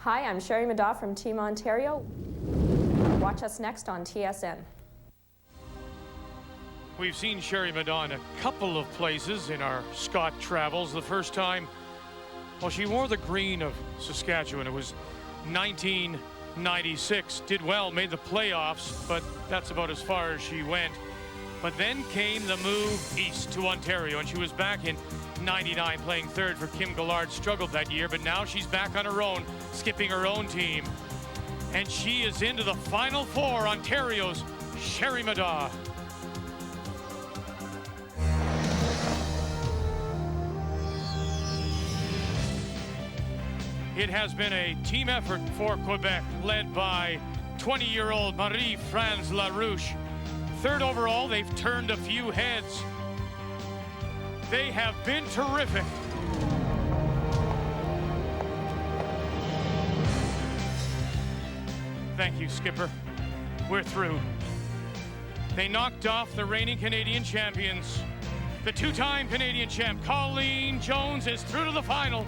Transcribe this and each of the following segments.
Hi, I'm Sherry Middaugh from Team Ontario. Watch us next on TSN. We've seen Sherry Middaugh in a couple of places in our Scott travels. The first time, well, she wore the green of Saskatchewan. It was 1996. Did well, made the playoffs, but that's about as far as she went. But then came the move east to Ontario, and she was back in '99 playing third for Kim Gillard. Struggled that year, but now she's back on her own, skipping her own team. And she is into the Final Four, Ontario's Sherry Middaugh. It has been a team effort for Quebec, led by 20-year-old Marie-France Larouche. Third overall, they've turned a few heads. They have been terrific. Thank you, Skipper. We're through. They knocked off the reigning Canadian champions. The two-time Canadian champ, Colleen Jones, is through to the final.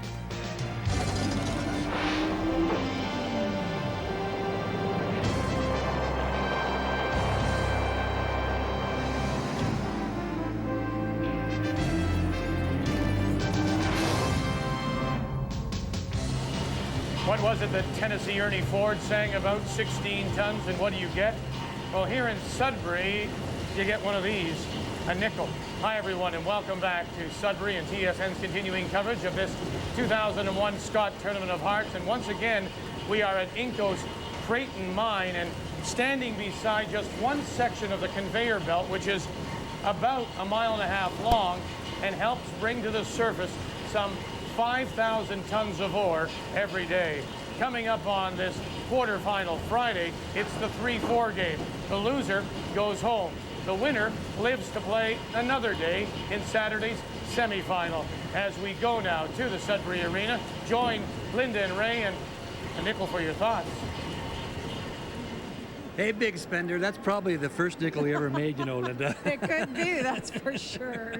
What was it that Tennessee Ernie Ford sang about? 16 tons, and what do you get? Well, here in Sudbury, you get one of these, a nickel. Hi, everyone, and welcome back to Sudbury and TSN's continuing coverage of this 2001 Scott Tournament of Hearts. And once again, we are at Inco's Creighton Mine and standing beside just one section of the conveyor belt, which is about 1.5 miles long and helps bring to the surface some 5,000 tons of ore every day. Coming up on this quarterfinal Friday, it's the 3-4 game. The loser goes home. The winner lives to play another day in Saturday's semifinal. As we go now to the Sudbury Arena, join Linda and Ray, and a nickel for your thoughts. Hey, Big Spender, that's probably the first nickel you ever made, you know, Linda. It could be, that's for sure.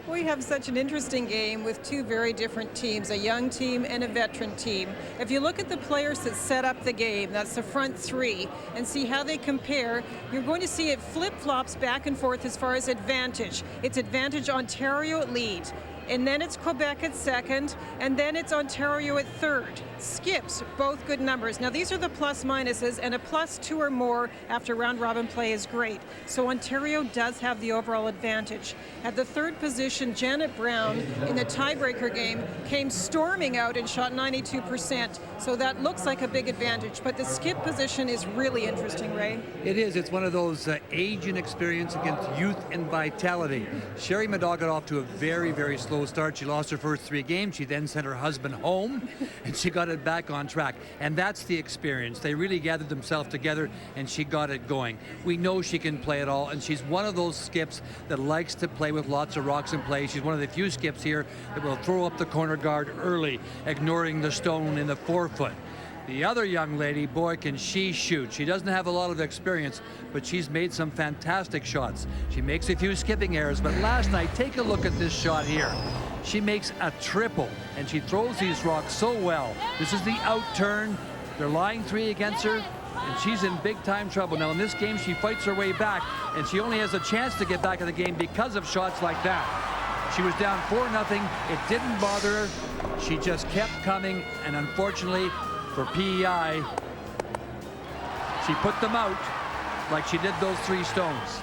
We have such an interesting game with two very different teams, a young team and a veteran team. If you look at the players that set up the game, that's the front three, and see how they compare, you're going to see it flip-flops back and forth as far as advantage. It's advantage Ontario at lead, and then it's Quebec at second, and then it's Ontario at third. Skips, both good numbers. Now these are the plus minuses, and a +2 or more after round robin play is great. So Ontario does have the overall advantage. At the third position, Janet Brown in the tiebreaker game came storming out and shot 92%. So that looks like a big advantage, but the skip position is really interesting, Ray. It is. It's one of those age and experience against youth and vitality. Sherry Middaugh got off to a very, very slow start. She lost her first 3 games. She then sent her husband home, and she got it back on track. And that's the experience. They really gathered themselves together, and she got it going. We know she can play it all, and she's one of those skips that likes to play with lots of rocks in play. She's one of the few skips here that will throw up the corner guard early, ignoring the stone in the forefoot. The other young lady, boy, can she shoot. She doesn't have a lot of experience, but she's made some fantastic shots. She makes a few skipping errors, but last night, take a look at this shot here. She makes a triple, and she throws these rocks so well. This is the out turn. They're lying 3 against her, and she's in big-time trouble. Now, in this game, she fights her way back, and she only has a chance to get back in the game because of shots like that. She was down 4-0. It didn't bother her. She just kept coming, and unfortunately, for PEI, she put them out like she did those 3 stones.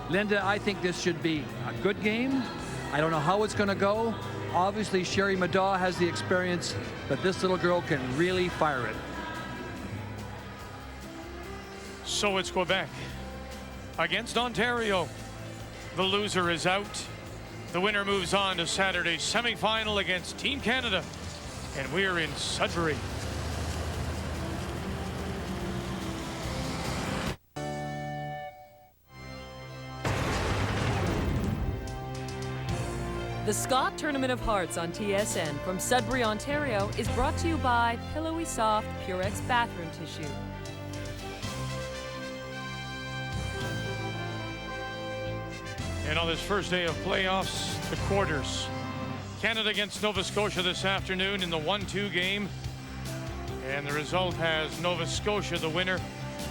Linda, I think this should be a good game. I don't know how it's going to go. Obviously, Sherry Middaugh has the experience, but this little girl can really fire it. So it's Quebec against Ontario. The loser is out. The winner moves on to Saturday's semifinal against Team Canada. And we're in Sudbury. The Scott Tournament of Hearts on TSN from Sudbury, Ontario is brought to you by Pillowy Soft Purex Bathroom Tissue. And on this first day of playoffs, the quarters. Canada against Nova Scotia this afternoon in the 1-2 game. And the result has Nova Scotia, the winner,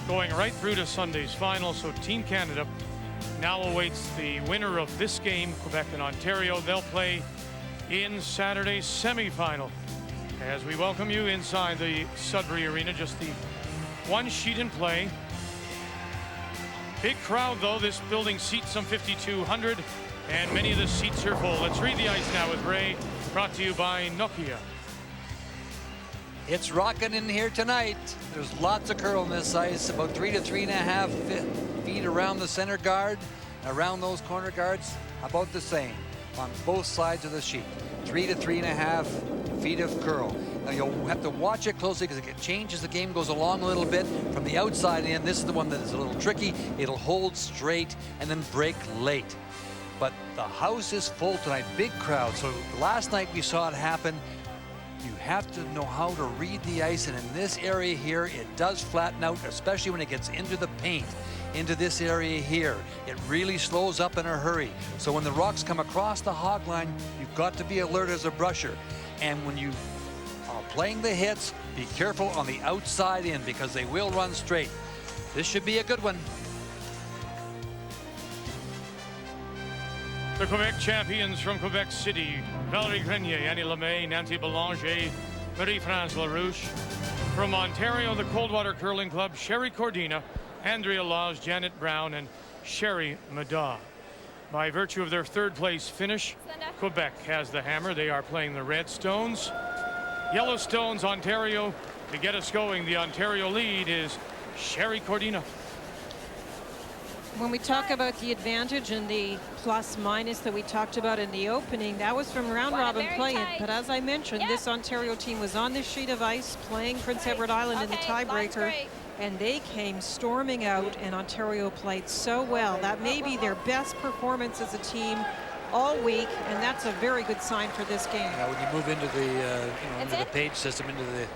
going right through to Sunday's final. So Team Canada now awaits the winner of this game, Quebec and Ontario. They'll play in Saturday's semifinal. As we welcome you inside the Sudbury Arena, just the one sheet in play. Big crowd, though. This building seats some 5,200, and many of the seats are full. Let's read the ice now with Ray, brought to you by Nokia. It's rocking in here tonight. There's lots of curl on this ice, about 3 to 3.5 feet around the center guard. Around those corner guards, about the same on both sides of the sheet. 3 to 3.5 feet of curl. Now you'll have to watch it closely because it changes. The game goes along a little bit from the outside in. This is the one that is a little tricky. It'll hold straight and then break late. But the house is full tonight, big crowd. So last night we saw it happen. You have to know how to read the ice, and in this area here, it does flatten out, especially when it gets into the paint, into this area here. It really slows up in a hurry. So when the rocks come across the hog line, you've got to be alert as a brusher. And when you are playing the hits, be careful on the outside in because they will run straight. This should be a good one. The Quebec champions from Quebec City, Valérie Grenier, Annie Lemay, Nancy Belanger, Marie-France Larouche. From Ontario, the Coldwater Curling Club, Sherry Cordina, Andrea Laws, Janet Brown, and Sherry Middaugh. By virtue of their third place finish, Quebec has the hammer. They are playing the Red Stones. Yellow Stones, Ontario. To get us going, the Ontario lead is Sherry Cordina. When we talk about the advantage and the plus minus that we talked about in the opening, that was from round robin play. But as I mentioned, this Ontario team was on this sheet of ice playing Prince Edward Island in the tiebreaker, and they came storming out, and Ontario played so well. That may be their best performance as a team all week, and that's a very good sign for this game. Now, when you move into the into the page system, into the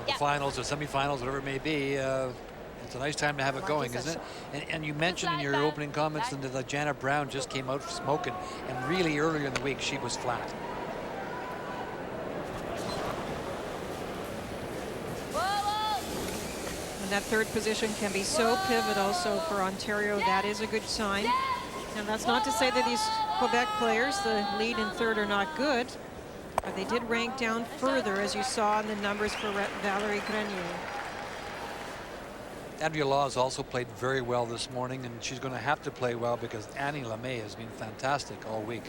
the finals or semifinals, whatever it may be, it's a nice time to have it going, isn't it? And you mentioned in your opening comments that Janet Brown just came out smoking, and really earlier in the week she was flat. And that third position can be so pivotal. So for Ontario, that is a good sign. And that's not to say that these Quebec players, the lead and third, are not good, but they did rank down further, as you saw in the numbers for Valérie Grenier. Andrea Laws also played very well this morning, and she's going to have to play well because Annie Lemay has been fantastic all week.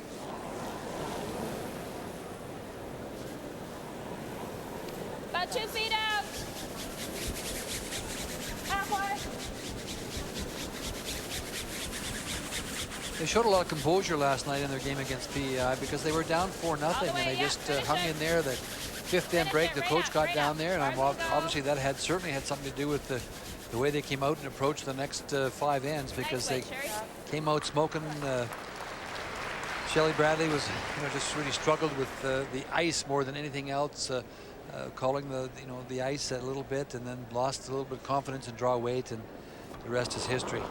About 2 feet out. They showed a lot of composure last night in their game against PEI because they were down 4-0, and they just hung in there. The fifth end break, the coach got down there, and obviously that certainly had something to do with the way they came out and approached the next 5 ends, because they came out smoking. Shelley Bradley was, just really struggled with the ice more than anything else, calling the ice a little bit, and then lost a little bit of confidence and draw weight, and the rest is history.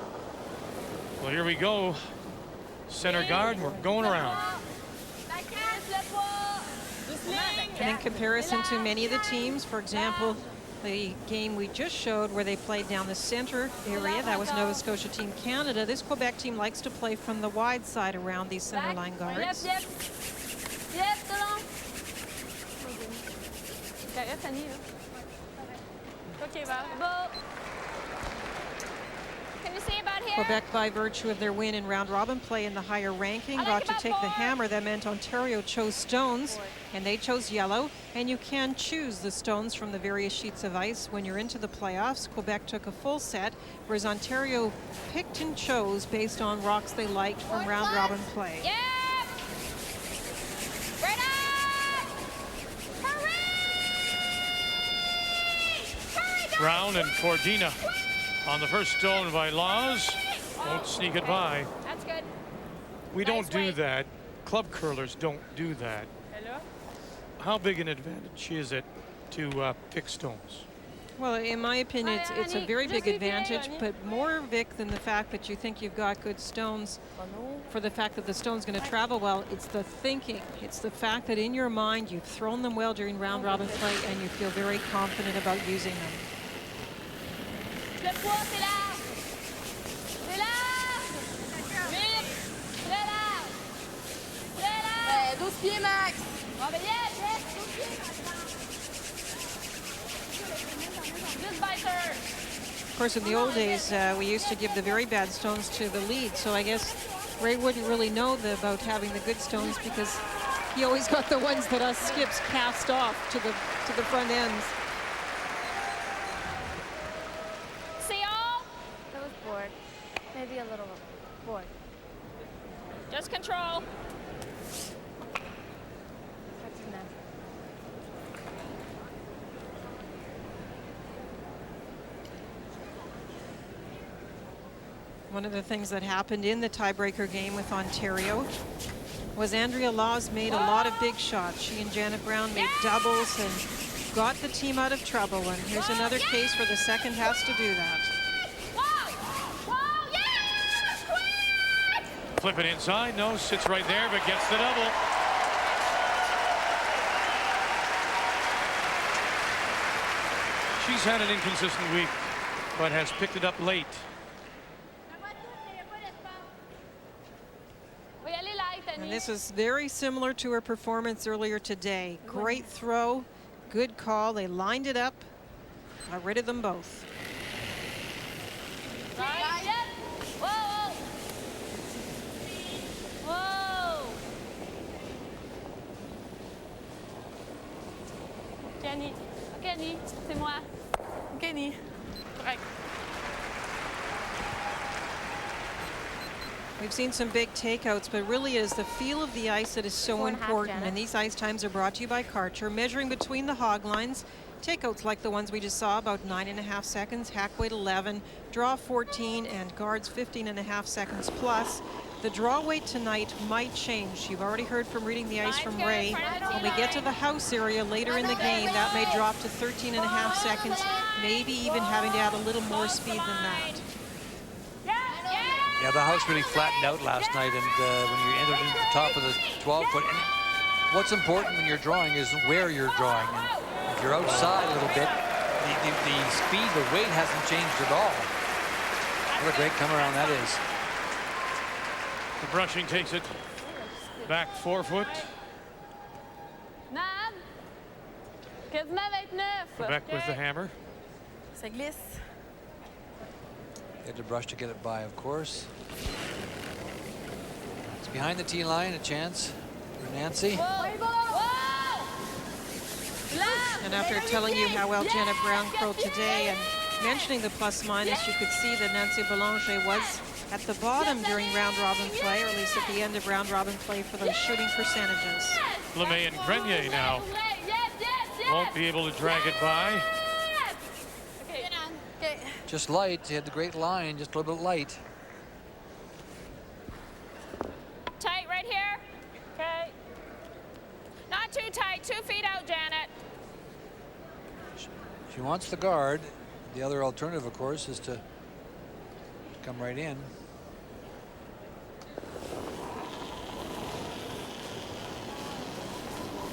Well, here we go. Center guard, we're going around. And in comparison to many of the teams, for example, the game we just showed where they played down the center area, that was Nova Scotia Team Canada. This Quebec team likes to play from the wide side around these center line guards. Quebec, by virtue of their win in round robin play in the higher ranking, got to take the hammer. That meant Ontario chose stones, and they chose yellow. And you can choose the stones from the various sheets of ice when you're into the playoffs. Quebec took a full set, whereas Ontario picked and chose based on rocks they liked from round robin play. Yep. Right on. Hurry! Brown and Cordina on the first stone by Laws. Won't sneak it by. That's good. We don't do that. Club curlers don't do that. Hello? How big an advantage is it to pick stones? Well, in my opinion, it's a very big advantage, but more, Vic, than the fact that you think you've got good stones, for the fact that the stone's going to travel well, it's the thinking. It's the fact that in your mind you've thrown them well during round robin play and you feel very confident about using them. Le poids, c'est large. C'est large. Vite. Très large. Très large. 12 pieds max. Oh, ben yes, 12 pieds maintenant. Just by third. Of course, in the old days, we used to give the very bad stones to the lead, so I guess Ray wouldn't really know about having the good stones because he always got the ones that us skips cast off to the front ends. See all? That was bored. Maybe a little bored. Just control. One of the things that happened in the tiebreaker game with Ontario was Andrea Laws made a lot of big shots. She and Janet Brown made doubles and got the team out of trouble. And here's another case where the second has to do that. Flip it inside. No, sits right there, but gets the double. She's had an inconsistent week, but has picked it up late. And this is very similar to her performance earlier today. Great throw, good call. They lined it up, got rid of them both. Whoa! Whoa! Kenny. Kenny, c'est moi. Kenny. Correct. We've seen some big takeouts, but really it is the feel of the ice that is so important. And these ice times are brought to you by Karcher. Measuring between the hog lines, takeouts like the ones we just saw, about 9.5 seconds, hack weight 11, draw 14, and guards 15.5 seconds plus. The draw weight tonight might change. You've already heard from reading the ice from Ray. When we get to the house area later in the game, that may drop to 13.5 seconds, maybe even having to add a little more speed than that. Yeah, the house really flattened out last night, and when you entered into the top of the 12-foot, and what's important when you're drawing is where you're drawing. And if you're outside a little bit, the speed, the weight hasn't changed at all. What a great come around that is. The brushing takes it back 4 foot. Nad. Quasiment 29. Quebec with the hammer. Ça glisse. Had to brush to get it by, of course. It's behind the tee line, a chance for Nancy. And after telling you how well Janet Brown curled today and mentioning the plus minus, you could see that Nancy Boulanger was at the bottom during round robin play, or at least at the end of round robin play for those shooting percentages. LeMay and Grenier now won't be able to drag it by. Just light, he had the great line, just a little bit light. Tight right here. Okay. Not too tight. 2 feet out, Janet. She wants the guard. The other alternative, of course, is to come right in.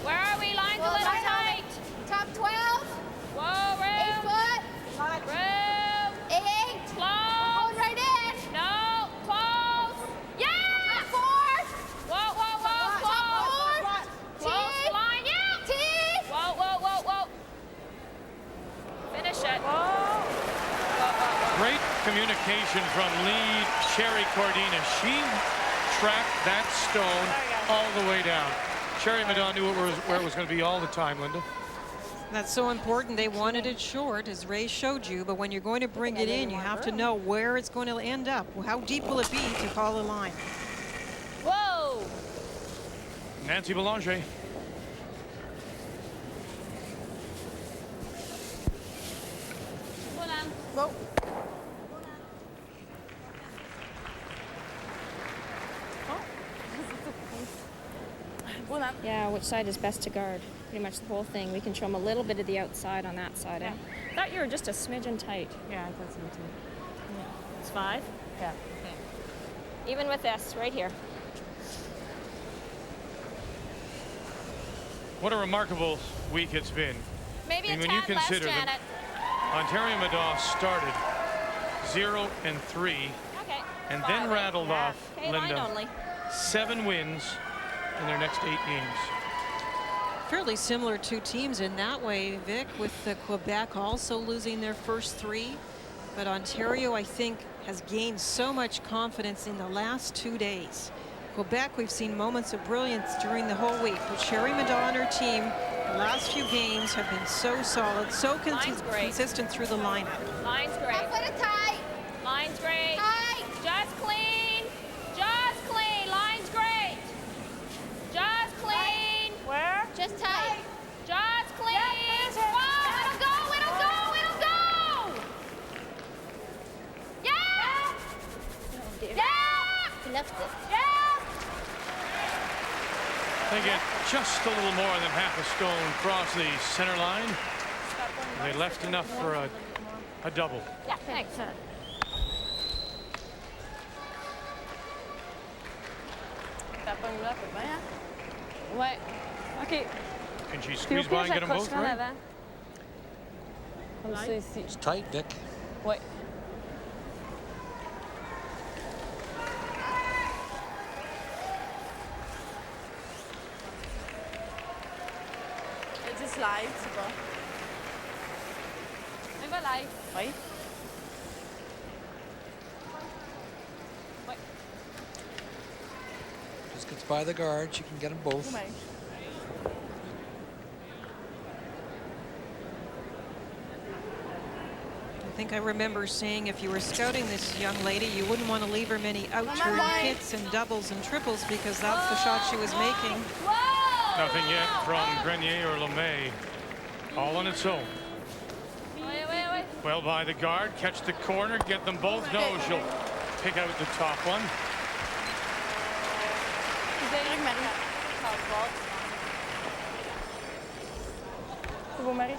Where are we? Lines a little tight. Top 12. Whoa, room. 8 foot. Room. 8. Close. Hold right in. No. Close. Yeah. Top 4. Whoa, whoa, whoa. Close. Top 4. Close T. the line. Yeah. T. Whoa, whoa, whoa, whoa. Finish it. Great communication from lead Sherry Cordina. She tracked that stone all the way down. Sherry Middaugh knew where it was going to be all the time, Linda. That's so important. They wanted it short, as Ray showed you, but when you're going to bring it in, you have to know where it's going to end up. How deep will it be to call a line? Whoa. Nancy Boulanger. Whoa. Yeah, which side is best to guard? Pretty much the whole thing. We can show them a little bit of the outside on that side. Eh? Thought you were just a smidgen tight. Yeah, I thought so too. It's 5? Yeah. Even with this, right here. What a remarkable week it's been. Maybe And a when you tad less, consider that Janet. Ontario Middaugh started 0-3 Okay. and Five, then right? rattled Yeah. off Okay, line Linda only. 7 wins in their next 8 games. Fairly similar two teams in that way, Vic, with Quebec also losing their first 3. But Ontario, I think, has gained so much confidence in the last 2 days. Quebec, we've seen moments of brilliance during the whole week, but Sherry Middaugh and her team, the last few games have been so solid, so consistent through the lineup. Line's great. Half foot of tight. Line's great. Tight. Just clean. Just clean. Line's great. Just clean. Where? Just tight. Just clean. Whoa, it'll go, it'll go, it'll go. Yeah. Yeah. He left it. Yeah. They get just a little more than half a stone across the center line. They left enough for a double. Yeah, thanks. Taponne-là, peut bien, hein? Ouais. OK. Can she Puis au squeeze pire, by and get them both j'accrocherai en right? avant. Comme ça ici. It's tight, Vic. Ouais. Il dit slide, c'est pas. Elle va live. Oui. Just gets by the guard. She can get them both. Oui. I think I remember saying if you were scouting this young lady, you wouldn't want to leave her many out-turn hits and doubles and triples because that's the shot she was making. Nothing yet from Grenier or LeMay. All on its own. Wait. Well by the guard, catch the corner, get them both. No, she'll pick out the top one. Avec Marie. C'est beau, Marie.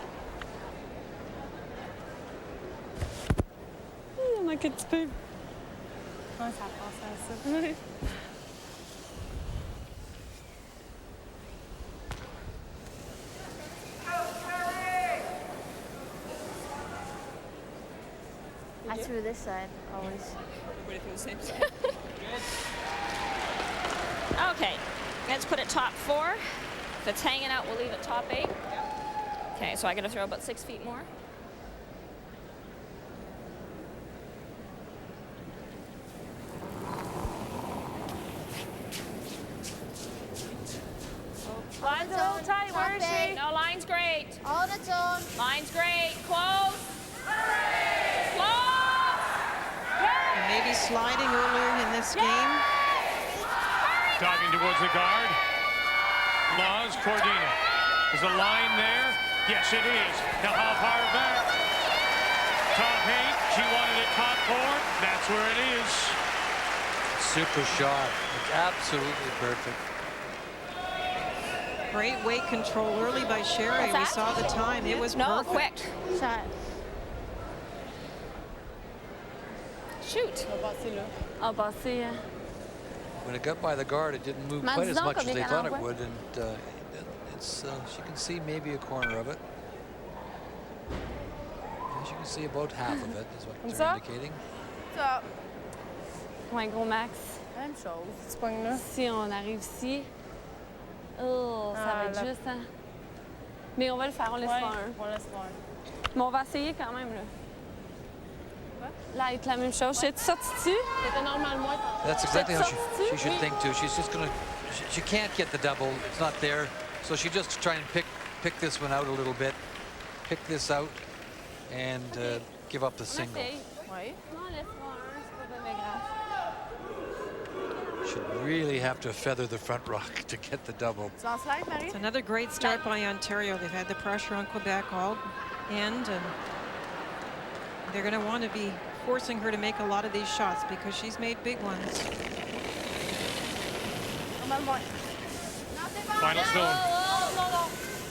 Il manque un petit peu. Ouais, ça passe à ça. Oui. I threw this side always. Okay, let's put it top 4. If it's hanging out, we'll leave it top 8. Okay, so I gotta throw about 6 feet more. Line's a little tight. Where is she? No, line's great. All on its own. Line's great. Close. And maybe sliding earlier in this game. Diving towards the guard. Laws, Cordina. Is the line there? Yes, it is. Now how far back? Top 8. She wanted it top 4. That's where it is. Super shot. It's absolutely perfect. Great weight control early by Sherry. We What's that? saw the time. It was No, perfect. quick. Shot. Shoot. On va passer là. En passé, hein. When it got by the guard, it didn't move Mais quite as disons much as combien they qu'elle thought it envoie. would, and it's she can see maybe a corner of it. Yeah, she can see about half of it, is what they're ça? indicating. Ça. Ouais, gros max. Même chose. Tu pognes là. Si on arrive ici. Oh, ça va être là. juste, hein. Mais on va le faire, on laisse Ouais, faire un. on laisse faire un. Mais on va essayer quand même, là. Là, être la même chose. Je suis sortie dessus. C'était normalement. That's exactly how Substitute? she should think too. She's just gonna, she can't get the double. It's not there, so she just try and pick this one out a little bit, pick this out, and give up the On single. essaye. Oui. Non, laisse faire un. C'est pas bien grave. Should really have to feather the front rock to get the double. Tu en slide, Marie? It's another great start by Ontario. They've had the pressure on Quebec all end, and they're going to want to be forcing her to make a lot of these shots because she's made big ones. Normalement. Nothing Final stone.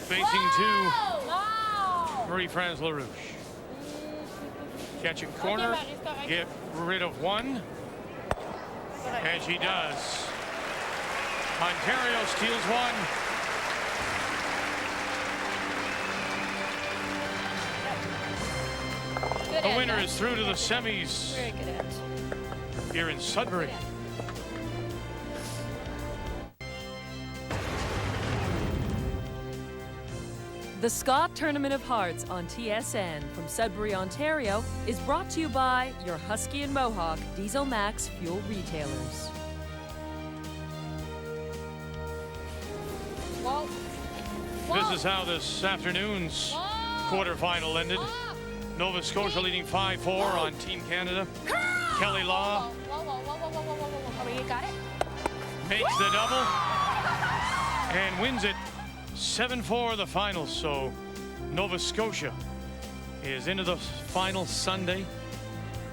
Facing two. Marie-France Larouche. Catch a corner. Get rid of one. And she does. Ontario steals one. Good The end, winner Matt. is through to the semis Very good end. here in Sudbury. The Scott Tournament of Hearts on TSN from Sudbury, Ontario is brought to you by your Husky and Mohawk Diesel Max fuel retailers. This is how this afternoon's quarterfinal ended. Nova Scotia leading 5-4 on Team Canada. Kelly Law Oh, you got it? makes the double and wins it 7-4 the finals. So Nova Scotia is into the final Sunday.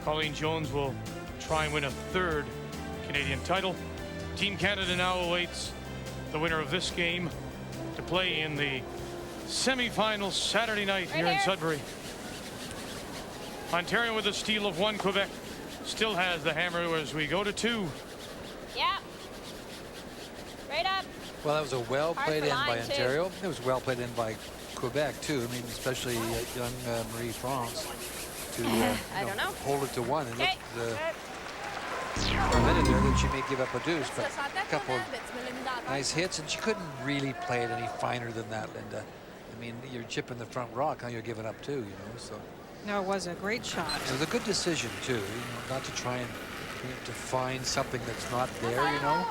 Colleen Jones will try and win a third Canadian title. Team Canada now awaits the winner of this game to play in the semifinals Saturday night here in Sudbury. Ontario with a steal of one. Quebec still has the hammer as we go to two. Yeah. Right up. Well, that was a well-played for in by line, too. Ontario. It was well played in by Quebec, too. I mean, especially young Marie-France to I don't know. hold it to one. And Okay. look, for a minute there that she may give up a deuce, but a couple of nice hits, and she couldn't really play it any finer than that, Linda. I mean, you're chipping the front rock, now you're giving up two, you know, so. No, it was a great shot. It was a good decision, too, you know, not to try and to find something that's not there, you know.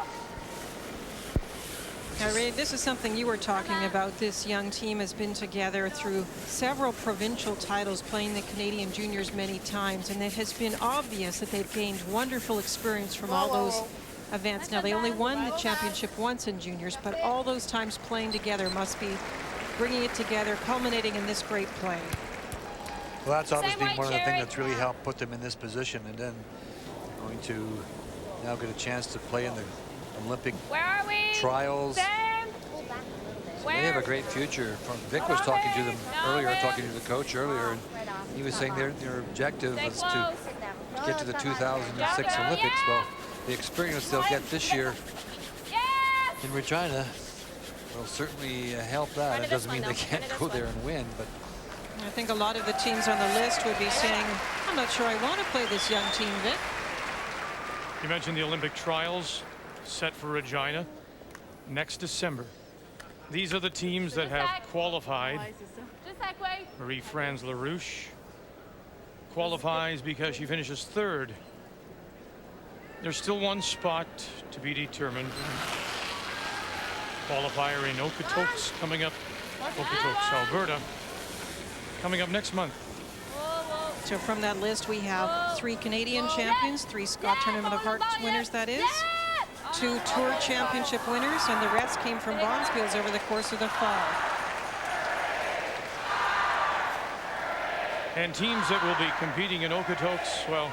Now, Ray, this is something you were talking about. This young team has been together through several provincial titles, playing the Canadian juniors many times, and it has been obvious that they've gained wonderful experience from all those events. Now, they only won the championship once in juniors, but all those times playing together must be bringing it together, culminating in this great play. Well, that's obviously Same been one of way, the things Sherry. that's really helped put them in this position, and then going to now get a chance to play in the Olympic Where are we? trials. Sam? They have a great future. Vic was talking to them earlier, talking to the coach earlier, and he was saying their objective was to get to the 2006 Olympics. Well, the experience they'll get this year in Regina will certainly help that. It doesn't mean they can't go there and win, but I think a lot of the teams on the list would be saying, I'm not sure I want to play this young team, Vic. You mentioned the Olympic trials set for Regina next December. These are the teams that have qualified. Marie-France Larouche qualifies because she finishes third. There's still one spot to be determined. Qualifier in Okotoks coming up. Okotoks, Alberta, coming up next month. So from that list, we have 3 Canadian champions, 3 Scott Tournament of Hearts winners, that is, 2 Tour Championship winners, and the rest came from Bonspiels over the course of the fall. And teams that will be competing in Okotoks, well,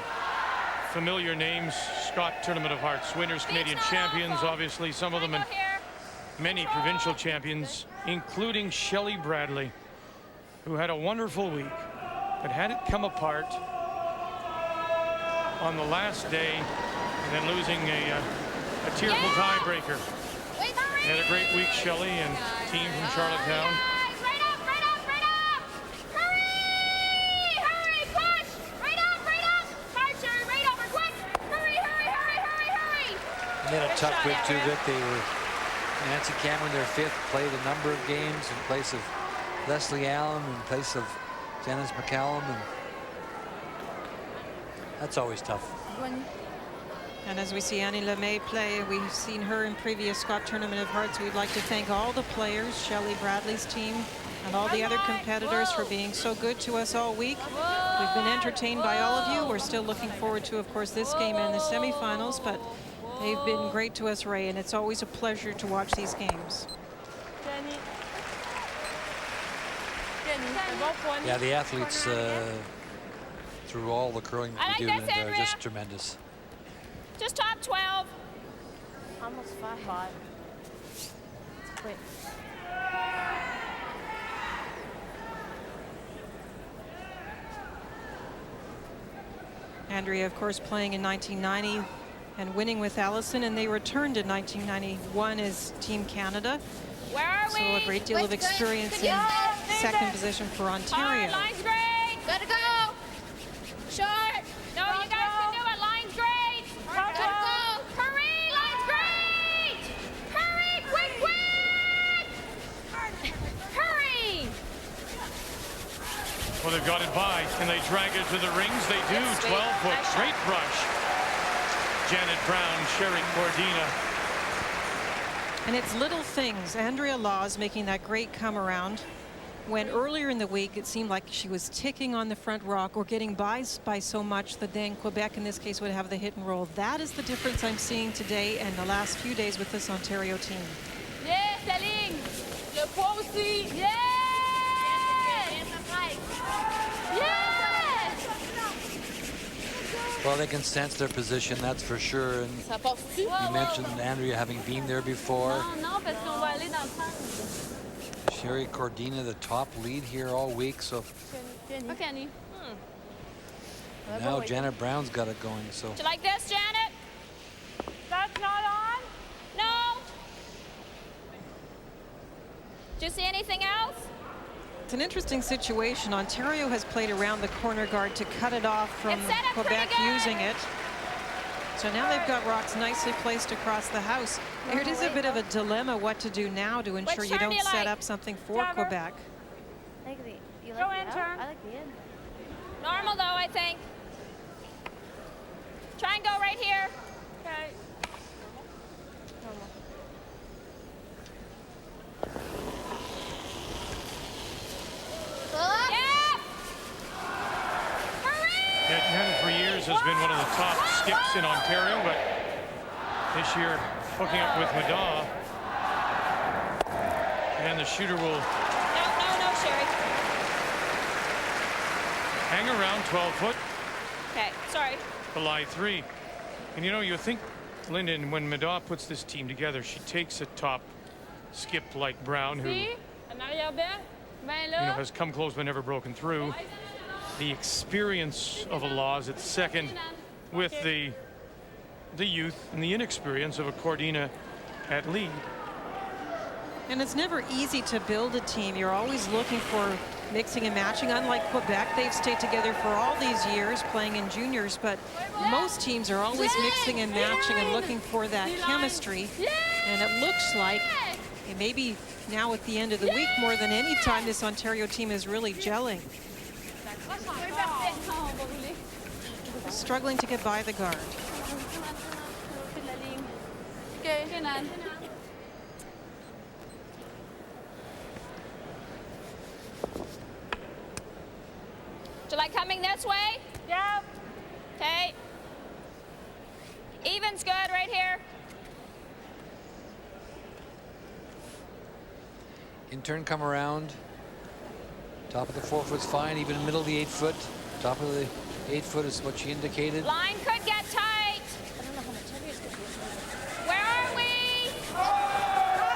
familiar names, Scott Tournament of Hearts winners, Canadian champions, obviously, some of them, and many provincial champions, including Shelley Bradley, who had a wonderful week, but had it come apart on the last day, and then losing a tearful tiebreaker. Had a great week, Shelley and team from Charlottetown. they had a tough week too, Vic. They were Nancy Cameron, their 5th, played a number of games in place of Leslie Allen, in place of Janice McCallum, and that's always tough. And as we see Annie LeMay play, we've seen her in previous Scott Tournament of Hearts. We'd like to thank all the players, Shelley Bradley's team, and all the other competitors for being so good to us all week. We've been entertained by all of you. We're still looking forward to, of course, this game and the semifinals, but they've been great to us, Ray, and it's always a pleasure to watch these games. Yeah, the athletes through all the curling that we do are just tremendous. Just top 12. Almost 5. Oui. Andrea, of course, playing in 1990 and winning with Allison, and they returned in 1991 as Team Canada. Where are we? So a great deal of experience in second position for Ontario. Line's great. Gotta go. Short. No, you guys can do it. Line's great. Gotta go. Hurry, line's great. Hurry, quick, quick. Hurry. Well, they've got it by. Can they drag it to the rings? They do. 12-foot straight brush. Janet Brown, Sherry Cordina. And it's little things. Andrea Laws making that great come around when earlier in the week it seemed like she was ticking on the front rock or getting by so much that then Quebec in this case would have the hit and roll. That is the difference I'm seeing today and the last few days with this Ontario team. Yes, la ligne. Le poids aussi. Yes. Yes. Well, they can sense their position, that's for sure. And Ça passe-tu? you mentioned Andrea having been there before. Non, parce qu'on va aller dans le centre. Sherry Cordina, the top lead here all week. So Okay, Annie. now Janet Brown's got it going. So Do you like this, Janet? That's not on? No. Do you see anything else? It's an interesting situation. Ontario has played around the corner guard to cut it off from It's set up Quebec pretty good. using it. So now they've got rocks nicely placed across the house. It is a bit of a dilemma what to do now to ensure you turn don't do you set like? up something for Driver. Quebec. Like the, you Go like in, the turn. I like the in. Normal though, I think. Try and go right here. Okay. Yeah. Hurry. Yeah, Janet for years has been one of the top skips in Ontario, but this year hooking up with Middaugh. And the shooter will No, Sherry. hang around 12 foot Okay, sorry. to lie 3. And you know, you think, Lyndon, when Middaugh puts this team together, she takes a top skip like Brown, who Si, en arrière-baie. Ben you know, là. has come close but never broken through. The experience of a Laws at second with the youth and the inexperience of a Cordina at lead. And it's never easy to build a team. You're always looking for mixing and matching. Unlike Quebec, they've stayed together for all these years playing in juniors, but most teams are always mixing and matching and looking for that chemistry. And it looks like maybe now at the end of the week, more than any time, this Ontario team is really gelling. Struggling to get by the guard. Okay, Nan. Do you like coming this way? Yep. Okay. Even's good right here. in turn come around. Top of the 4 foot's fine, even middle of the 8 foot. Top of the 8 foot is what she indicated. Line could get tight. I don't know how much heavier it's going to be. Where are we?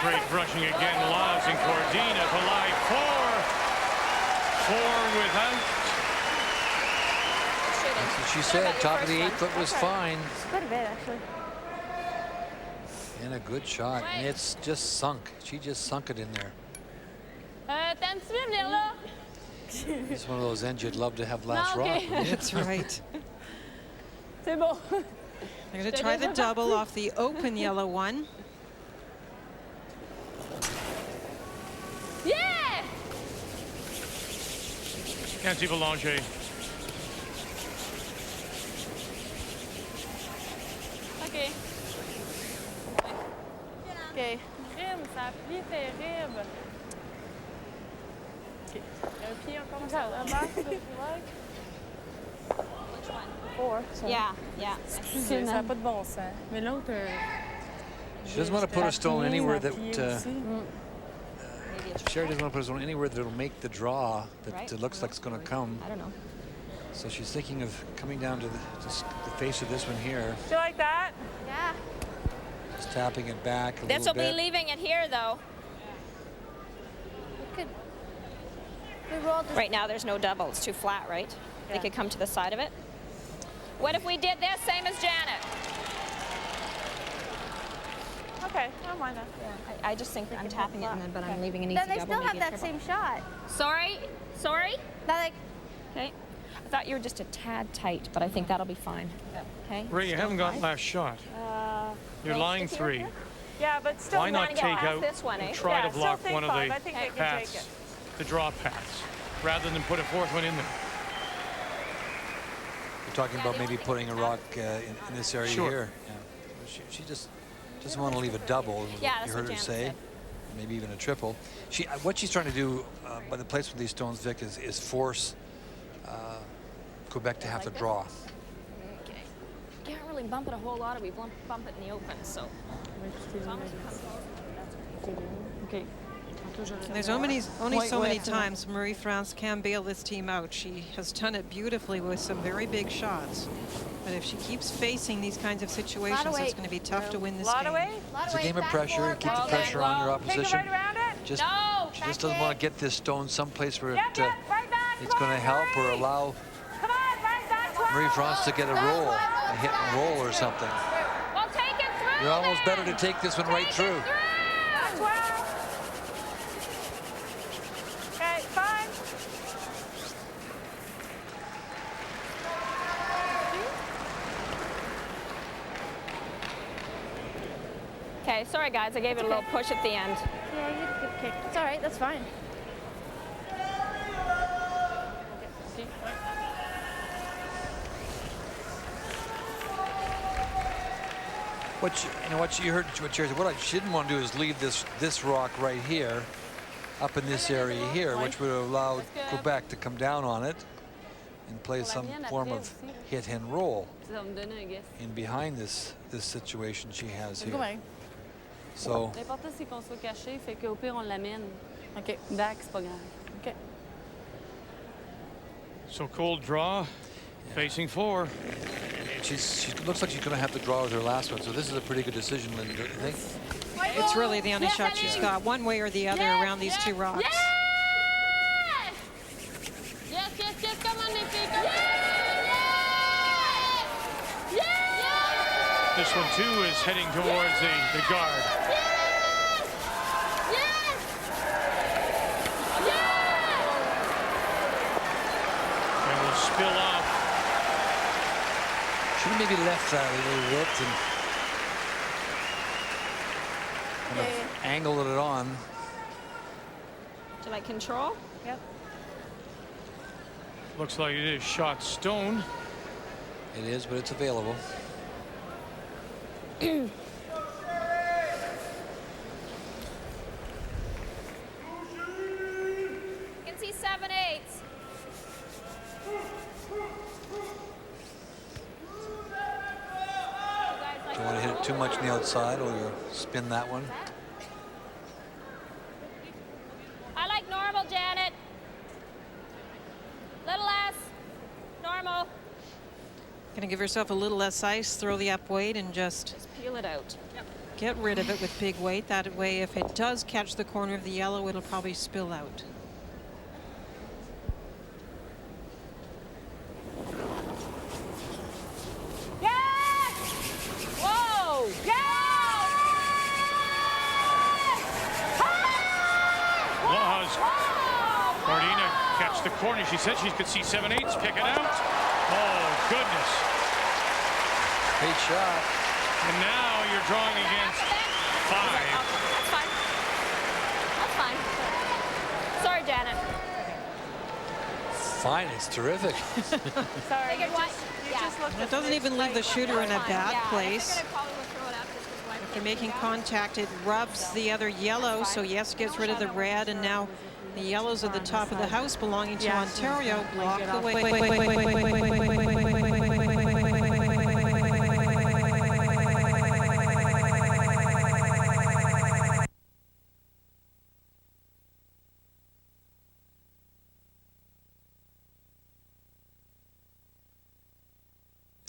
Great brushing again, Laws and Cordina to line 4. 4 without. That's what she said. Top of the 8 foot was fine. It's quite a bit, actually. And a good shot. And it's just sunk. She just sunk it in there. T'as un petit peu venir là? It's one of those ends you'd love to have last No, okay. rock. That's right. C'est bon. I'm going to try the double off the open yellow one. Yeah! Nancy Belanger. OK. OK. Crime, ça a plié terrible. OK. Il y a un pied encore ça. La base, tu vois. Four. So. Yeah. Ça n'a pas de bon sens. Mais l'autre. She doesn't want to put a stone anywhere that Sherry doesn't want to put his own anywhere that'll make the draw that Right. it looks like it's going to come. I don't know. So she's thinking of coming down to the face of this one here, Do you like that? Yeah. just tapping it back a This will little be bit. leaving it here, though. We could. We rolled this. Right now, there's no double. It's too flat, right? They could come to the side of it. What if we did this, same as Janet? Okay, I don't mind that. I just think I'm tapping it, and then, but I'm leaving an easy Then they double. still have maybe a that triple. same shot. Sorry? Sorry? That like. Okay. I thought you were just a tad tight, but I think that'll be fine. Okay? Ray, you haven't got last shot. You're line stick here, 3. here? Yeah, but still. Why not wanna go take past out this one, eh? and try Yeah, to block still take one of 5. the I think they can paths, take it. the draw paths, rather than put a 4th one in there? You're talking about maybe putting a rock in this area Sure. here. Yeah. She just doesn't want to leave a double. Is Yeah, what that's you heard what her Janet say. said. Maybe even a triple. What she's trying to do by the placement of these stones, Vic, is force Quebec to have to draw. Okay. Can't really bump it a whole lot, or we bump it in the open, so. As long as you come close. Okay. There's only so many times Marie-France can bail this team out. She has done it beautifully with some very big shots. But if she keeps facing these kinds of situations, it's weight. going to be tough to win this Lot game. away. It's a game of pressure. Keep the pressure on your Take it opposition. right around it. Just, No, she just doesn't want to get this stone someplace where Yep, yep, right back. it's going to help or allow Come on, right back. 12. Marie-France to get a roll, a hit and roll or something. Well, take it through. You're almost then. better to take this one right through. 12. Okay, fine. Okay, sorry guys, I gave it a little push at the end. Yeah, you did a good kick. It's all right. That's fine. What you heard what Jerry said. What she didn't want to do is leave this rock right here, up in this area here, which would allow Quebec to come down on it and play some form of hit and roll in behind this situation she has here. So L'important, c'est qu'on soit caché, fait qu'au pire, on l'amène. OK. Back, c'est pas grave. OK. So cold draw, facing 4. she looks like she's going to have to draw with her last one. So this is a pretty good decision, Linda, don't you think? It's really the only shot she's got, one way or the other, around these two rocks. Yes! Yes, yes, yes, come on, les filles, come on. Yes! Yes! This one too is heading towards the guard. Yes! Yes! Yes! And will spill off. Should have maybe left that a little bit and kind of angled it on. Do I control? Yep. Looks like it is shot stone. It is, but it's available. You can see 7/8. Do you want to hit it too much on the outside, or you spin that one? I like normal, Janet. Little less. Normal. Gonna give yourself a little less ice, throw the up weight, and just Peel it out. get rid of it with big weight. That way, if it does catch the corner of the yellow, it'll probably spill out. Yes! Whoa! Laws. Martina catch the corner. She said she could see 7/8 pick it out. Oh, goodness. Great shot. And now you're drawing against 5. That's fine. That's fine. Sorry, Janet. Fine, it's terrific. Sorry, you just looked It doesn't even leave the shooter in a bad place. I probably would throw it up just because If they're making contact, it rubs the other yellow, so yes, gets rid of the red, and now the yellows at the top of the house belonging to Ontario block the way.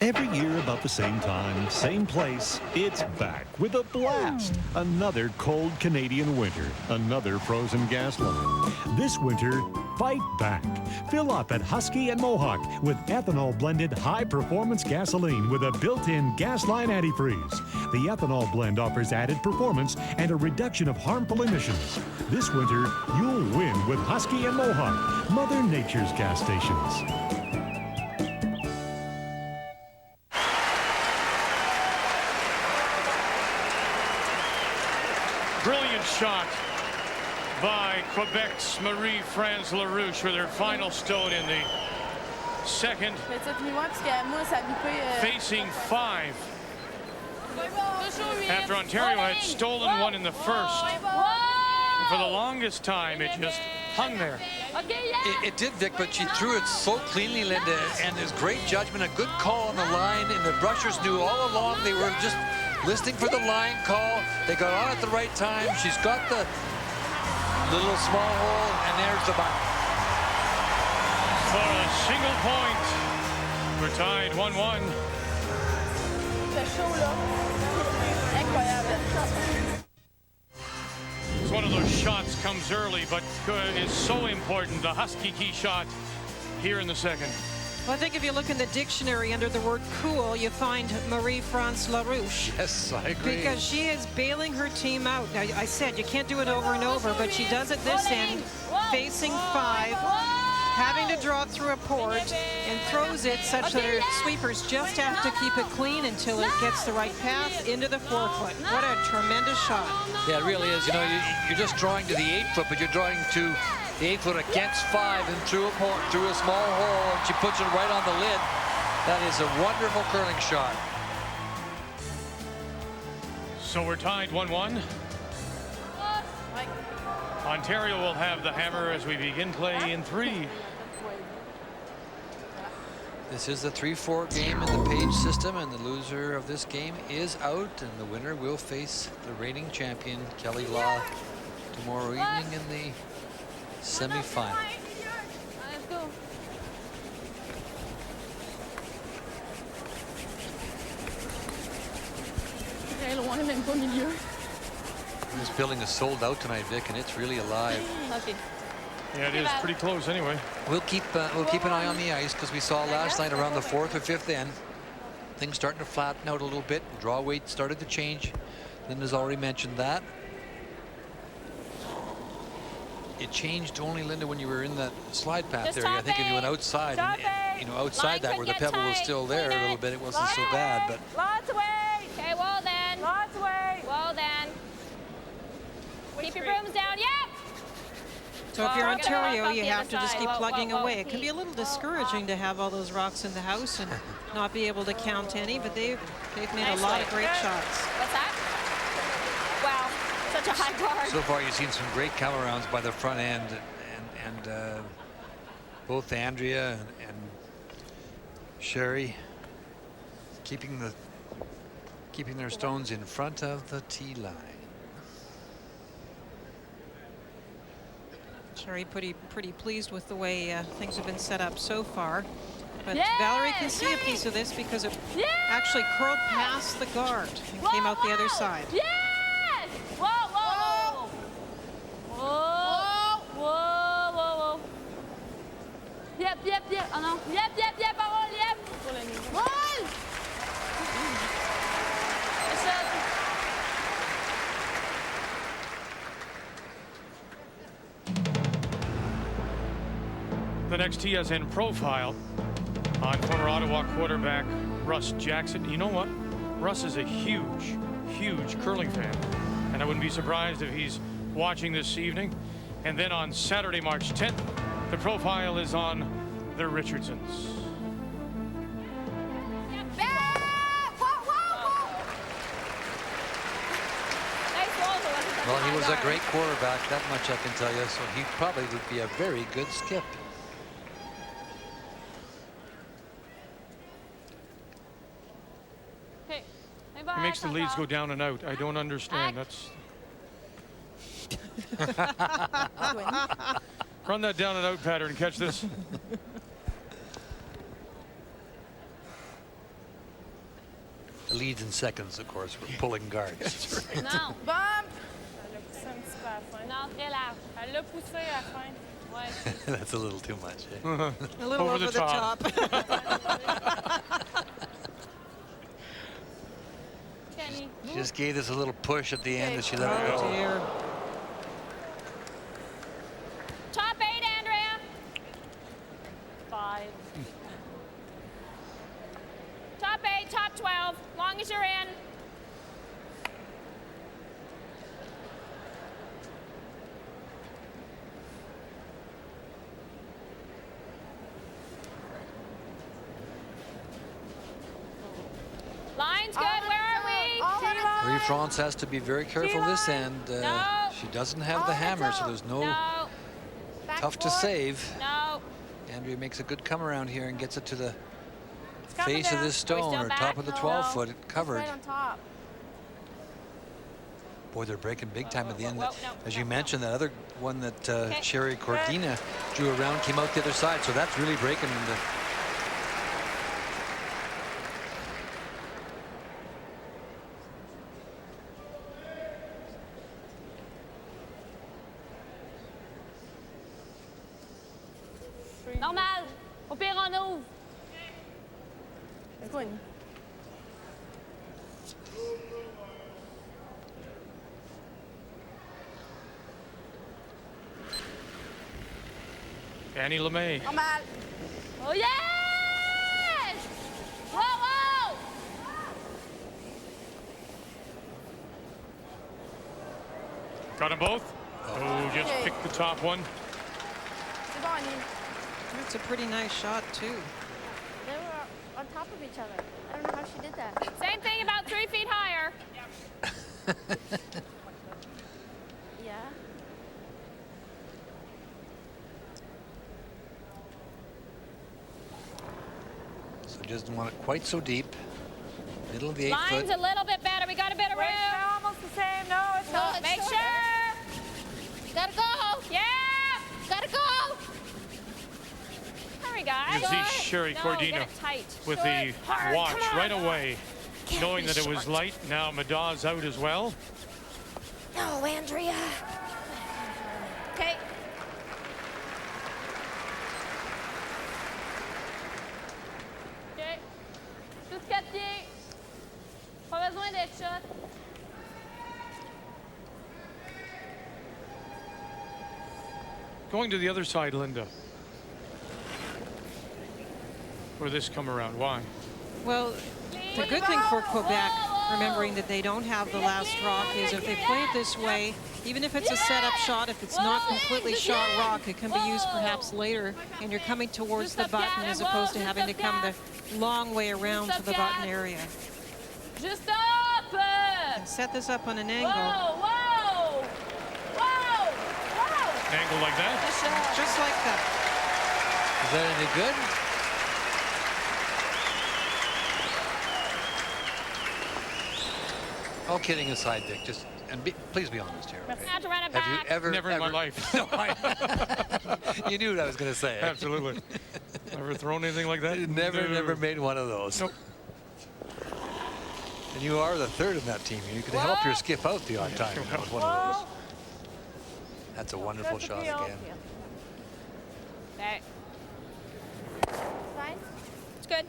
Every year about the same time, same place, it's back with a blast. Another cold Canadian winter, another frozen gas line. This winter, fight back. Fill up at Husky and Mohawk with ethanol-blended high-performance gasoline with a built-in gas line antifreeze. The ethanol blend offers added performance and a reduction of harmful emissions. This winter, you'll win with Husky and Mohawk, Mother Nature's gas stations. Brilliant shot by Quebec's Marie-France Larouche with her final stone in the second. Facing 5. After Ontario had stolen one in the first. And for the longest time, it just hung there. It did, Vic, but she threw it so cleanly, Linda, and there's great judgment, a good call on the line, and the brushers knew all along they were just listening for the line call. They got on at the right time. She's got the little small hole, and there's the bunt. For a single point, we're tied 1-1. It's one of those shots comes early, but is so important. The Husky key shot here in the second. Well, I think if you look in the dictionary under the word cool, you find Marie-France Larouche. Yes, I agree. Because she is bailing her team out. Now, I said you can't do it over and over, but she does it this end, facing 5, having to draw through a port, and throws it such that her sweepers just have to keep it clean until it gets the right path into the 4-foot. What a tremendous shot. Yeah, it really is. You know, you're just drawing to the 8-foot, but you're drawing to the 8-foot against 5 and through a small hole, and she puts it right on the lid. That is a wonderful curling shot. So we're tied 1-1. Ontario will have the hammer as we begin play in 3. This is the 3-4 game in the Page system, and the loser of this game is out, and the winner will face the reigning champion, Kelly Law, tomorrow evening in the semi-final. Let's go. This building is sold out tonight, Vic, and it's really alive. Okay. Yeah, it is pretty close anyway. We'll keep an eye on the ice, because we saw last night around the 4th or 5th end, things starting to flatten out a little bit. Draw weight started to change. Linda's already mentioned that. It changed only, Linda, when you were in that slide path area. I think if you went outside, and, you know, outside that where the pebble was still there a little bit, it wasn't so bad. But Lots away. Okay, well then. Lots away. Well then. Keep your brooms down. Yep. So if you're Ontario, you have to just keep plugging away. It can be a little discouraging to have all those rocks in the house and not be able to count any, but they've made a lot of great shots. What's that? Wow, such a high bar. so far, you've seen some great come arounds by the front end, and both Andrea and Sherry keeping their stones in front of the tee line. Sherry pretty pleased with the way things have been set up so far. But Valerie can see a piece of this because it actually curled past the guard and came out the other side. Yes! Whoa, whoa, whoa. Whoa, whoa, whoa, whoa. Yep. Oh no. Yep, parole, yep. Roll! The next TSN profile on former Ottawa quarterback Russ Jackson. You know what? Russ is a huge curling fan, and I wouldn't be surprised if he's watching this evening. And then on Saturday, March 10th, the profile is on the Richardsons. Well, he was a great quarterback, that much I can tell you, so he probably would be a very good skip. He makes the leads go down and out. I don't understand. That's run that down and out pattern. Catch this. The leads in seconds, of course, were pulling guards. Non. Bump! Elle l'a poussé un petit peu à la fin. Non, très large. Elle l'a poussé à la fin. Ouais. That's a little too much. Eh? A little over the top. Kenny. She just gave this a little push at the end as she let it Oh, go. dear. Top 8, Andrea. 5. Top 8, top 12. Long as you're in. Line's good. Where are we? Marie France has to be very careful this end. No. She doesn't have the hammer, so there's no No. tough to save. No. Andrea makes a good come around here and gets it to the coming face of down. this stone, still or back? top of the No. 12-foot covered. Right on top. Boy, they're breaking big time at the end. whoa, no, As no, you mentioned, that other one that Okay. Sherry Cordina drew around came out the other side, so that's really breaking the. Normal. Au pire, on ouvre. C'est quoi une... Annie LeMay. Normal. Oh, yes! Whoa, whoa! Got them both? Oh, just Okay. picked the top one. C'est bon, Annie. That's a pretty nice shot, too. They were on top of each other. I don't know how she did that. Same thing about 3 feet higher. Yeah. So doesn't want it quite so deep. Middle of the 8 Line's foot. a little bit better. We got a bit of room. They're almost the same. No, it's not. Make sure. Gotta go. Yeah. Gotta go. Hurry, guys. You can see Sherry No, Cordina get it tight. with the Hard, watch come on. right away, knowing that it was light. Now Middaugh's out as well. No, Andrea. Okay. OK. Tous 4 pieds. Pas besoin d'être shot. Going to the other side, Linda. For this come around, why? Well, the good thing for Quebec, remembering that they don't have the last rock, is if they play it this way, even if it's a setup shot, if it's not completely shot rock, it can be used perhaps later, and you're coming towards the button as opposed to having to come the long way around to the button area. Juste up. And set this up on an angle, Whoa, whoa. Whoa. Whoa. An angle like that? just like that. Is that any good? All kidding aside, Dick, just please be honest here. Okay? Have to run it Have you back. ever? Never in my life. No, you knew what I was going to say. Absolutely. Ever thrown anything like that? Never made one of those. Nope. And you are the third in that team. You could help your skip out the odd time. That was one of those. That's a wonderful shot again. Okay. Fine. It's good.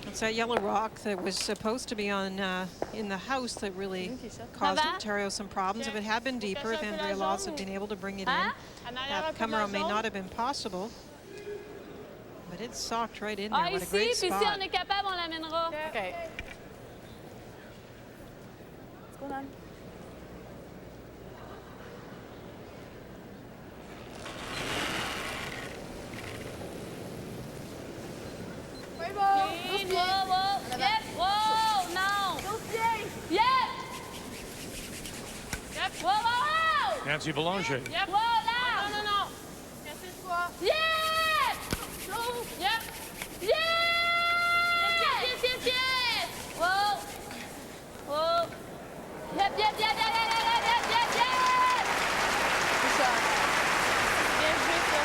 It's that yellow rock that was supposed to be on in the house that really caused Ontario some problems. If it had been deeper, if Andrea Laws had been able to bring it in, that come around may not have been possible. But it socked right in there. Ah, What a ici, great puis si spot. on est capable, on l'amènera. Okay. Let's go down. Clean, whoa, whoa. Yep, whoa, non. Yep. Yep, whoa, whoa, whoa. Nancy Belanger. Yep, whoa, là. Non, non, non. Yes. Yep. Yes. Yes, yes, yes. Whoa. Whoa. Yep, yep, yep, yep, yep, yep, yep, yep, yep. Good shot. Bien joué, ça.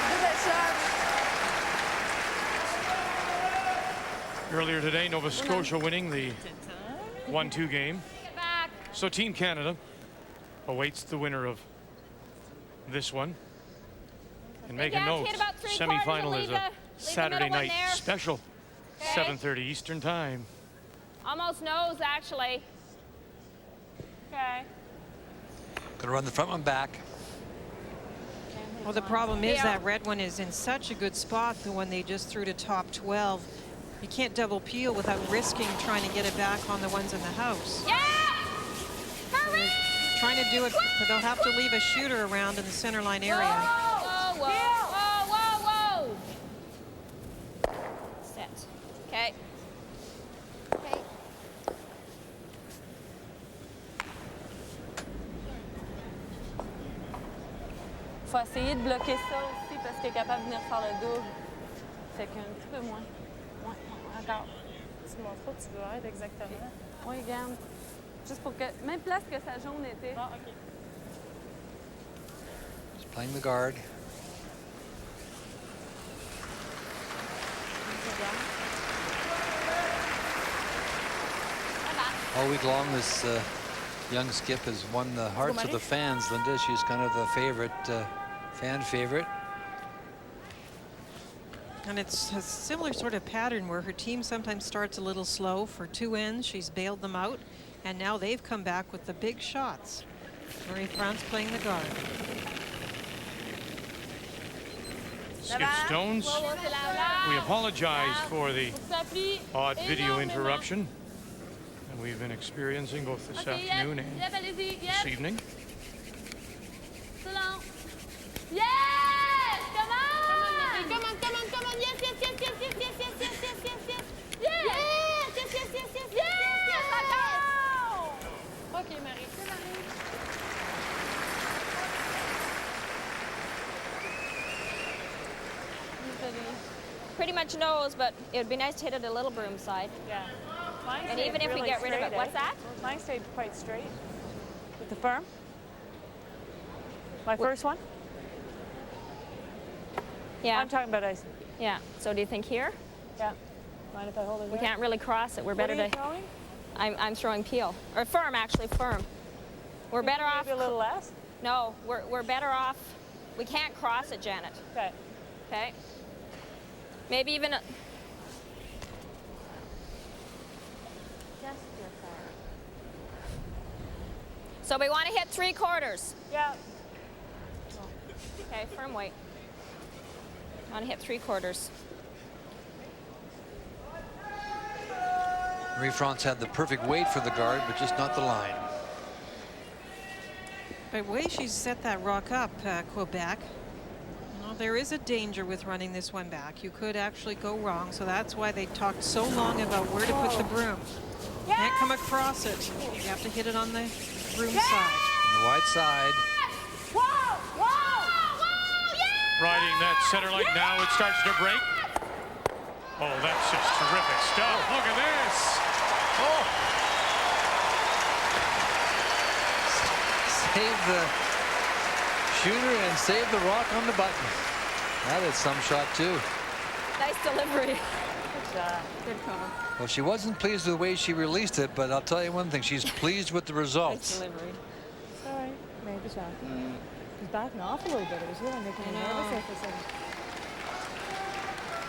today. Nova Scotia winning the 1-2 game. So Team Canada awaits the winner of this one. And make a note, semi-final is a Saturday night special, 7:30 Eastern Time. Almost nose, actually. Okay. Gonna run the front one back. Well, the problem is that red one is in such a good spot, the one they just threw to top 12. You can't double peel without risking trying to get it back on the ones in the house. Yeah! Hurry! Trying to do it, but they'll have to leave a shooter around in the center line area. Whoa, whoa, whoa, whoa, whoa! Set. Okay. Okay. Faut essayer de bloquer ça aussi parce qu'il est capable de venir faire le double. Fait qu'un petit peu moins. Ouais, encore. Tu montres où tu dois être exactement. Oui, regarde. Juste pour que... Même place que sa jaune était. Ah, OK. Just playing the guard. All week long, this young skip has won the hearts of the fans. Linda, she's kind of the favorite, fan favorite. And it's a similar sort of pattern where her team sometimes starts a little slow for two ends. She's bailed them out, and now they've come back with the big shots. Marie-France playing the guard. Skip Stones, we apologize for the odd video interruption that we've been experiencing both this afternoon and this evening. Yes! Come on! Come on, come on, come on! Yes, yes, yes, yes, yes, yes, yes, yes, yes, yes, yes! Yes! Yes, yes, yes, yes, yes, yes, yes, OK, Marie. Pretty much knows, but it would be nice to hit it a little broom side. Yeah. Mine And stayed even if we really get rid of it, straight, what's that? Mine stayed quite straight. With the firm? My first one? Yeah. I'm talking about ice. Yeah. So do you think here? Yeah. Mind if I hold it We there? can't really cross it. We're better What are you to. throwing? I'm throwing peel or firm, actually firm. We're better off. Maybe a little less? No, we're better off. We can't cross it, Janet. Okay. Okay. Maybe even. So we want to hit 3/4. Yeah. Okay, firm weight. Want to hit 3/4. Marie-France had the perfect weight for the guard, but just not the line. By the way she's set that rock up, Quebec, well, there is a danger with running this one back. You could actually go wrong, so that's why they talked so long about where to put the broom. Can't come across it. You have to hit it on the broom side. On the wide side. Whoa! Whoa! Whoa! Yeah! Riding that center line now, it starts to break. Oh, that's just terrific stuff. Look at this. Oh. Save the shooter and save the rock on the button. That is some shot too. Nice delivery. Good job. Good call. Well, she wasn't pleased with the way she released it, but I'll tell you one thing, she's pleased with the Nice results. delivery. It's all right. Made the shot. He's backing off a little bit. It was really making me nervous there for a second.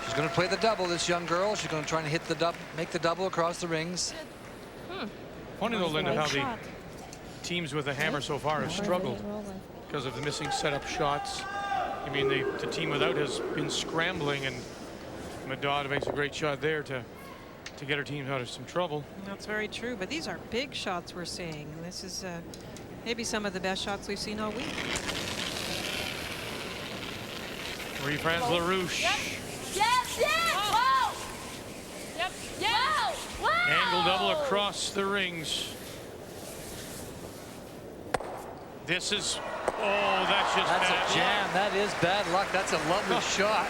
She's going to play the double, this young girl. She's going to try and hit the double, make the double across the rings. Funny though, Linda, how the shot. teams with the hammer so far have struggled because of the missing setup shots. I mean, the team without has been scrambling, and Middaugh makes a great shot there to get her team out of some trouble. That's very true, but these are big shots we're seeing. This is maybe some of the best shots we've seen all week. Marie-France Larouche. Yes! Yes! Whoa! Yep. Yeah! Whoa! Angle double across the rings. This is, oh, that's just That's bad a jam. luck. That is bad luck. That's a lovely shot.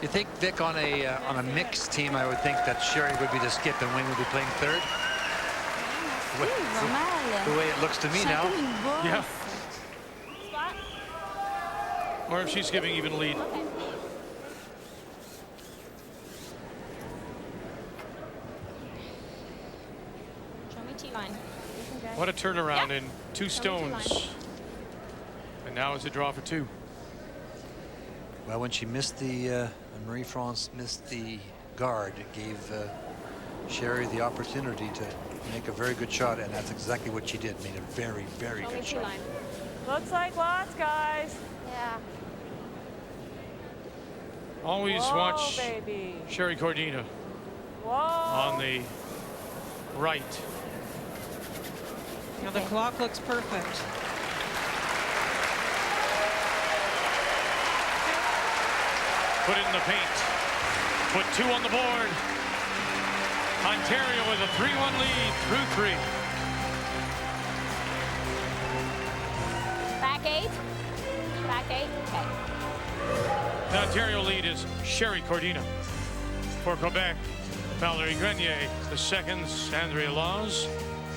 You think, Vic, on a mixed team, I would think that Sherry would be the skip and Wayne would be playing third. The way it looks to me now. Yeah. or if she's giving even lead. Okay. Show me T-line. What a turnaround in 2 Show me stones. T-line. And now it's a draw for 2. Well, when she missed the, when Marie-France missed the guard, it gave Sherry the opportunity to make a very good shot, and that's exactly what she did. Made a very, very Show me good shot. T-line. Looks like lots, guys. Yeah. Always Whoa, watch baby. Sherry Cordina Whoa. on the right. Now the clock looks perfect. Put it in the paint. Put 2 on the board. Ontario with a 3-1 lead through 3. Back 8. Back 8. Okay. The Ontario lead is Sherry Cordina. For Quebec, Valerie Grenier. The seconds, Andrea Laws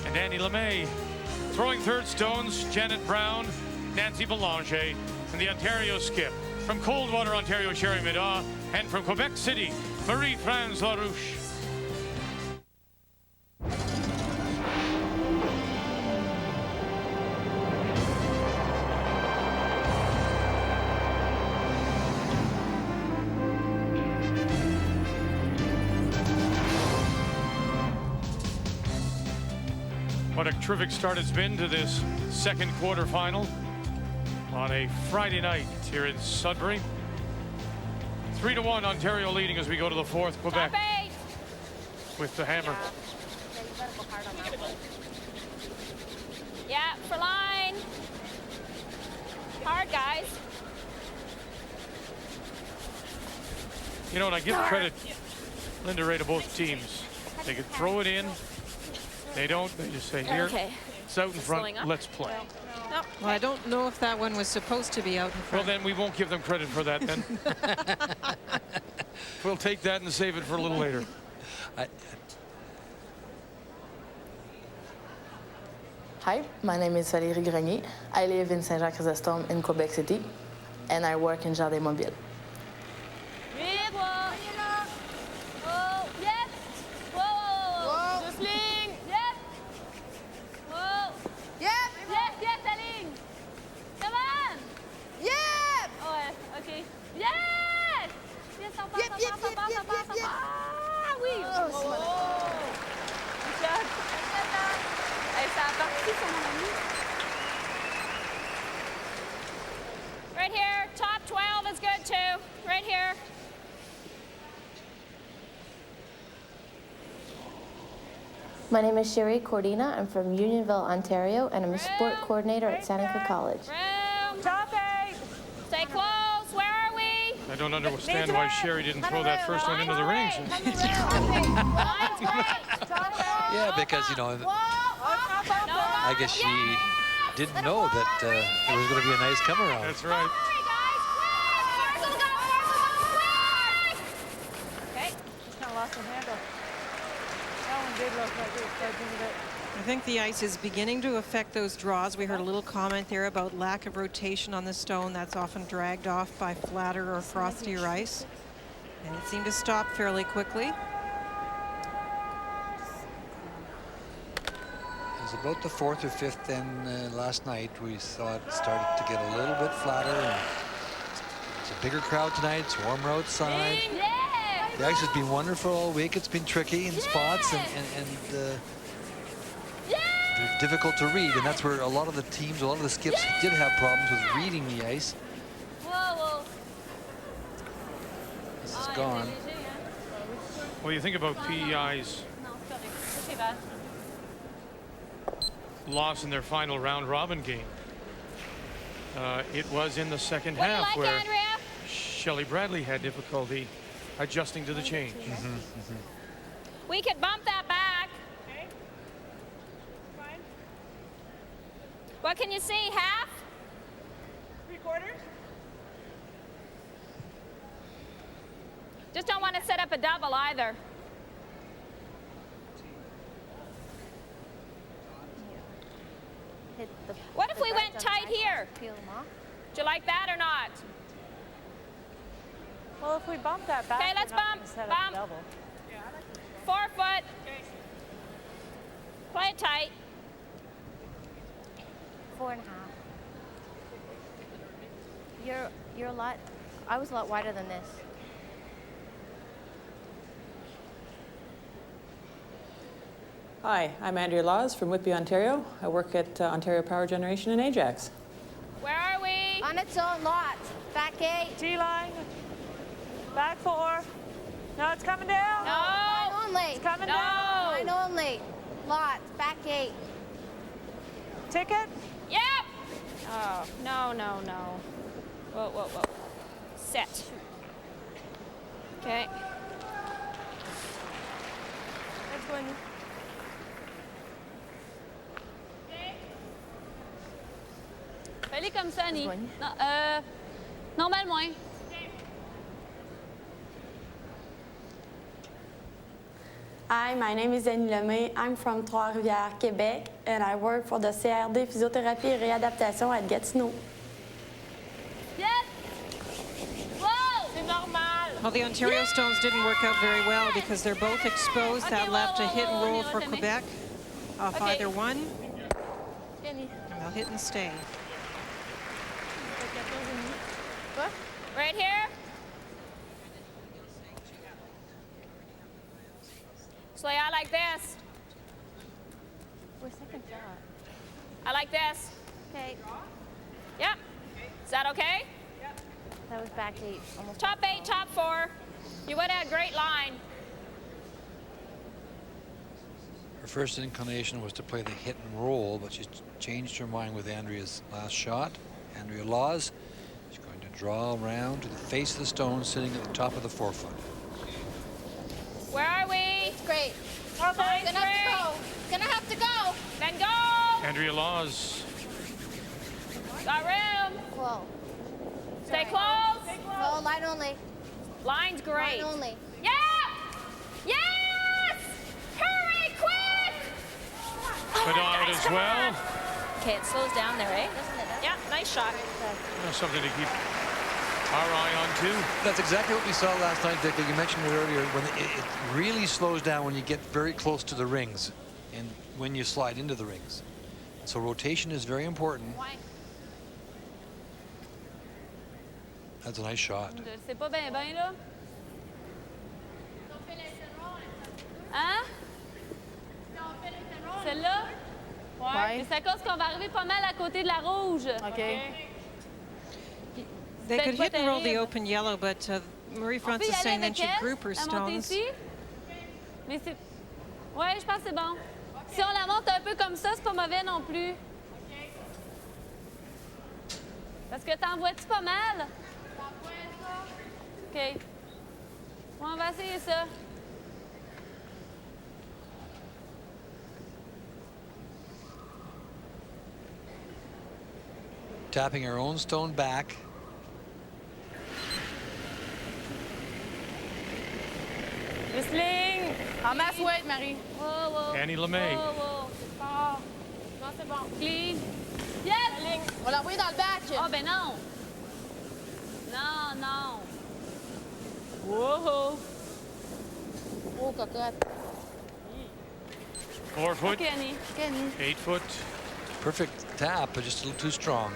and Annie LeMay. Throwing third stones, Janet Brown, Nancy Belanger, and the Ontario skip. From Coldwater, Ontario, Sherry Middaugh, and from Quebec City, Marie-France Larouche. What a terrific start it's been to this second quarterfinal on a Friday night here in Sudbury. 3-1 Ontario leading as we go to the 4th. Quebec Top 8. with the hammer. Yeah, you better go hard on that one. Yeah, for line. Hard, guys. You know, and I give credit, Linda Ray, to both teams. They could throw it in. They don't. They just say, here, Okay. it's out in front, Slowing up. let's play. Well, I don't know if that one was supposed to be out in Well, front. then we won't give them credit for that then. We'll take that and save it for a little later. Hi, my name is Valérie Grenier. I live in Saint-Jean-Chrysostome in Quebec City, and I work in Jardin Mobile. Middaugh. Oh, yep. Whoa. Just ligne. Yep. Whoa. Yep. Yes, la ligne. Come on. Yep. Oh, ouais, OK. Yes. Yes, ça passe, Yep, ça yep, passe, ça yep, passe, yep, ça passe, yep, ça yep. passe. Ah, oui. Oh, c'est bon. Good job. Hey, ça a parti sur mon ami. Right here, top 12 is good too. Right here. My name is Sherry Cordina. I'm from Unionville, Ontario, and I'm a sport coordinator at Seneca College. Room. Top 8. Stay close. Where are we? I don't understand why Sherry didn't throw that first one into the ring. Line's great. Yeah, because, you know, I guess she didn't know that it was going to be a nice come around. That's right. Okay. Just kind of lost the handle. That one did look like it was touching a bit. I think the ice is beginning to affect those draws. We heard a little comment there about lack of rotation on the stone. That's often dragged off by flatter or frostier ice. And it seemed to stop fairly quickly. It was about the 4th or 5th then last night. We saw it started to get a little bit flatter. And it's a bigger crowd tonight. It's warmer outside. Yeah. The ice has been wonderful all week. It's been tricky in spots and they're difficult to read. And that's where a lot of the teams, a lot of the skips did have problems with reading the ice. Whoa. This is gone. Well, you think about PEI's loss in their final round robin game. It was in the second What do you half like, where Andrea? Shelley Bradley had difficulty adjusting to the change. We could bump that back. Okay. Fine. What can you see? Half? 3/4. Just don't want to set up a double either. Hit the, What if the we guards went on tight the side, here? peel them off. Do you like that or not? Well, if we bump that back, Okay, let's we're not bump. gonna set up Bump. a double. 4 foot. Play it tight. 4.5. You're a lot. I was a lot wider than this. Hi, I'm Andrea Laws from Whitby, Ontario. I work at Ontario Power Generation in Ajax. Where are we? On its own lot. Back 8. T-line. Back 4. No, it's coming down. No. Line only. It's coming No. down. Line only. Lot. Back 8. Ticket. Yep. Oh, no, no, no. Whoa, whoa, whoa. Set. Okay. Let's go in. Fais-les comme ça, Annie. Non, normal moins. Hi, my name is Annie Lemay. I'm from Trois-Rivières, Quebec, and I work for the CRD Physiothérapie et Réadaptation at Gatineau. Yes! Whoa! C'est normal. Well, the Ontario Stones didn't work out very well because they're both exposed. That left a hit and roll for Quebec off either one. And they'll hit and stay. Right here. So I like this. We're second shot. I like this. Okay. Yep. Is that okay? That was back 8. Almost Top 8, top 4. You would have had a great line. Her first inclination was to play the hit and roll, but she's changed her mind with Andrea's last shot. Andrea Laws is going to draw around to the face of the stone, sitting at the top of the 4 foot. Where are we? It's great. Okay, Gonna have to go. Gonna have to go. Then go. Andrea Laws. Got room. Whoa. Stay Sorry. close. No, line only. Line's great. Line only. Yeah. Yes. Hurry, quick. Middaugh as well. Okay, it slows down there, eh? Yeah, nice shot. Something to keep our eye on too. That's exactly what we saw last night, Dick. You mentioned it earlier. When it really slows down when you get very close to the rings and when you slide into the rings. So rotation is very important. Why? That's a nice shot. C'est pas bien, bien, là. Hein? Celle-là? Ouais. Mais c'est à cause qu'on va arriver pas mal à côté de la rouge. OK. They could Peut-être hit and roll the terrible. open yellow, but Marie On peut France y is aller saying then avec she'd elle, group her la monter stones. ici. Mais c'est... Ouais, je pense que c'est bon. Si on la monte un peu comme ça, c'est pas mauvais non plus. Parce que t'en vois-tu pas mal? OK. Ouais, on va essayer ça. Tapping her own stone back. Whistling! En masse weight, Marie. Wow, wow. Annie Lemay. Wow, wow. C'est fort. Non, c'est bon. Clean. Yes! On va l'envoyer dans le back. Oh, ben non! Non, non. Wow! Oh, cocotte. 4 foot. OK, Annie. 8 foot. Perfect tap, but just a little too strong.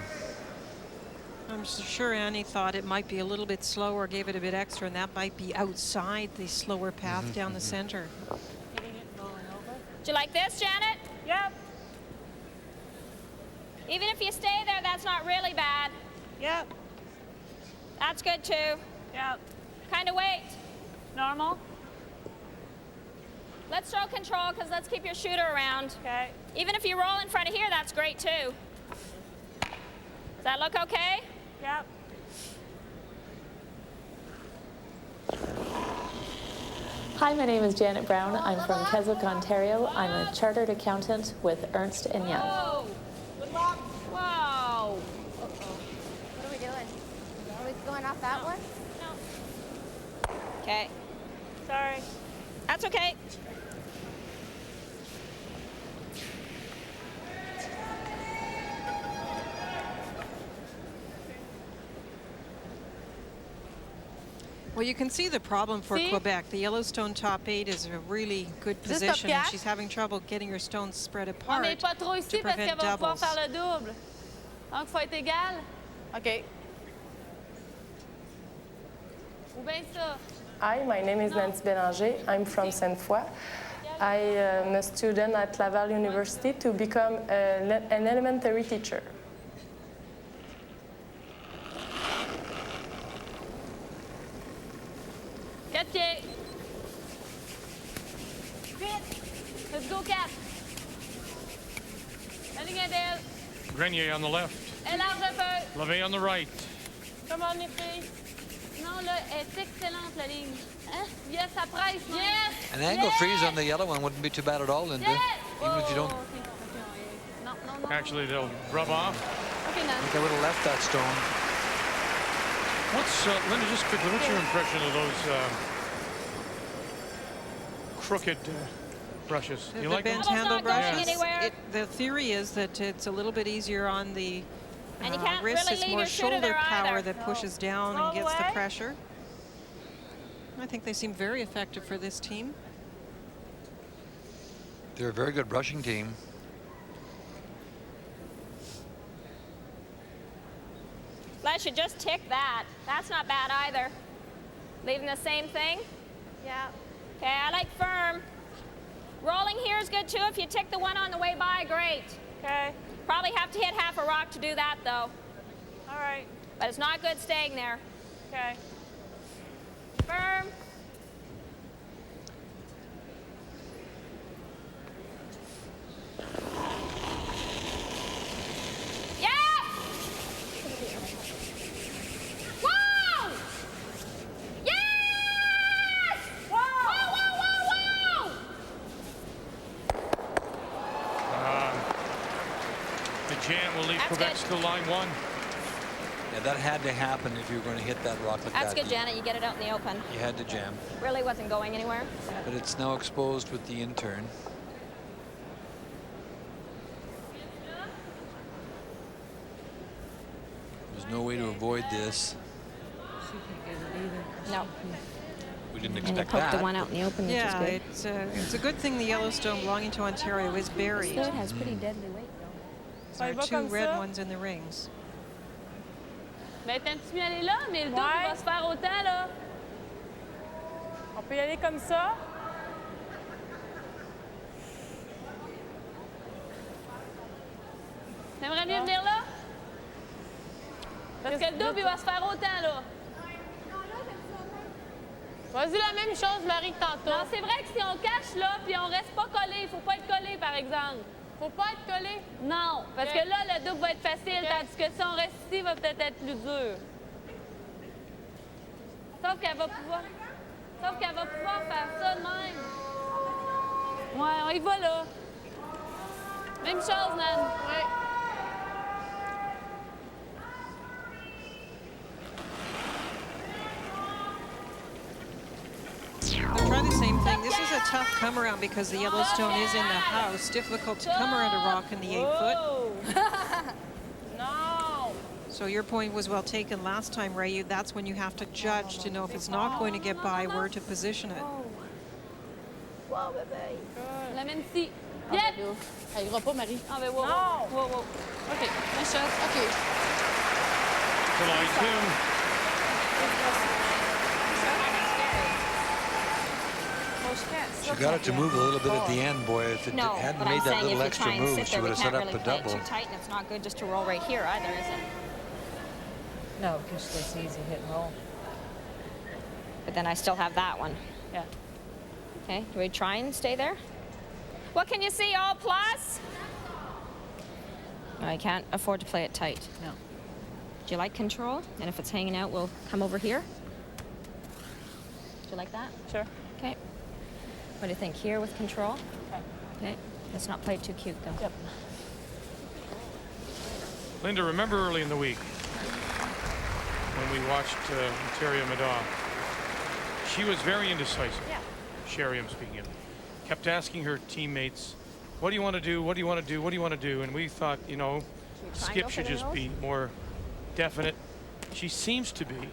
I'm sure Annie thought it might be a little bit slower, gave it a bit extra, and that might be outside the slower path down the center. Do you like this, Janet? Yep. Even if you stay there, that's not really bad. Yep. That's good too. Yep. Kind of weight. Normal. Let's throw control, because let's keep your shooter around. Okay. Even if you roll in front of here, that's great too. Does that look okay? Yep. Hi, my name is Janet Brown. I'm from Keswick, Ontario. I'm a chartered accountant with Ernst & Young. Whoa! Good luck. Whoa! What are we doing? Are we going off that one? Okay. Sorry. That's okay. Well, you can see the problem for Quebec. The Yellowstone top 8 is a really good position, and she's having trouble getting her stones spread apart mais pas trop ici to parce qu'elle prevent va pouvoir doubles. faire le double. Donc, il faut être égal. OK. Ou bien ça. Hi, my name is Nancy Bélanger. I'm from Sainte-Foy. I am a student at Laval University to become an elementary teacher. Quatre pieds. Let's go, Kat. La ligne est d'elle. Grenier on the left. Elle large un peu. LeVay on the right. Come on, les filles. Non, là, elle est excellente, la ligne. Hein? Yes, ça presse. Yes! An angle freeze on the yellow one wouldn't be too bad at all, Linda. Even if you don't. No, no, no. Actually, they'll rub off. Okay, I Nan. think I would have left that stone. What's, Linda, just quickly, what's your impression of those crooked brushes? The You like them? bent handle brushes. anywhere. The theory is that it's a little bit easier on the And you can't wrist. really It's leave more your shooter shoulder there power either. that pushes down All and the gets the way. pressure. I think they seem very effective for this team. They're a very good brushing team. Les should just tick that. That's not bad either. Leaving the same thing? Yeah. Okay, I like firm. Rolling here is good too. If you tick the one on the way by, great. Okay. Probably have to hit half a rock to do that though. All right. But it's not good staying there. Okay. Firm. Yeah! Whoa! Yes! Whoa! Whoa, whoa, whoa, whoa! The jam will leave That's Quebec good. still line one. Yeah, that had to happen if you were going to hit that rock like That's that. good, Janet. You get it out in the open. You had to jam. Really wasn't going anywhere. But it's now exposed with the intern. There's no way to avoid this. No. We didn't And you expect poke that. the one out in the open, which Yeah, is good. it's a good thing the Yellowstone belonging to Ontario is buried. It has pretty deadly weight though. There Ça are va two comme red ça? ones in the rings. Mais t'as-tu mieux aller là? Mais le double il va se faire autant, là. On peut y aller comme ça. T'aimerais mieux venir là? Parce que le double, il va se faire autant, là. Vas-y, la même chose, Marie, que tantôt. Non, c'est vrai que si on cache là, puis on reste pas collé, il faut pas être collé, par exemple. Faut pas être collé? Non, parce que là, le double va être facile, tandis que si on reste ici, il va peut-être être plus dur. Sauf qu'elle va pouvoir faire ça de même. Ouais, on y va là. Même chose, Nan. Ouais. I'll try the same thing. This is a tough come around because the Yellowstone is in the house. Difficult to come around a rock in the 8 foot. No. So your point was well taken last time, Ray. That's when you have to judge to know if it's not going to get by, where to position it. Wow, bébé. L'amène ici. Yep. Elle ira pas, Marie. Ah, ben, wow, wow, wow, wow. OK, une shot. OK. To line two. She got it to move a little bit at the end, boy. If it No, hadn't but I'm made that saying if little you extra try and move, sit she there, would we have can't set up really a play it double. too tight, and it's not good just to roll right here either, is it? No, because it's easy hit and roll. But then I still have that one. Yeah. Okay, do we try and stay there? What can you see, all plus? I can't afford to play it tight. No. Do you like control? And if it's hanging out, we'll come over here. Do you like that? Sure. Okay. What do you think? Here with control? Okay. Let's not play it too cute, though. Yep. Linda, remember early in the week when we watched Ontario Middaugh? She was very indecisive. Yeah. Sherry, I'm speaking of. Kept asking her teammates, what do you want to do? What do you want to do? What do you want to do? And we thought, you know, Skip should just be more definite. She seems to be.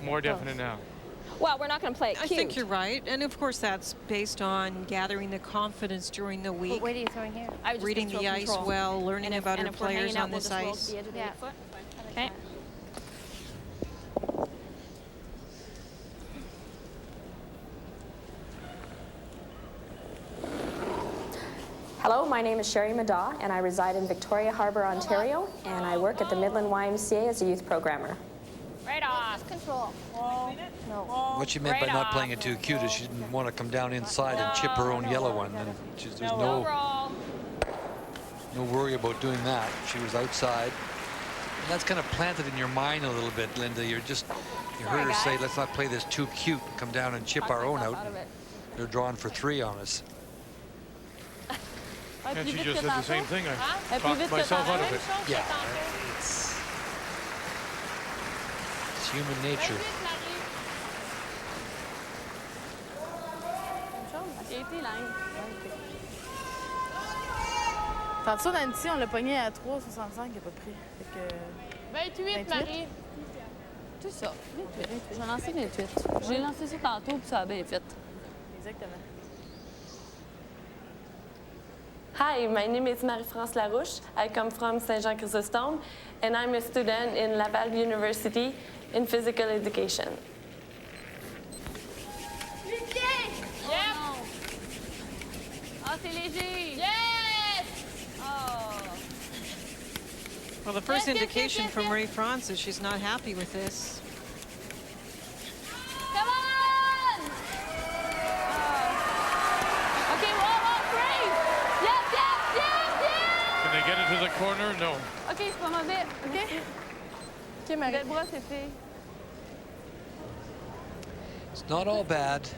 more definite now? Well, we're not going to play it I cute. think you're right. And of course, that's based on gathering the confidence during the week. What are you throwing here? I was just Reading gonna the throw ice control. well, learning And if- about and our if we're players hanging out, on we'll this just roll to ice. the edge of the Yeah. foot. Okay. Hello, my name is Sherry Middaugh, and I reside in Victoria Harbour, Ontario, and I work at the Midland YMCA as a youth programmer. Right off. Control. No. What she meant by not playing it too cute is she didn't want to come down inside and chip her own yellow one. And there's No roll. no worry about doing that. She was outside. And that's kind of planted in your mind a little bit, Linda. You heard her say, let's not play this too cute, come down and chip our own out. They're drawing for 3 on us. And she just said the same thing. I talked myself out of it. Yeah, it's human nature. Tantôt, Nancy, on l'a pogné à 3,65, il n'a pas pris. Fait que... 28, Marie. C'est ça. 28. J'ai lancé 28. J'ai lancé ça tantôt, puis ça a bien fait. Exactement. Hi, my name is Marie-France Larouche. I come from Saint-Jean-Chrysostome, and I'm a student in Laval University in physical education. Yep. Ah, c'est léger. Yes! Oh. Well, the first indication from Marie-France is she's not happy with this. Come on! Okay, whoa, free! Yes! Can they get it to the corner? No. OK, c'est pas mauvais. OK? OK, Marie. Belle bras, c'est fait. It's not all bad.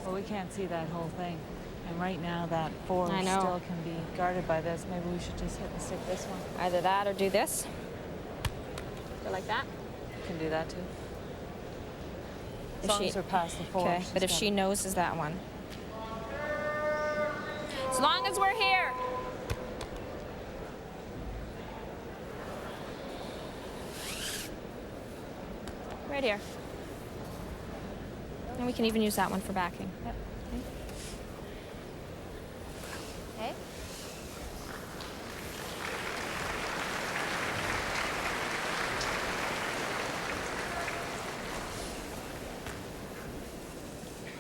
Well, we can't see that whole thing. And right now, that 4 I know. still can be guarded by this. Maybe we should just hit the stick this one. Either that or do this. Go like that. Can do that too. If As long she- as we're past the 4. Okay, but if she knows is that one. As long as we're here. Right here. And we can even use that one for backing. Yep. Okay.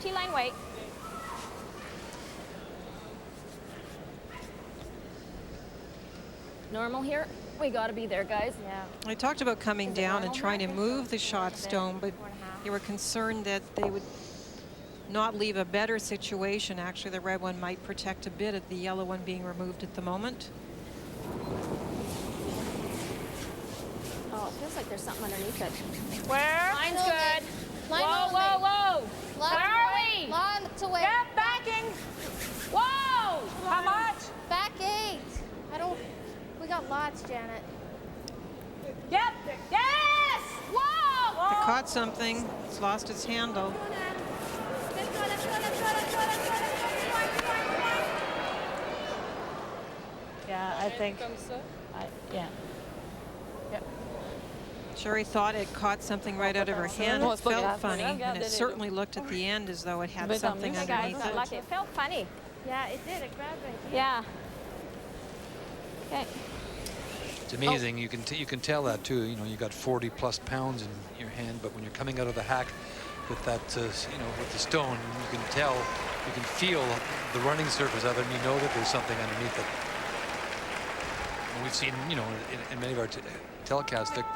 T-line weight. Normal here. We got to be there, guys. Yeah. I talked about coming down and trying to move the shot stone, but you were concerned that they would not leave a better situation. Actually, the red one might protect a bit of the yellow one being removed at the moment. Oh, it feels like there's something underneath it. Where? Line's Line good. Line Whoa, only. whoa, whoa. Line Where are we? Line to wait. Yep, backing. Whoa! How much? Back 8. I don't. We got lots, Janet. Yep. Yes! Whoa! It caught something. It's lost its handle. Yeah, I think. Yeah. Yep. Sherry thought it caught something right out of her hand. No, It it's pas felt grave. funny, and it certainly looked at the end as though it had But something Hey guys, underneath got it. lucky. It felt funny. Yeah, it did. It grabbed right here. Yeah. Okay. It's amazing. You can tell that too. You know, you got 40+ pounds in your hand, but when you're coming out of the hack with that, you know, with the stone, you can tell, you can feel the running surface of it, and you know that there's something underneath it. And we've seen, you know, in many of our telecasts, that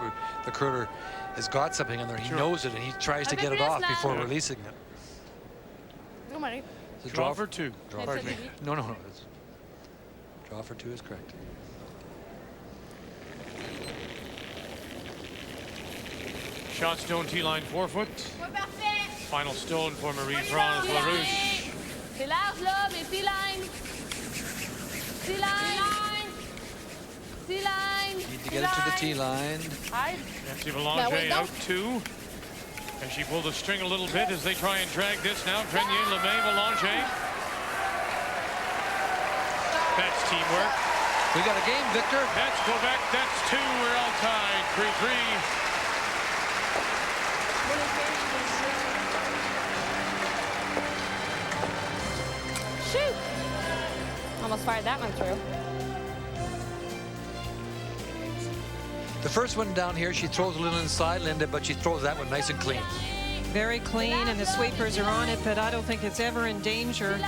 the curler has got something on there. He knows it, and he tries to get it off before releasing it. Go, Marie. It's a Draw for 2. Draw for 2. No. It's, draw for 2 is correct. Shot stone T-line 4 foot. Final stone for Marie-France Larouche. C'est large là, mais T-line. T-line. T-line. Need to get it to the T-line. Nancy Belanger out 2. And she pulled the string a little bit as they try and drag this now. Grenier, LeMay, Belanger. That's teamwork. We got a game, Victor. That's Quebec. That's 2. We're all tied. 3-3. almost fired that one through. The first one down here, she throws a little inside, Linda, but she throws that one nice and clean. Very clean, and the sweepers are on it, but I don't think it's ever in danger.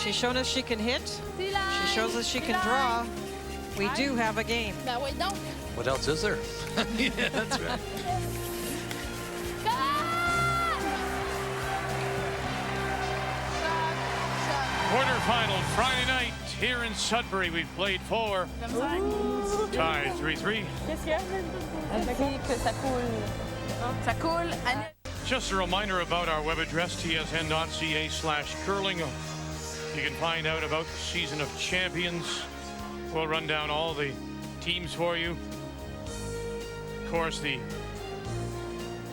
She's shown us she can hit. She shows us she can draw. We do have a game. What else is there? Yeah, that's right. Quarterfinal Friday night here in Sudbury. We've played 4. Tied 3-3. Just a reminder about our web address, tsn.ca/curling. You can find out about the season of champions. We'll run down all the teams for you. Of course, the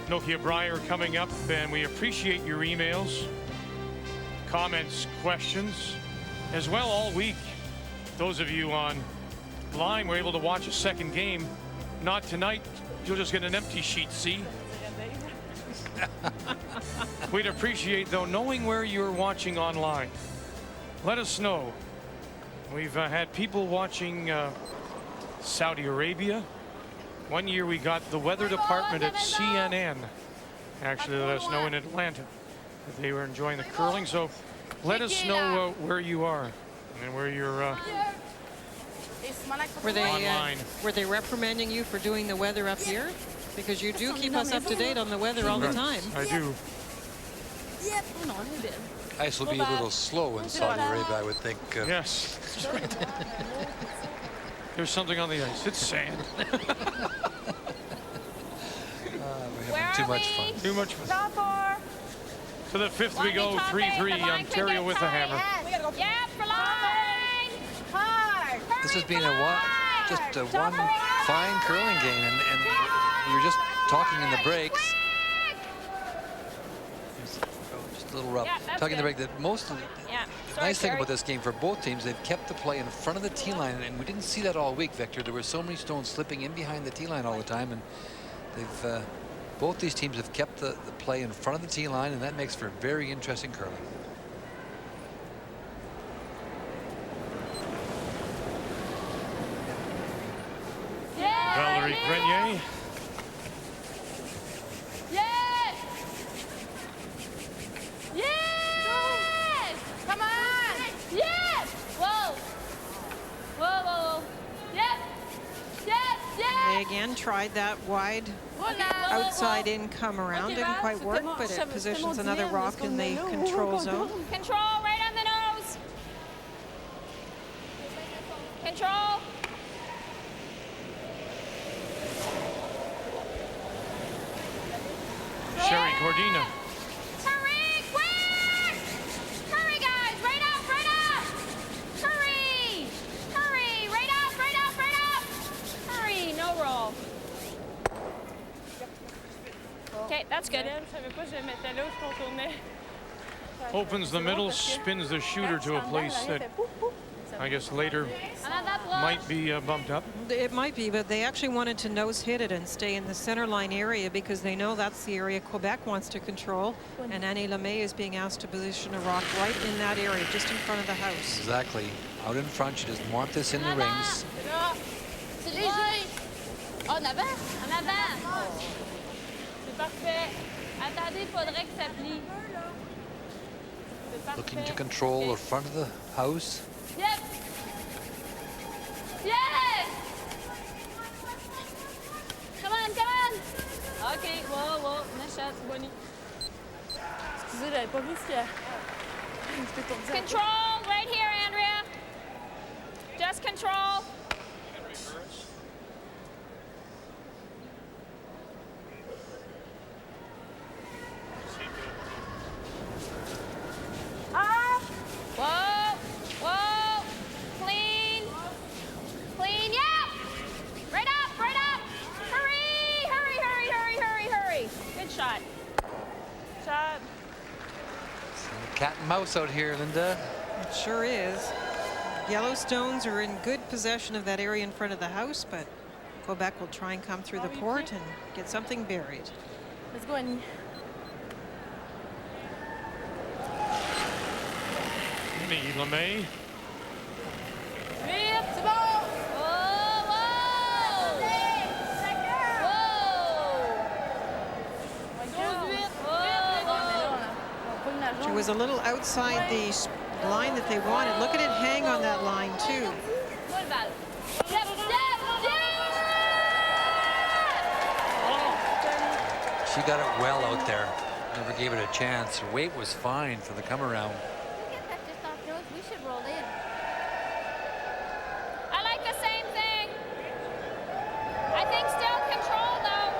Nokia Brier coming up, and we appreciate your emails, comments, questions, as well all week. Those of you online were able to watch a second game. Not tonight. You'll just get an empty sheet, see? We'd appreciate, though, knowing where you're watching online. Let us know. We've had people watching Saudi Arabia. One year we got the weather department at CNN actually let us know in Atlanta that they were enjoying the curling. So let us know where you are and where you're online. Were they reprimanding you for doing the weather up here? Because you do keep us up to date on the weather all the time. I do. Ice will be a little slow in Saudi Arabia, I would think. Yes. There's something on the ice. It's sand. We're having too much fun. Too much fun. To the 5th we go, 3-3, Ontario with the hammer. Yep, for line. Hard. This has been just one fine curling game, and we were just talking in the breaks. Just a little rough. Talking in the break that most of the nice thing about this game for both teams, they've kept the play in front of the tee line, and we didn't see that all week, Victor. There were so many stones slipping in behind the tee line all the time, and they've both these teams have kept the play in front of the tee line, and that makes for very interesting curling. Valerie Grenier. Yes! Yes! Come on! Yes! Whoa! Whoa, whoa, whoa. Yep! Yes, yes! They again tried that wide outside in come around. Didn't quite work, but it positions another rock in the control zone. Control right on the nose. Control. Sherry Cordina. Hurry, quick! Hurry, guys! Right up, right up! Hurry! Hurry! Right up, right up, right up! Hurry, no roll. Okay, that's good. Opens the middle, spins the shooter to a place that I guess later might be bumped up. It might be, but they actually wanted to nose hit it and stay in the center line area because they know that's the area Quebec wants to control. And Annie Lemay is being asked to position a rock right in that area, just in front of the house. Exactly. Out in front, she doesn't want this in the rings. C'est léger. En avant. En avant. C'est parfait. Attendez, il faudrait que ça plie. Looking to control the front of the house. Yep. Yes! Come on, come on! OK, wow, wow, Nachat, Bonnie. Excusez, j'avais pas vu ce qu'il y a. Control right here, Andrea. Just control. Whoa, whoa, clean, clean, yep. Right up, right up. Hurry, hurry, hurry, hurry, hurry, hurry. Good shot. Shot. Cat and mouse out here, Linda. It sure is. Yellowstones are in good possession of that area in front of the house, but Quebec will try and come through the port and get something buried. Let's go, Annie. Lemay. She was a little outside the line that they wanted. Look at it hang on that line, too. She got it well out there. Never gave it a chance. Her weight was fine for the come around. We should roll in. I like the same thing. I think still control, though.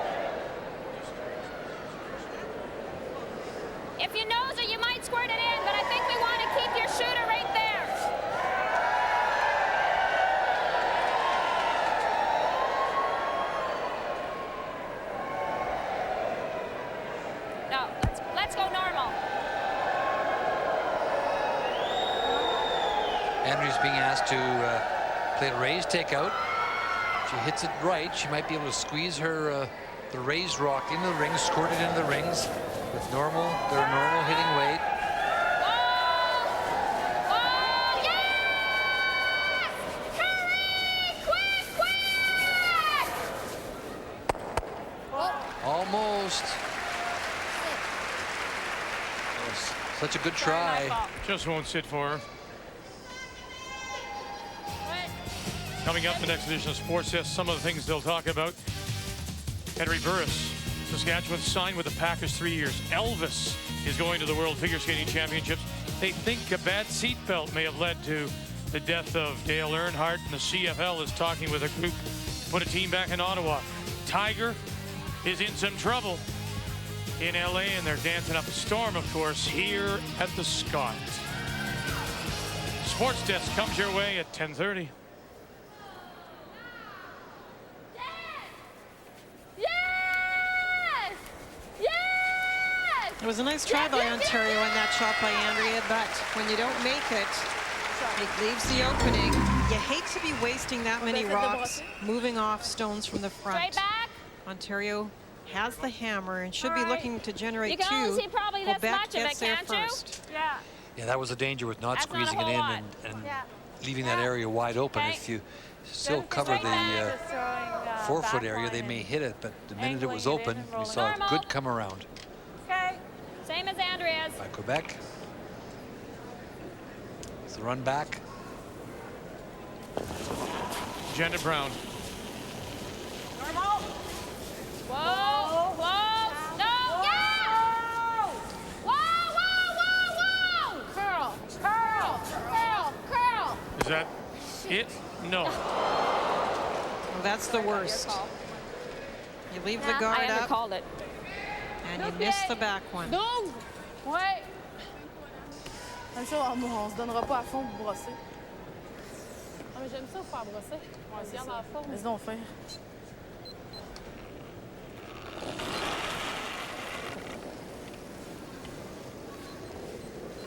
If you nose it, you might squirt it in, but I think we want to keep your shooter right there. No, let's go normal. Andrew's being asked to play a raised takeout. If she hits it right, she might be able to squeeze her the raised rock into the rings, squirt it into the rings with their normal hitting weight. Almost. That was such a good try. Just won't sit for her. Coming up in the next edition of Sports Desk, some of the things they'll talk about. Henry Burris, Saskatchewan signed with the Packers 3 years. Elvis is going to the World Figure Skating Championships. They think a bad seatbelt may have led to the death of Dale Earnhardt, and the CFL is talking with a group to put a team back in Ottawa. Tiger is in some trouble in LA, and they're dancing up a storm, of course, here at the Scott. Sports Desk comes your way at 10:30. It was a nice try by Ontario and that shot by Andrea, but when you don't make it, it leaves the opening. You hate to be wasting that many rocks moving off stones from the front. Straight back. Ontario has the hammer and should be looking to generate You can two. only see probably this Quebec much of gets it, there can't you? first. Yeah. Yeah, that was a danger with not That's not a squeezing it whole in lot. and leaving that area wide open. Okay. If you still cover the 4-foot area, they may hit it, but the minute it was open, we saw a good come around. Okay. Same as Andrea's. By Quebec. It's the run back. Janet Brown. Normal. Whoa. Whoa. No. Yeah. Whoa. Whoa. Whoa. Whoa. Curl. Curl. Curl. Curl. Is that it? No. Well, that's the worst. You leave the guard I up undercalled it. and you miss the back one. Donc, ouais. Comme ça, on se donnera pas à fond pour brosser. Ah, mais j'aime ça vous faire brosser. On se garde en forme. Laisse donc faire.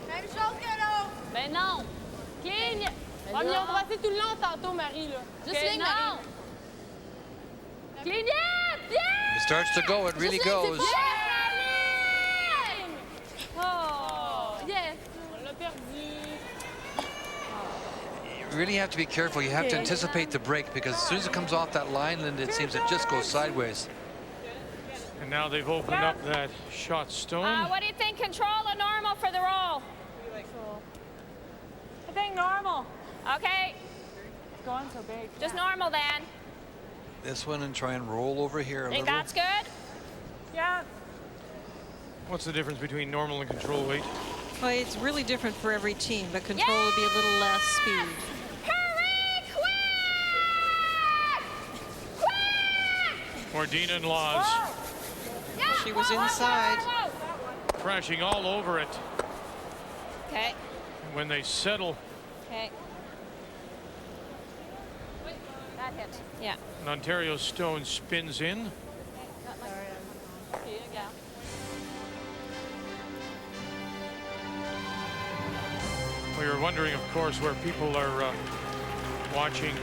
Même chose que l'autre. Ben non. Clean. Ah, mais ils ont brossé tout le long tantôt, Marie, là. Juste ligne, non. Marie. Clean it. Yeah. It starts to go. It really goes. Oh, yes. On l'a perdu. You really have to be careful. You have to anticipate the break, because as soon as it comes off that line, Linda, it seems it just goes sideways. And now they've opened up that shot stone. What do you think? Control or normal for the roll? I think normal. Okay. It's going so big. Just normal then. This one and try and roll over here a Think little. that's good? Yeah. What's the difference between normal and control weight? Well, it's really different for every team, but control will be a little less speed. Hurry, quick! Mordina and Laws She was inside. crashing all over it. Okay. When they settle, Okay. That hit. Yeah. an Ontario stone spins in. We were wondering, of course, where people are watching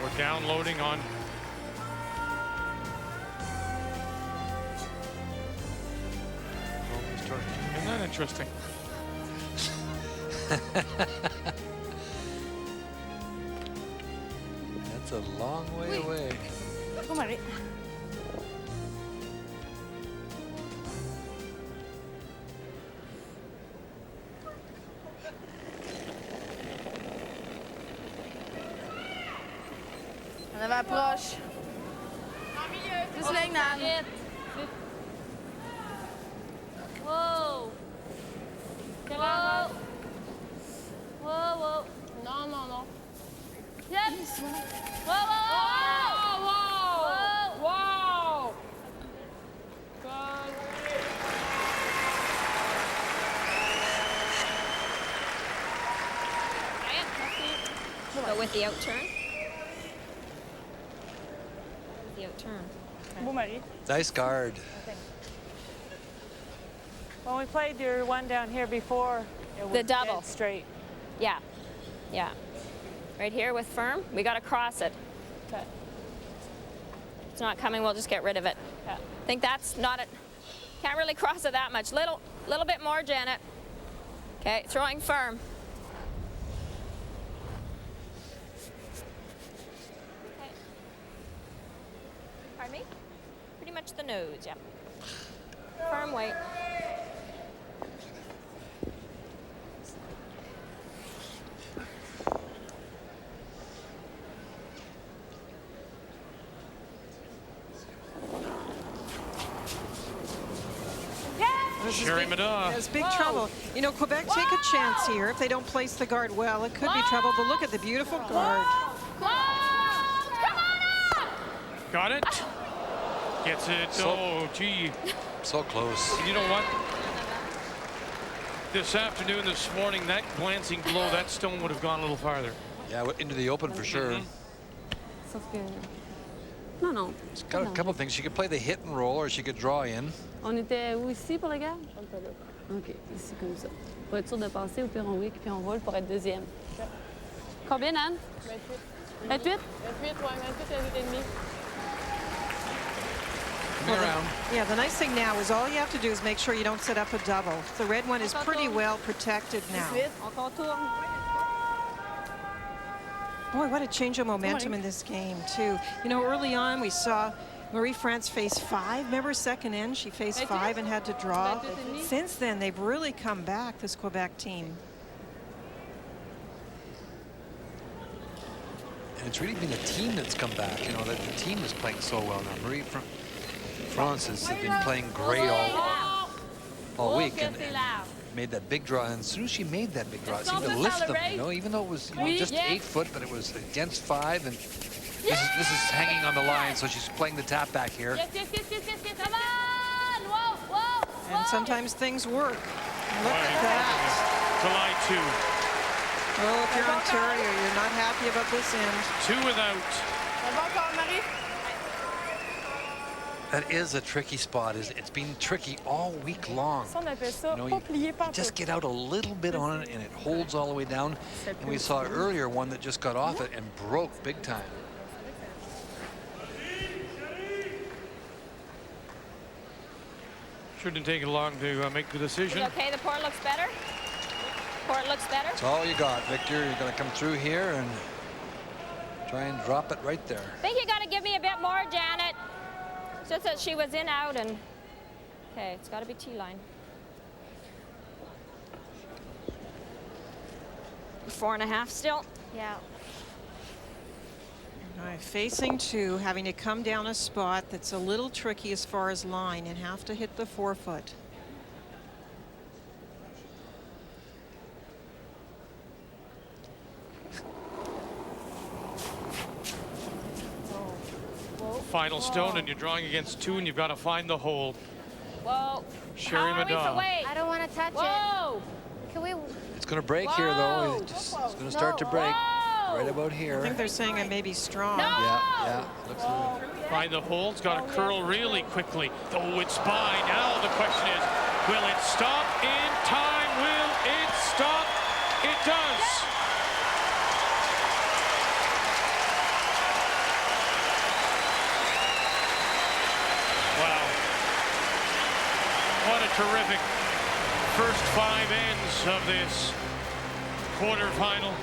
or downloading on. Isn't that interesting? That's a long way away. Go, Marie. On avait approche. Juste ligne, Nan. Wow. Whoa. Whoa, whoa. Non, non, non. Yep. Whoa, whoa, whoa. Whoa. Wow! Go with the out turn. The out turn. Beau, Marie. Nice guard. When we played your one down here before, it was The double. dead straight. Yeah. Yeah. Right here with firm, we got to cross it. Okay. It's not coming, we'll just get rid of it. Okay. I think that's not it. Can't really cross it that much. Little bit more, Janet. Okay, throwing firm. Okay. Pardon me? Pretty much the nose, yeah. Firm weight. Sherry Middaugh. There's big trouble. You know, Quebec take a chance here. If they don't place the guard well, it could be trouble. But look at the beautiful guard. Got it. Gets it. Oh, gee. So close. You know what? This afternoon, this morning, that glancing blow, that stone would have gone a little farther. Yeah, into the open for sure. Sauf que... Non, non. She's got a couple of things. She could play the hit and roll, or she could draw in. On était où ici pour le gars? OK, ici comme ça. Pour être sûr de passer, au pire on wick puis on roule pour être deuxième. Combien, Anne? 28. 28? 28, ouais, 28 et demi. Yeah, the nice thing now is all you have to do is make sure you don't set up a double. The red one is pretty well protected now. Encore tourne. Boy, what a change of momentum in this game, too. You know, early on we saw Marie-France face 5. Remember second end, she faced 5 and had to draw. Since then, they've really come back, this Quebec team. And it's really been a team that's come back. You know, that the team is playing so well now. Marie-France has been playing great all week. And made that big draw, and as soon as she made that big draw, it seemed to lift them, you know, even though it was just 8 foot, but it was against 5, and this is hanging on the line, so she's playing the tap back here. Come on! Whoa, whoa, And sometimes things work. Look at that. July 2. Oh, if you're Ontario, you're not happy about this end. 2 without. That is a tricky spot. It's been tricky all week long. You know, you just get out a little bit on it and it holds all the way down. And we saw earlier one that just got off it and broke big time. Shouldn't take it long to make the decision. Okay, the port looks better. Port looks better. That's all you got, Victor. You're going to come through here and try and drop it right there. I think you got to give me a bit more, Janet. Just that she was in, out, and okay, it's got to be T-line. 4.5 still. Yeah. All right, facing 2, having to come down a spot that's a little tricky as far as line and have to hit the 4 foot. Final stone, and you're drawing against 2, and you've got to find the hole. Whoa. Sherry Middaugh. I don't want to touch it. Can we? It's going to break here, though. It's going to start to break right about here. I think they're saying it may be strong. Yeah. Looks Find the hole. It's got to curl really quickly. Oh, it's by. Now the question is, will it stop in time? Will it stop? It does. Wow. What a terrific first 5 ends of this quarterfinal.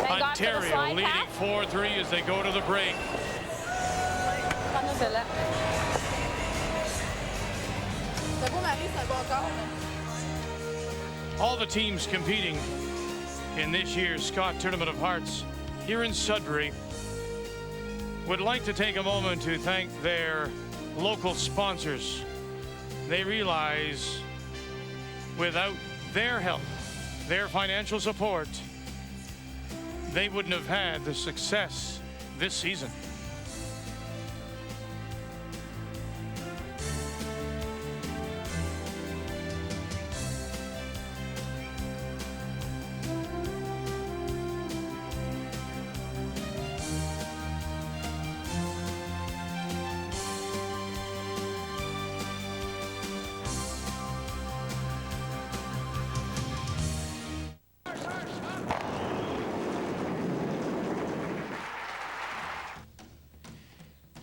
Ontario leading 4-3 as they go to the break. All the teams competing in this year's Scott Tournament of Hearts here in Sudbury. would like to take a moment to thank their local sponsors. They realize without their help, their financial support, they wouldn't have had the success this season.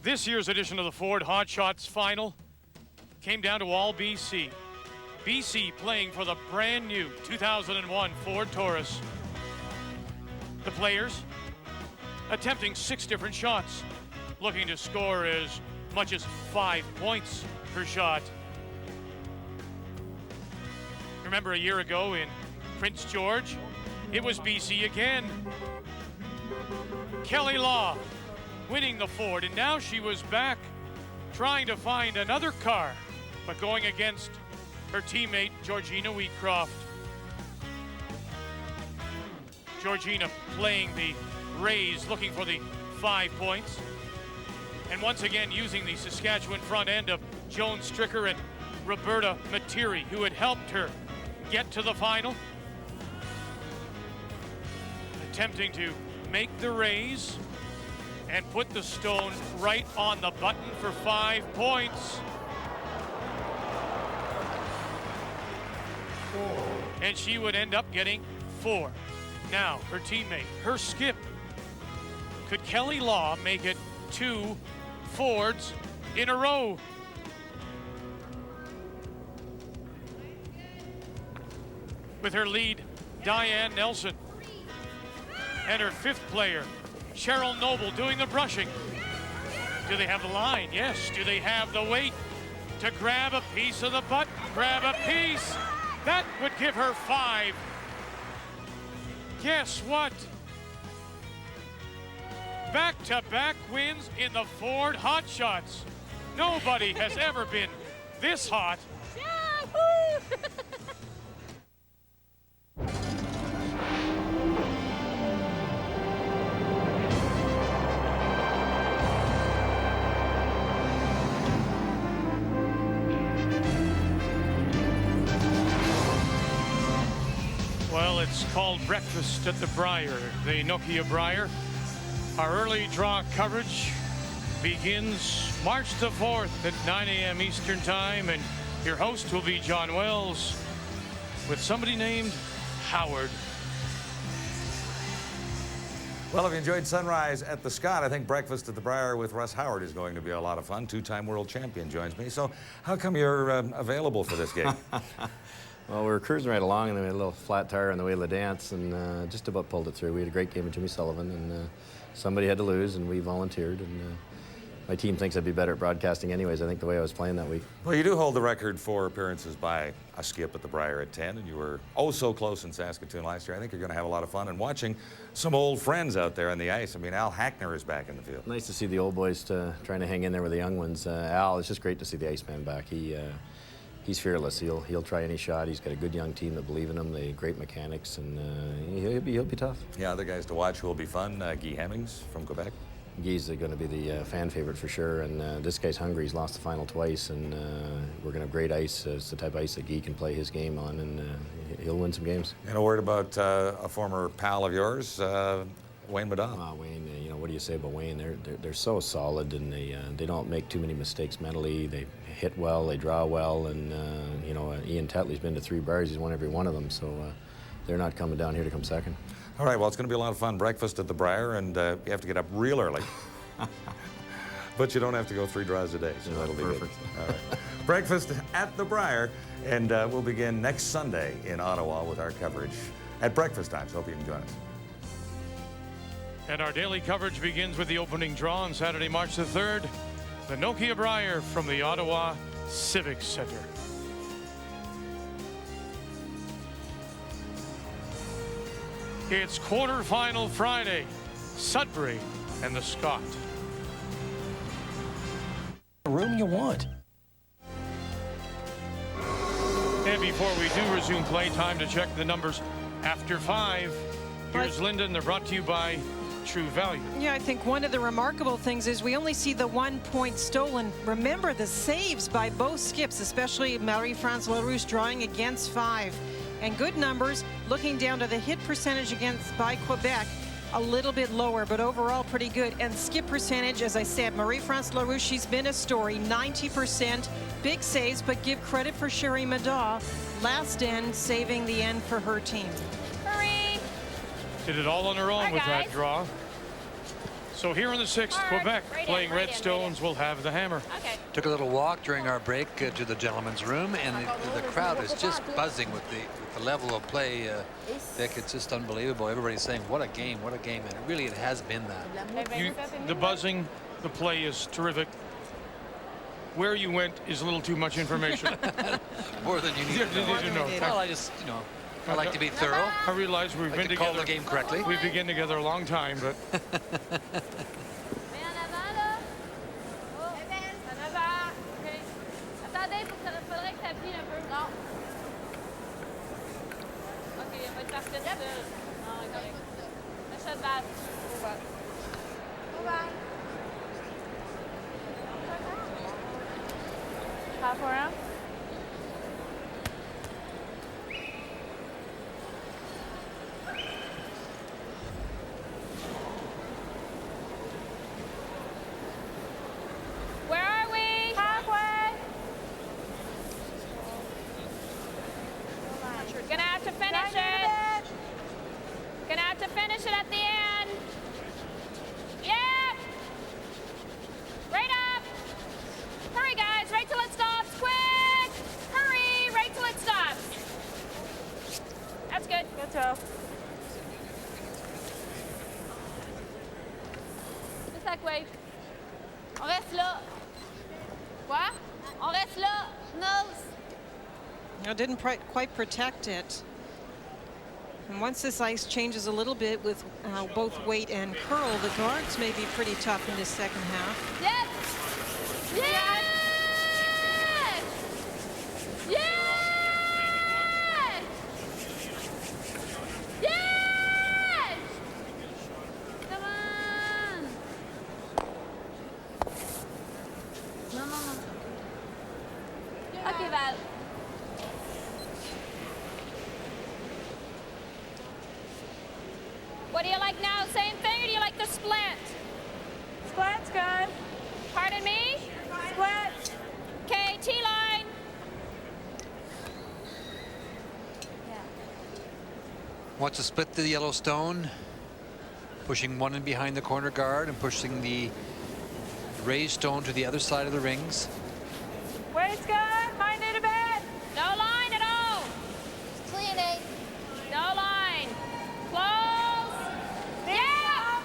This year's edition of the Ford Hotshots final came down to all BC. BC playing for the brand new 2001 Ford Taurus. The players attempting 6 different shots, looking to score as much as 5 points per shot. Remember a year ago in Prince George, it was BC again. Kelly Law winning the Ford, and now she was back trying to find another car, but going against her teammate Georgina Wheatcroft. Georgina playing the Rays, looking for the 5 points, and once again using the Saskatchewan front end of Joan Stricker and Roberta Materi, who had helped her get to the final. Attempting to make the Rays and put the stone right on the button for 5 points. And she would end up getting 4. Now, her teammate, her skip. Could Kelly Law make it 2 Fords in a row? With her lead, Diane Nelson. And her 5th player, Cheryl Noble, doing the brushing. Do they have the line? Yes. Do they have the weight to grab a piece of the butt? Grab a piece. That would give her 5. Guess what? Back-to-back wins in the Ford Hotshots. Nobody has ever been this hot. Well, it's called Breakfast at the Brier, the Nokia Brier. Our early draw coverage begins March the 4th at 9 a.m. Eastern Time, and your host will be John Wells with somebody named Howard. Well, if you enjoyed Sunrise at the Scott, I think Breakfast at the Brier with Russ Howard is going to be a lot of fun. 2-time world champion joins me. So how come you're available for this game? Well, we were cruising right along, and then we had a little flat tire on the way to the dance, and just about pulled it through. We had a great game with Jimmy Sullivan, and somebody had to lose, and we volunteered. And my team thinks I'd be better at broadcasting anyways, I think, the way I was playing that week. Well, you do hold the record for appearances by a skip at the Brier at 10, and you were oh so close in Saskatoon last year. I think you're going to have a lot of fun and watching some old friends out there on the ice. I mean, Al Hackner is back in the field. Nice to see the old boys trying to hang in there with the young ones. Al, it's just great to see the Iceman back. He's fearless. He'll try any shot. He's got a good young team that believe in him. They great mechanics, and he'll be tough. Yeah, other guys to watch who will be fun. Guy Hemmings from Quebec. Guy's going to be the fan favorite for sure, and this guy's hungry. He's lost the final twice, and we're going to have great ice. It's the type of ice that Guy can play his game on, and he'll win some games. And a word about a former pal of yours, Wayne Middaugh. Wayne, what do you say about Wayne? They're so solid, and they don't make too many mistakes mentally. They hit well, they draw well, and Ian Tetley's been to 3 bars. He's won every one of them, so they're not coming down here to come second. All right, well, it's going to be a lot of fun. Breakfast at the Brier, and you have to get up real early. But you don't have to go 3 draws a day, so that'll be perfect. Good. All right. Breakfast at the Brier, and we'll begin next Sunday in Ottawa with our coverage at breakfast time, so hope you can join us. And our daily coverage begins with the opening draw on Saturday, March the 3rd. The Nokia Brier from the Ottawa Civic Center. It's quarterfinal Friday, Sudbury and the Scott. room you want. And before we do resume play, time to check the numbers after 5. Here's Linda, and they're brought to you by True Value. Yeah, I think one of the remarkable things is we only see the 1 point stolen. Remember the saves by both skips, especially Marie-France Larouche drawing against 5. And good numbers, looking down to the hit percentage against by Quebec, a little bit lower, but overall pretty good. And skip percentage, as I said, Marie-France Larouche, she's been a story, 90%. Big saves, but give credit for Sherry Middaugh, last end, saving the end for her team. Hurry! Did it all on her own with that draw. So here in the 6th, Quebec playing Redstones will have the hammer. Okay. Took a little walk during our break to the gentleman's room, and the crowd is just buzzing with the level of play. Vic, it's just unbelievable. Everybody's saying, what a game, what a game. And really, it has been that. The buzzing, the play is terrific. Where you went is a little too much information. More than you need to know. Well, I just, I like to be thorough. I realize we've been together. Call the game correctly. We've been together a long time, but. Attendez, faudrait que t'appuies un peu. Non. OK, il va être parfait ça. Non, correct. Mets ça de base. Bye-bye. Half around. Where are we? Halfway. Gonna have to finish it. Gonna have to finish it at the end. Yeah. Right up. Hurry, guys. Right till it stops. Quick. Hurry. Right till it stops. That's good. Good throw. Juste à quoi? On reste là. Quoi? On reste là. Nose. Didn't quite protect it. And once this ice changes a little bit with both weight and curl, the guards may be pretty tough in this second half. Yes! Yes! Yes! Yes! Come on! No, no, no. Okay, Val. What do you like now? Same thing, or do you like the split? Split's good. Pardon me? Split. Okay, T-line. Wants to split the yellow stone, pushing one in behind the corner guard and pushing the raised stone to the other side of the rings. Weight's good. Mind it a bit. No line at all. Clean it. No line. Close. Yeah.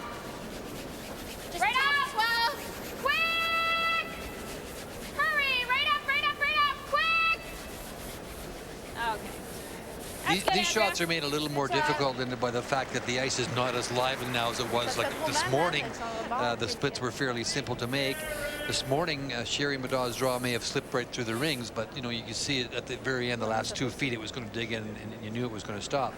Just Right up. 12. Quick. Hurry. Right up, right up, right up. Quick. Okay. These shots are made a little more difficult by the fact that the ice is not as lively now as it was like this morning. The splits were fairly simple to make. This morning, Sherry Middaugh's draw may have slipped right through the rings, but you can see it at the very end, the last 2 feet, it was going to dig in, and you knew it was going to stop.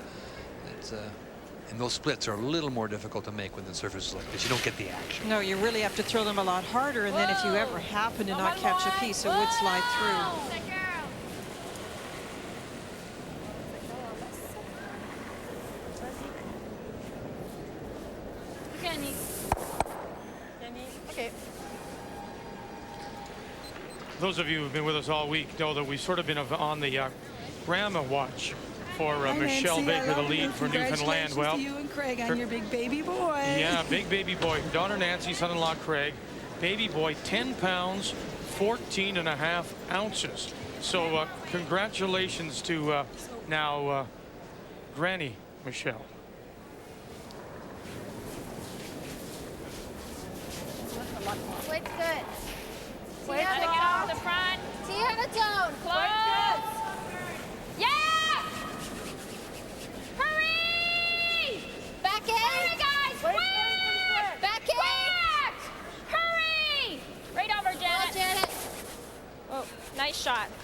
And those splits are a little more difficult to make when the surface is like this. You don't get the action. No, you really have to throw them a lot harder, and then if you ever happen to not catch a piece, it would slide through. Okay. Those of you who've been with us all week know that we've sort of been on the grandma watch for Michelle Baker, the lead for Newfoundland. Well, to you and Craig on your big baby boy. Yeah, big baby boy. Daughter Nancy, son-in-law Craig. Baby boy, 10 pounds, 14 and a half ounces. So congratulations to now Granny Michelle. Weight's good. Way to get off the front. See her the tone. Close. Yeah! Hurry! Back in. Hurry, guys! Quick! Back in. Quick! Hurry! Right over, Janet. Janet.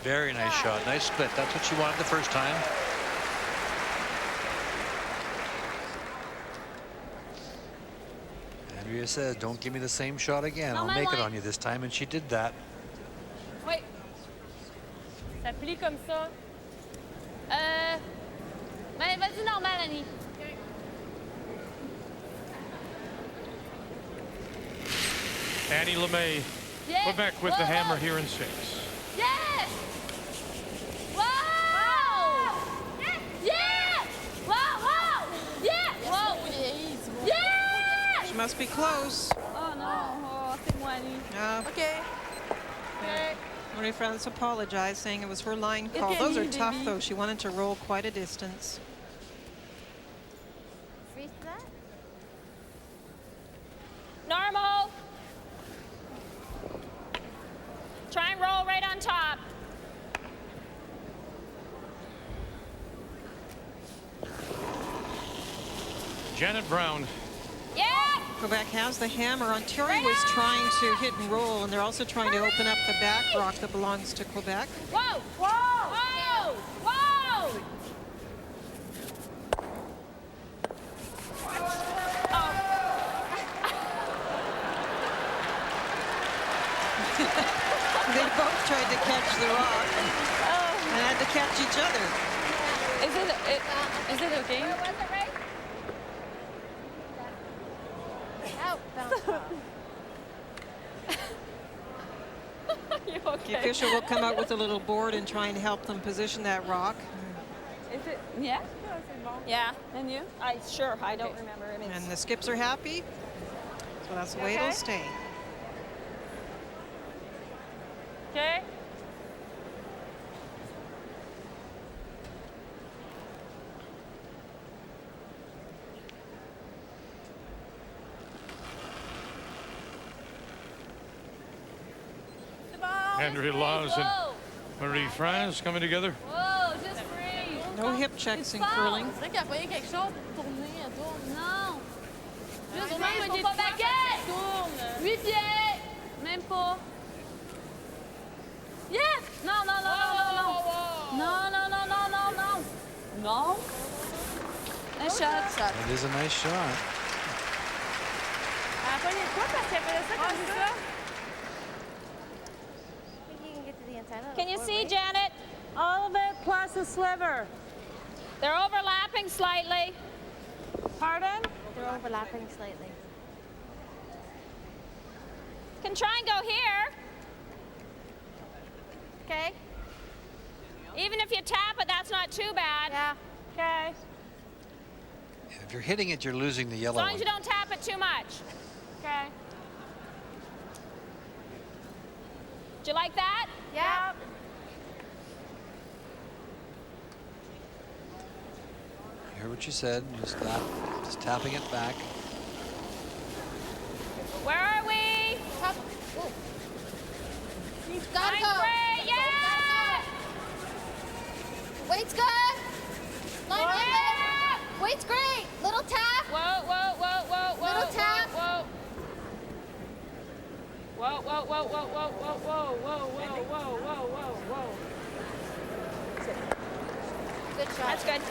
Very nice shot. Nice split. That's what she wanted the first time. Andrea says, don't give me the same shot again. I'll make it on you this time. And she did that. Oui. Ça plie comme ça. Ben, vas-y normal, Annie. Annie LeMay, Yes. Quebec with the hammer here in 6. Yes! Wow! Yeah! Wow! Wow! Yeah! Wow! Yeah! She must be close. Oh non! Oh, c'est moi, Annie. Okay. Marie-France apologized, saying it was her line call. Those are tough, though. She wanted to roll quite a distance. Freeze that? Normal. Try and roll right on top. Janet Brown. Yeah! Quebec has the hammer. Ontario is trying to hit and roll, and they're also trying to open up the back rock that belongs to Quebec. Whoa! Whoa! Whoa! Whoa! They both tried to catch the rock and had to catch each other. Is it okay? Where was it, Ray? Out. Bounce off. You okay? The official will come out with a little board and try and help them position that rock. Is it? Yeah? Yeah. And you? Sure. I don't remember. I mean, And the skips are happy, so that's the way it'll stay. Okay. Andrea Laws and Marie-France coming together. Whoa, just freeze. No hip checks in curling. C'est vrai qu'il a fallu quelque chose pour tourner. Elle tourne. Non. Juste Tourne, freeze, faut faut pas pas baquer. baquer. Tourne. 8 pieds. Même pas. Yes! Non, non, non, non, non, non. Non, non, non, non, non, non. Non. Un shot. It is a nice shot. Elle a pas les quoi parce qu'elle faisait ça comme ça? I think you can get to the antenna. can you see, Janet? All of it plus a sliver. They're overlapping slightly. Pardon? They're overlapping slightly. Can try and go here. Okay. Even if you tap it, that's not too bad. Yeah. Okay. If you're hitting it, you're losing the As yellow long one. as you don't tap it too much. Okay. Do you like that? Yeah. You heard what she said. Just tapping it back. Where are we? Top. Ooh. He's gotta Line go. three, yeah! Weight's good. Line Yeah! good. Weight's great. Little tap. Whoa, whoa, whoa, whoa, whoa. Little tap. Whoa. Whoa, whoa, whoa, whoa, whoa, whoa, whoa, whoa, whoa, whoa, whoa, whoa. Good shot. That's good.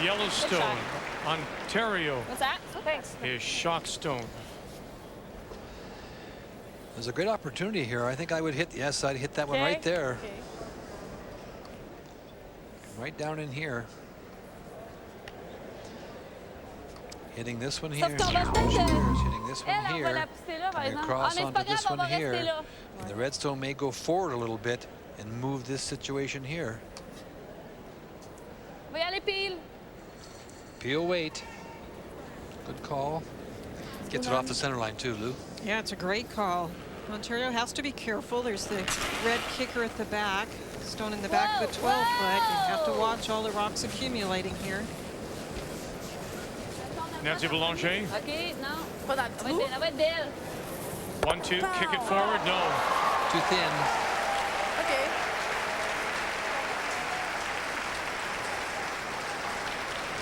Yellowstone, Ontario What's that? Thanks. is Shockstone. There's a great opportunity here. I think I would hit, yes, I'd hit that one right there. Okay. Right down in here. Hitting this one here. Sauf qu'on va peut-être. Hitting this one Elle, on va here. la pousser là, par And exemple. across Ah, mais c'est onto pas grave, this on one va here. rester là. And the Redstone may go forward a little bit and move this situation here. On va y aller pile. Peel weight. Good call. Gets it off the center line too, Lou. Yeah, it's a great call. Ontario has to be careful. There's the red kicker at the back, stone in the back of the 12 foot. You have to watch all the rocks accumulating here. Nancy Boulanger, OK, non. Pas dans le trou. Elle va être belle. 1-2, kick it forward, no. Too thin. Okay.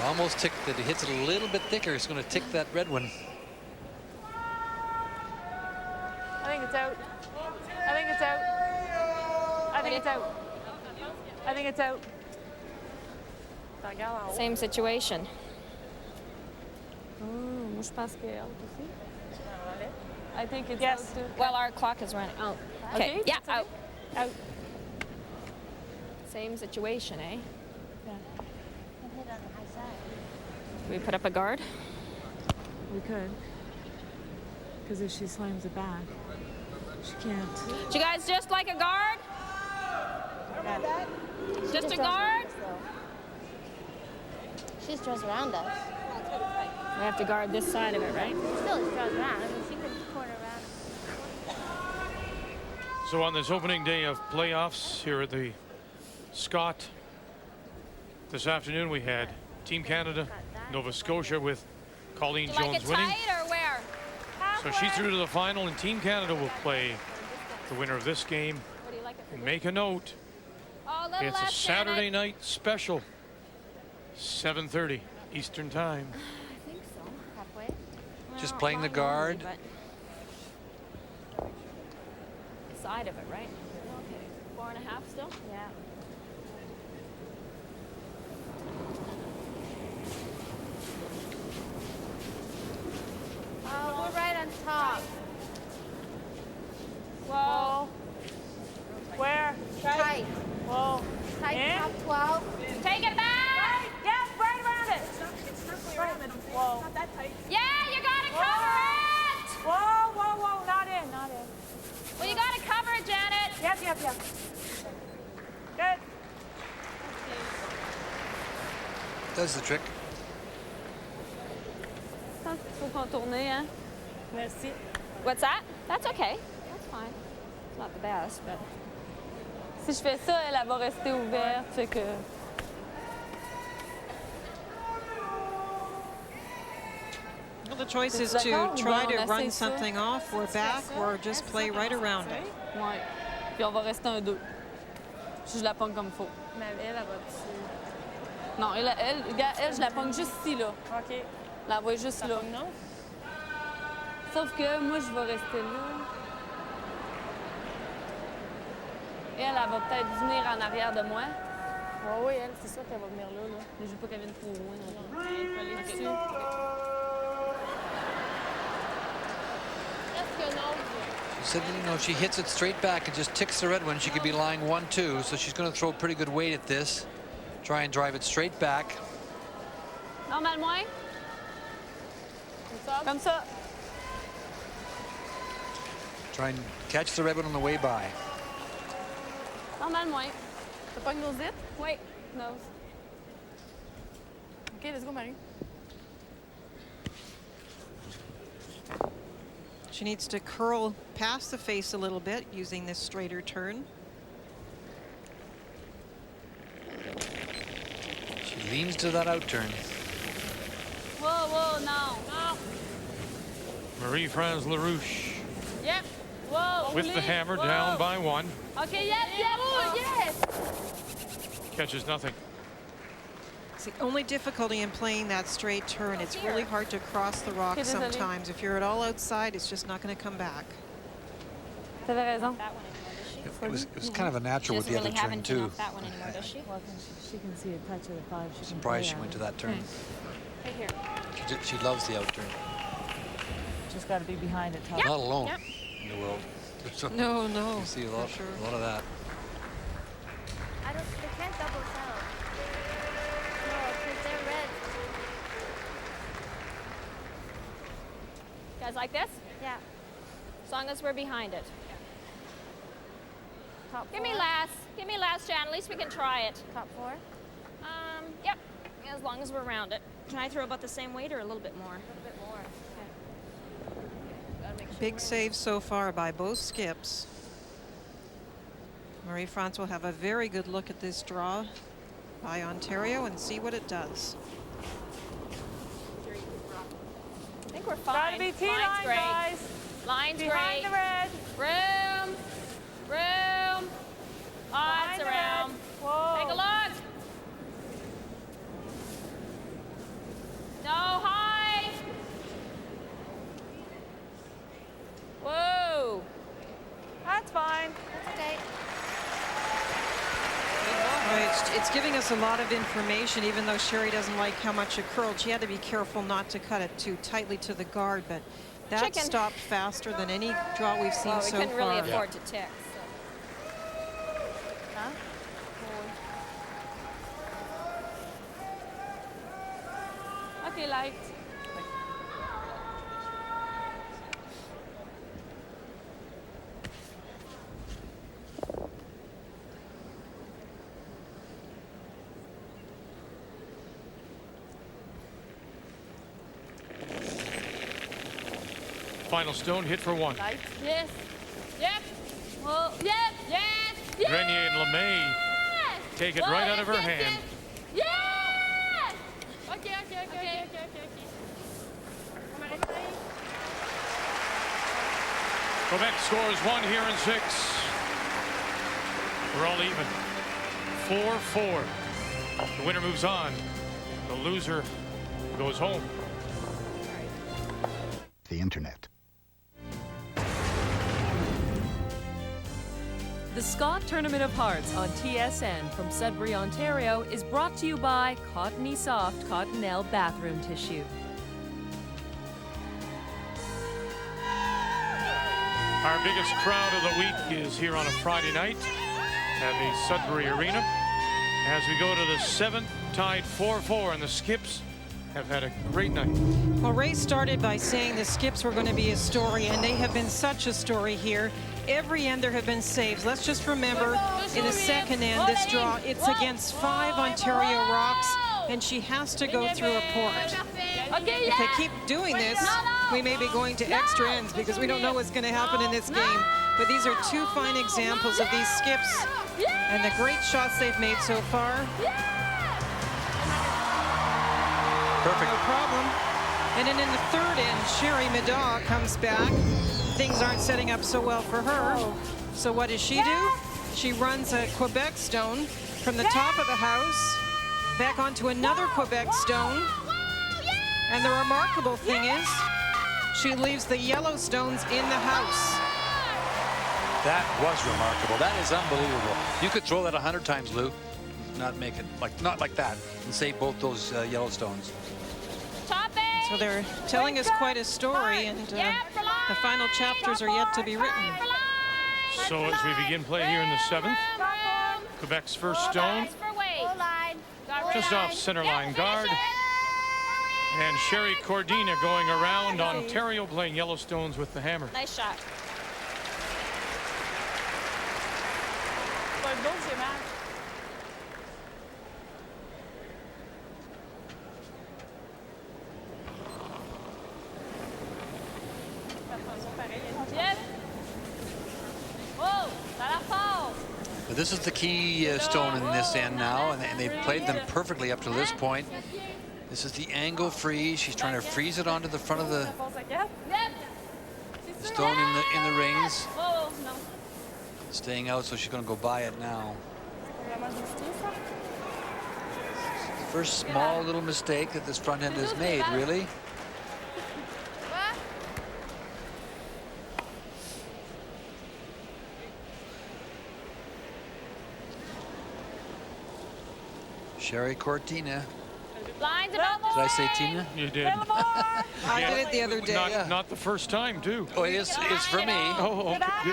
Almost ticked that. He hits it a little bit thicker. It's going to tick that red one. I think it's out. I think it's out. I think it's out. Same situation. Moi, je pense que out aussi. I think it's Yes. out too. Well, our clock is running. Oh, okay. Yeah, that's okay. out. Out. Same situation, eh? Do we put up a guard? We could. Because if she slams it back, she can't. Do you guys just like a guard? Just a guard? She just draws around us. We have to guard this side of it, right? Still, just draws around. I mean, she could corner around. So on this opening day of playoffs here at the Scott, this afternoon we had Team Canada, Nova Scotia with Colleen Do you like Jones it winning. tight or where? So she's through to the final, and Team Canada will play the winner of this game. What do you like it for? And make a note, Oh, a little it's a left, Saturday Janet. night special, 7:30 Eastern Time. I think so. Halfway. Just playing the guard. The side of it, right? Okay. 4.5 still? Yeah. Oh, we're right on top. Whoa. Where? Tight. Whoa. Tight, In? top 12. Take it back! Yeah, right around it. Whoa. Not that tight. Yeah, you gotta cover it! Whoa, whoa, whoa. Not in, not in. Well, you gotta cover it, Janet. Yep, yep, yep. Good. Does the trick. Faut contourner, hein? Merci. What's that? That's okay. That's fine. It's not the best, but... Si je fais ça, elle va rester ouverte, fait que... Well, the choice is D'accord, to ou try bien to on run essaie ça? something off or back or just play right around it. Ouais. Puis on va rester un 2. Si je la pogne comme il faut. Mais elle va dessus. Non, elle, je la pogne juste ici, là. OK. La voie juste là. Non? Sauf que moi, je vais rester là. Elle va peut-être venir en arrière de moi. Oui, oui, elle, c'est sûr qu'elle va venir là. Mais je veux pas qu'elle vienne trop loin. Non. Elle peut aller dessus. Presque non. She said that, you know, she hits it straight back and just ticks the red one. She could be lying 1-2, so she's going to throw pretty good weight at this. Try and drive it straight back. Normal moins. Comme ça. Try and catch the red one on the way by. Normal moins. T'as pas une nosite? Oui, nose. OK, let's go, Marie. She needs to curl past the face a little bit using this straighter turn. She leans to that out turn. Whoa, whoa, no. No. Marie-France Larouche Yep. Whoa. with the hammer down by 1. Okay, yes, yes, oh, yes. Catches nothing. It's the only difficulty in playing that straight turn. It's really hard to cross the rock Okay, désolée. sometimes. If you're at all outside, it's just not going to come back. T'avais raison. It was kind of a natural with the other turn, too. That one anymore, does she? Well, she can see a touch of the 5. She can Surprised play she on went it. to that turn. Right here. She loves the out turn. Just got to be behind it. Not alone in the world. No, no. You see a lot of that. They can't double tell. No, because they're red. You guys like this? Yeah. As long as we're behind it. Top 4. Give me last. Give me last, Jan. At least we can try it. Top 4? Yep. As long as we're around it. Can I throw about the same weight or a little bit more? A little bit more. Gotta make sure Big save so far by both skips. Marie-France will have a very good look at this draw by Ontario and see what it does. I think we're fine. Gotta be T-line, Line's great. guys. Line's Behind great. the red. Room. Room. Odds Behind the around. red. Whoa. Take a look. No high. Whoa. That's fine. That's okay. It's giving us a lot of information, even though Sherry doesn't like how much it curled. She had to be careful not to cut it too tightly to the guard, but that stopped faster than any draw we've seen so far. We couldn't really afford to tick. Huh? Okay, light. Final stone hit for one. Light. Yes. Yep. Oh, yep. Yes. Yes. Grenier and LeMay take it right out of her hand. Yes. Okay. Quebec scores one here in 6. We're all even. 4-4. The winner moves on. The loser goes home. The internet. The Scott Tournament of Hearts on TSN from Sudbury, Ontario is brought to you by Cottony Soft Cottonelle Bathroom Tissue. Our biggest crowd of the week is here on a Friday night at the Sudbury Arena as we go to the 7th, tied 4-4, and the Skips have had a great night. Well, Ray started by saying the Skips were going to be a story, and they have been such a story here. Every end there have been saves. Let's just remember, in the second end, this draw, it's against 5 Ontario Rocks, and she has to go through a port. If they keep doing this, we may be going to extra ends because we don't know what's going to happen in this game. But these are 2 fine examples of these Skips and the great shots they've made so far. Perfect. No problem. And then in the third end, Sherry Middaugh comes back. Things aren't setting up so well for her. So what does she do? She runs a Quebec stone from the top of the house back onto another Quebec stone. And the remarkable thing is, she leaves the yellow stones in the house. That was remarkable. That is unbelievable. You could throw that 100 times, Lou, not make it not like that, and save both those yellow stones. So they're telling us quite a story, and the final chapters are yet to be written. So as we begin play here in the 7th, Quebec's first stone, just off center line guard, and Sherry Cordina going around Ontario playing yellow stones with the hammer. Nice shot. But this is the key stone in this end now, and they've played them perfectly up to this point. This is the angle freeze. She's trying to freeze it onto the front of the stone in the rings. Staying out, so she's going to go by it now. First small little mistake that this front end has made, really. Sherry Cortina. Lines about Did I say Tina? You did. I did it the other day. Not the first time, too. Oh, it's for me. Oh, okay.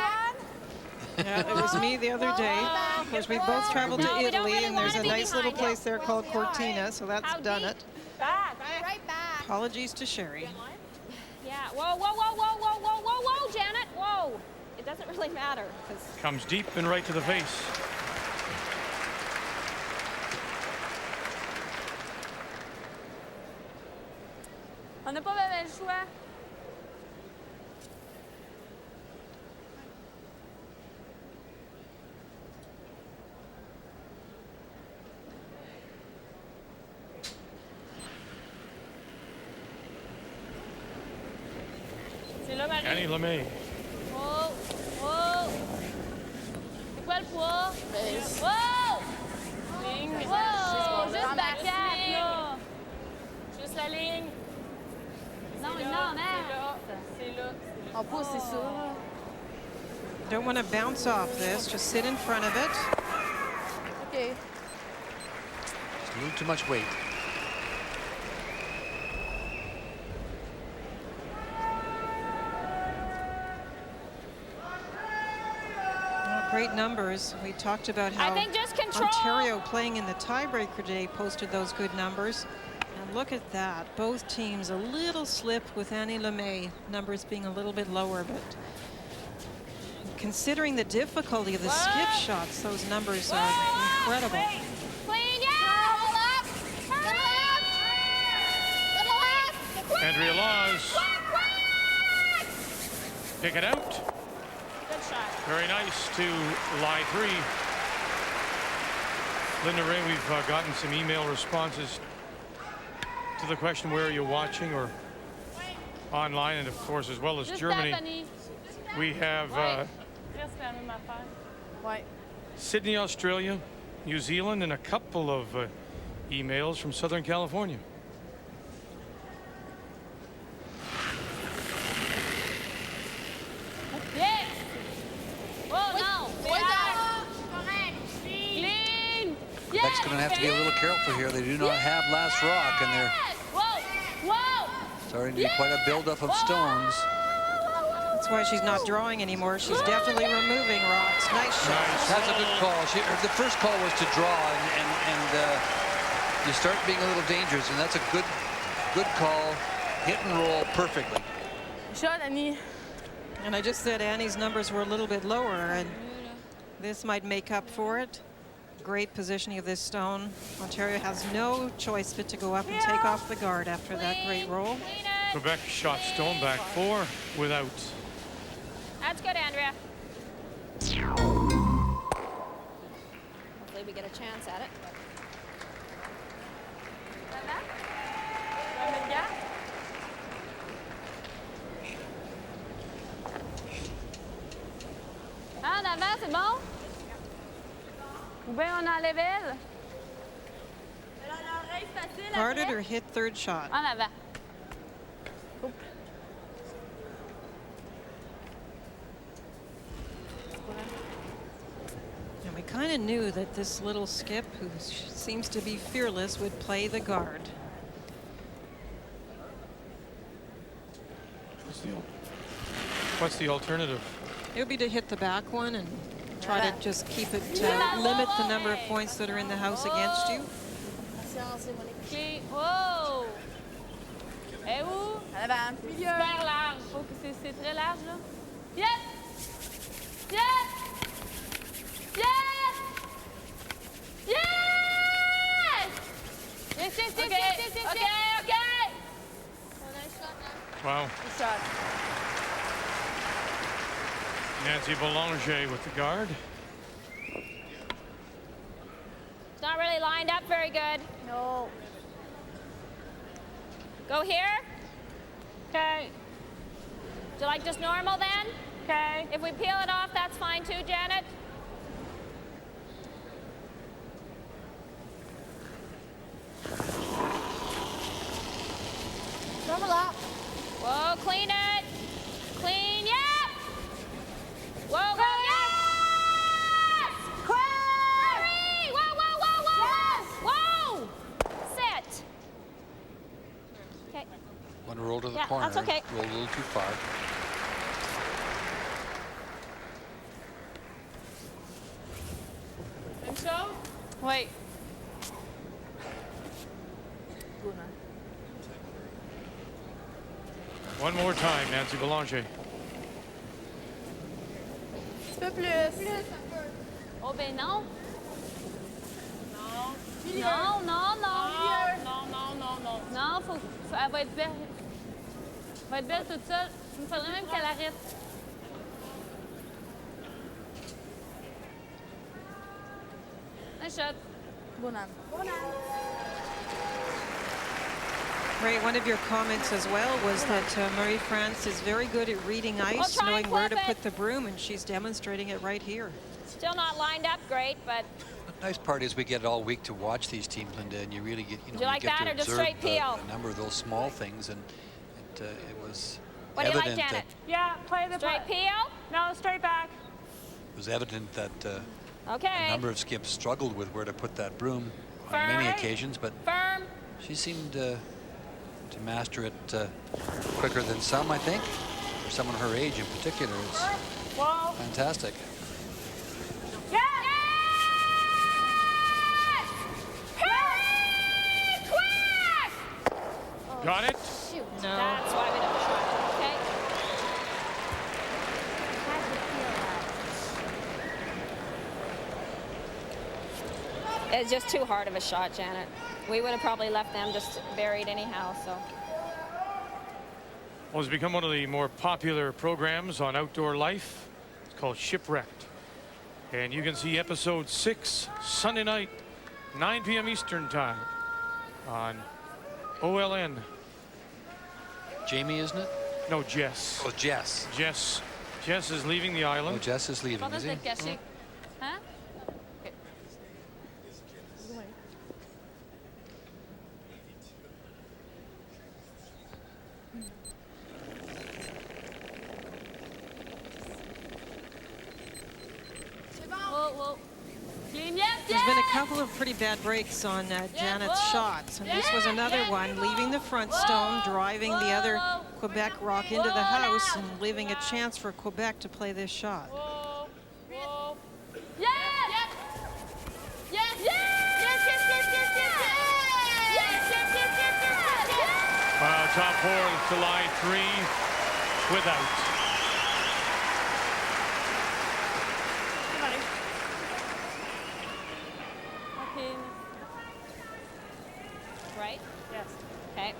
Yeah, it was me the other day. Of course, we both traveled to Italy, and there's a nice little place there called Cortina, so that's done it. Right back. Apologies to Sherry. Yeah. Whoa, Janet. Whoa. It doesn't really matter. Comes deep and right to the face. On n'a pas le choix. C'est là, Marie. Annie LeMay. Oh. C'est quoi le poids? Wow! Ligne. Wow! Juste la carte, là. Juste la ligne. Non, merde. C'est là. En pouce, c'est ça. Don't want to bounce off this. Just sit in front of it. OK. A little too much weight. Great numbers. We talked about how I think just control. Ontario playing in the tiebreaker day posted those good numbers. And look at that. Both teams a little slip with Annie Lemay, numbers being a little bit lower, but considering the difficulty of the skip shots, those numbers are incredible. Clean, yeah! Andrea Laws. Pick it out. Good shot. Very nice to lie 3. Linda Ray, we've gotten some email responses to the question, where are you watching, or online, and of course, as well as Germany. We have Sydney, Australia, New Zealand, and a couple of emails from Southern California. Yes. Oh, no. Clean. Beck's going to have to be a little careful here. They do not have last rock, and they're starting to be quite a buildup of stones. That's why she's not drawing anymore. She's definitely removing rocks. Nice shot. That's a good call. The first call was to draw, and you start being a little dangerous, and that's a good call. Hit and roll perfectly. Shot, Annie. And I just said Annie's numbers were a little bit lower, and this might make up for it. Great positioning of this stone. Ontario has no choice but to go up and take off the guard after that great roll. Quebec shot stone back 4 without. That's good, Andrea. Hopefully we get a chance at it. Ah, d'avant, c'est bon? Ou bien on enlève elle? Guarded or hit third shot? En avant. And we kind of knew that this little skip, who seems to be fearless, would play the guard. What's the alternative? It would be to hit the back one and try to just keep it, limit the number of points that are in the house against you. Wow! Et où? À l'avant. Super large. Faut que c'est très large, là. Yes! Yes! Yes! Yes! Yes, yes, yes, yes, yes, yes, okay. Wow. Good shot. Nancy Boulanger with the guard. It's not really lined up very good. No. Go here. Okay. Do you like just normal then? Okay. If we peel it off, that's fine too, Janet. Overlap. Whoa, clean it. Clean, yeah. Whoa, whoa, yes! Hurry! Whoa, whoa, whoa, whoa! Whoa! Sit. Okay. Want to roll to the Yeah, corner. that's okay. Roll a little too far. Même chose? Oui. One more time, Nancy Boulanger. Un peu plus. Oh, ben non. Non. Non, non, non. Non, non, non, non. Non, elle va être belle. Elle va être belle toute seule. Il me faudrait même qu'elle arrête. Un shot. Bon âme. Bon âme. Ray, one of your comments as well was that Marie-France is very good at reading ice, try and knowing where to flip it. put the broom, and she's demonstrating it right here. Still not lined up great, but The nice part is we get all week to watch these teams, Linda, and you really get, Do you like get that to or just observe straight peel? a number of those small things, and it was what do you like, evident Janet? Yeah, play the Straight peel? No, straight back. it was evident that Okay. a number of skips struggled with where to put that broom on many Firm. occasions, but Firm. she seemed to master it quicker than some, I think. For someone her age in particular, it's Whoa. fantastic. Yes! Hurry! Quick! Got it? Shoot. No. That's why we don't shot. Okay. It's just too hard of a shot, Janet. We would have probably left them just buried anyhow, so. Well, it's become one of the more popular programs on Outdoor Life. It's called Shipwrecked. And you can see episode 6 Sunday night, 9 p.m. Eastern time on OLN. Jamie, isn't it? No, Jess. Oh, Jess. Jess is leaving the island. Oh, Jess is leaving, is he? Hein? There's been a couple of pretty bad breaks on Janet's shots, and this was another one, leaving the front stone, driving the other Quebec rock into the house, and leaving a chance for Quebec to play this shot. Wow, top 4 to line 3 without. Right? Yes. Okay.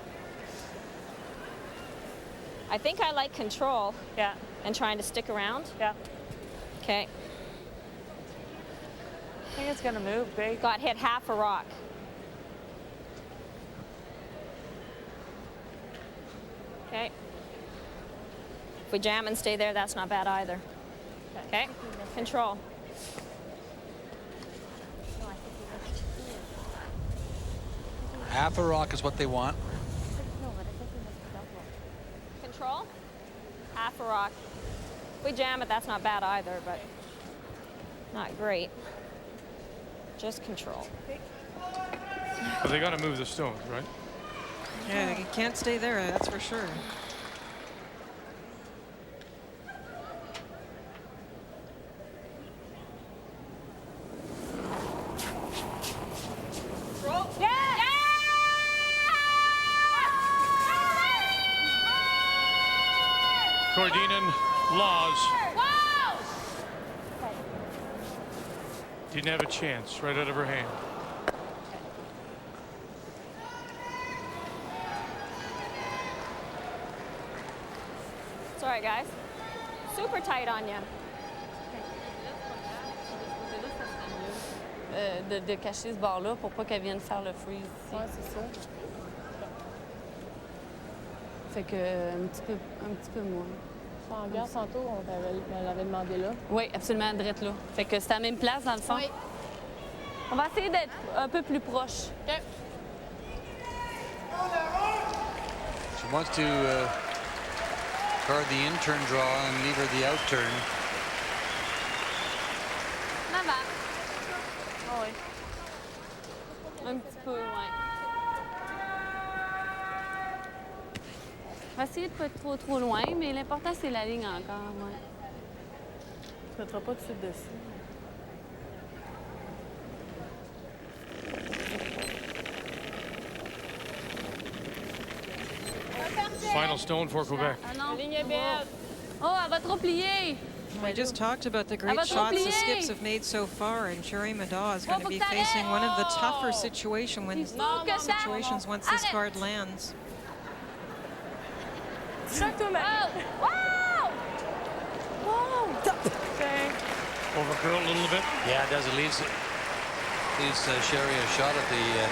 I think I like control. Yeah. And trying to stick around. Yeah. Okay. I think it's going to move big. Got hit half a rock. Okay. If we jam and stay there, that's not bad either. Okay. Control. Half a rock is what they want. Control. Half a rock. If we jam it, that's not bad either, but not great. Just control. But they got to move the stones, right? Yeah, you can't stay there, that's for sure. Cordina Laws didn't have a chance, right out of her hand. It's all right, guys. Super tight on you. De cacher ce bord-là pour pas qu'elle vienne faire le freeze ici. Ouais, c'est ça. Fait que un petit peu moins. En regarde, tantôt, on l'avait demandé là. Oui, absolument, drette là. Fait que c'est à la même place, dans le fond. Oui. On va essayer d'être un peu plus proche. OK. She wants to guard the in-turn draw and leave her the out-turn. En avant. Oh, oui. Un petit peu, ouais. On va essayer de ne pas être trop loin, mais l'important, c'est la ligne encore, ouais. Tu ne mettras pas tout dessus. Final stone for Quebec. Ah non. La ligne est belle. Oh, elle va trop plier. We just talked about the great shots the skips have made so far, and Sherry Middaugh is going to be facing one of the tougher situations once this card lands. Overcurled a little bit. Yeah, it does. It leaves Sherry a shot at the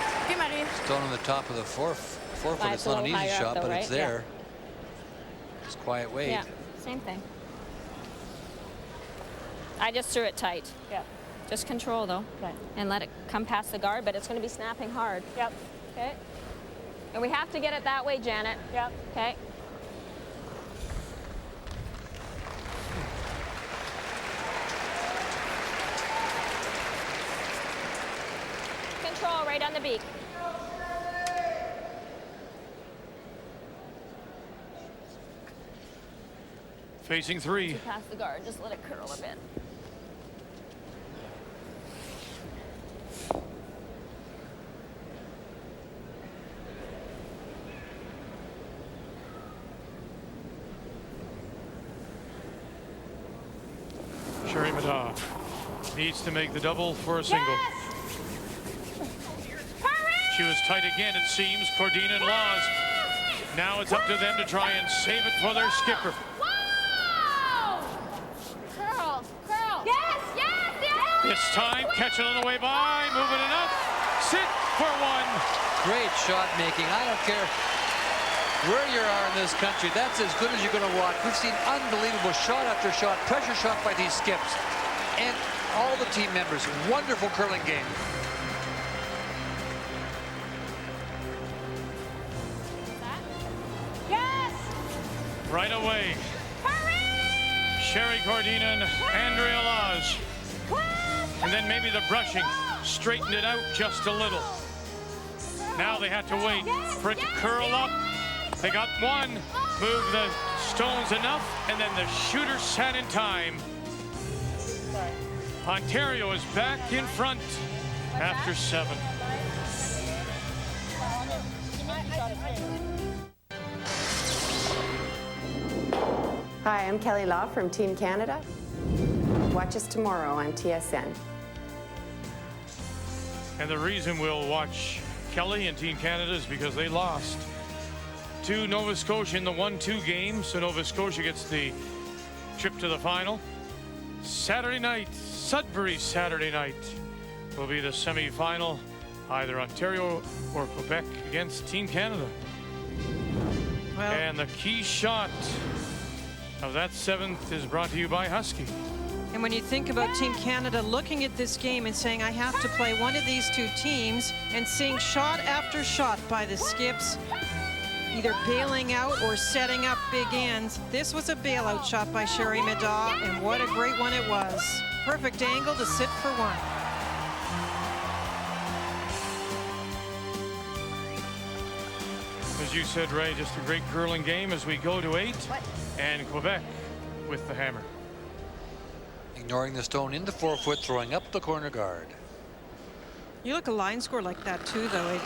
stone on the top of the four foot. It's not an easy shot, but it's there. It's quiet weight. Yeah, same thing. I just threw it tight. Yeah. Just control, though. Right. And let it come past the guard, but it's going to be snapping hard. Yep. Okay. And we have to get it that way, Janet. Yep. Okay. control right on the beak. Facing 3. Past the guard, just let it curl a bit. Sherry Middaugh needs to make the double for a single. Yes! She was tight again, it seems. Cordina and Laws. Now it's up to them to try and save it for their skipper. Wow! Curl, curl. Yes, yes, yes! This time, catch it on the way by, moving enough. Sit for 1. Great shot making. I don't care where you are in this country. That's as good as you're going to watch. We've seen unbelievable shot after shot, pressure shot by these skips. And all the team members, wonderful curling game. Yes! Right away. Sherry Cordina and Andrea Laws. And then maybe the brushing straightened it out just a little. Now they had to wait for it to curl up. They got 1, moved the stones enough, and then the shooter sat in time. Ontario is back in front after 7. Hi, I'm Kelly Law from Team Canada. Watch us tomorrow on TSN. And the reason we'll watch Kelly and Team Canada is because they lost to Nova Scotia in the 1-2 game. So Nova Scotia gets the trip to the final. Saturday night, Sudbury Saturday night, will be the semi-final, either Ontario or Quebec against Team Canada. Well, and the key shot of that 7th is brought to you by Husky. and when you think about Team Canada looking at this game and saying, I have to play one of these 2 teams, and seeing shot after shot by the skips, either bailing out or setting up big ends. This was a bailout shot by Sherry Middaugh, and what a great one it was. Perfect angle to sit for 1. As you said, Ray, just a great curling game as we go to 8, and Quebec with the hammer. Ignoring the stone into 4-foot, throwing up the corner guard. You look a line score like that too, though.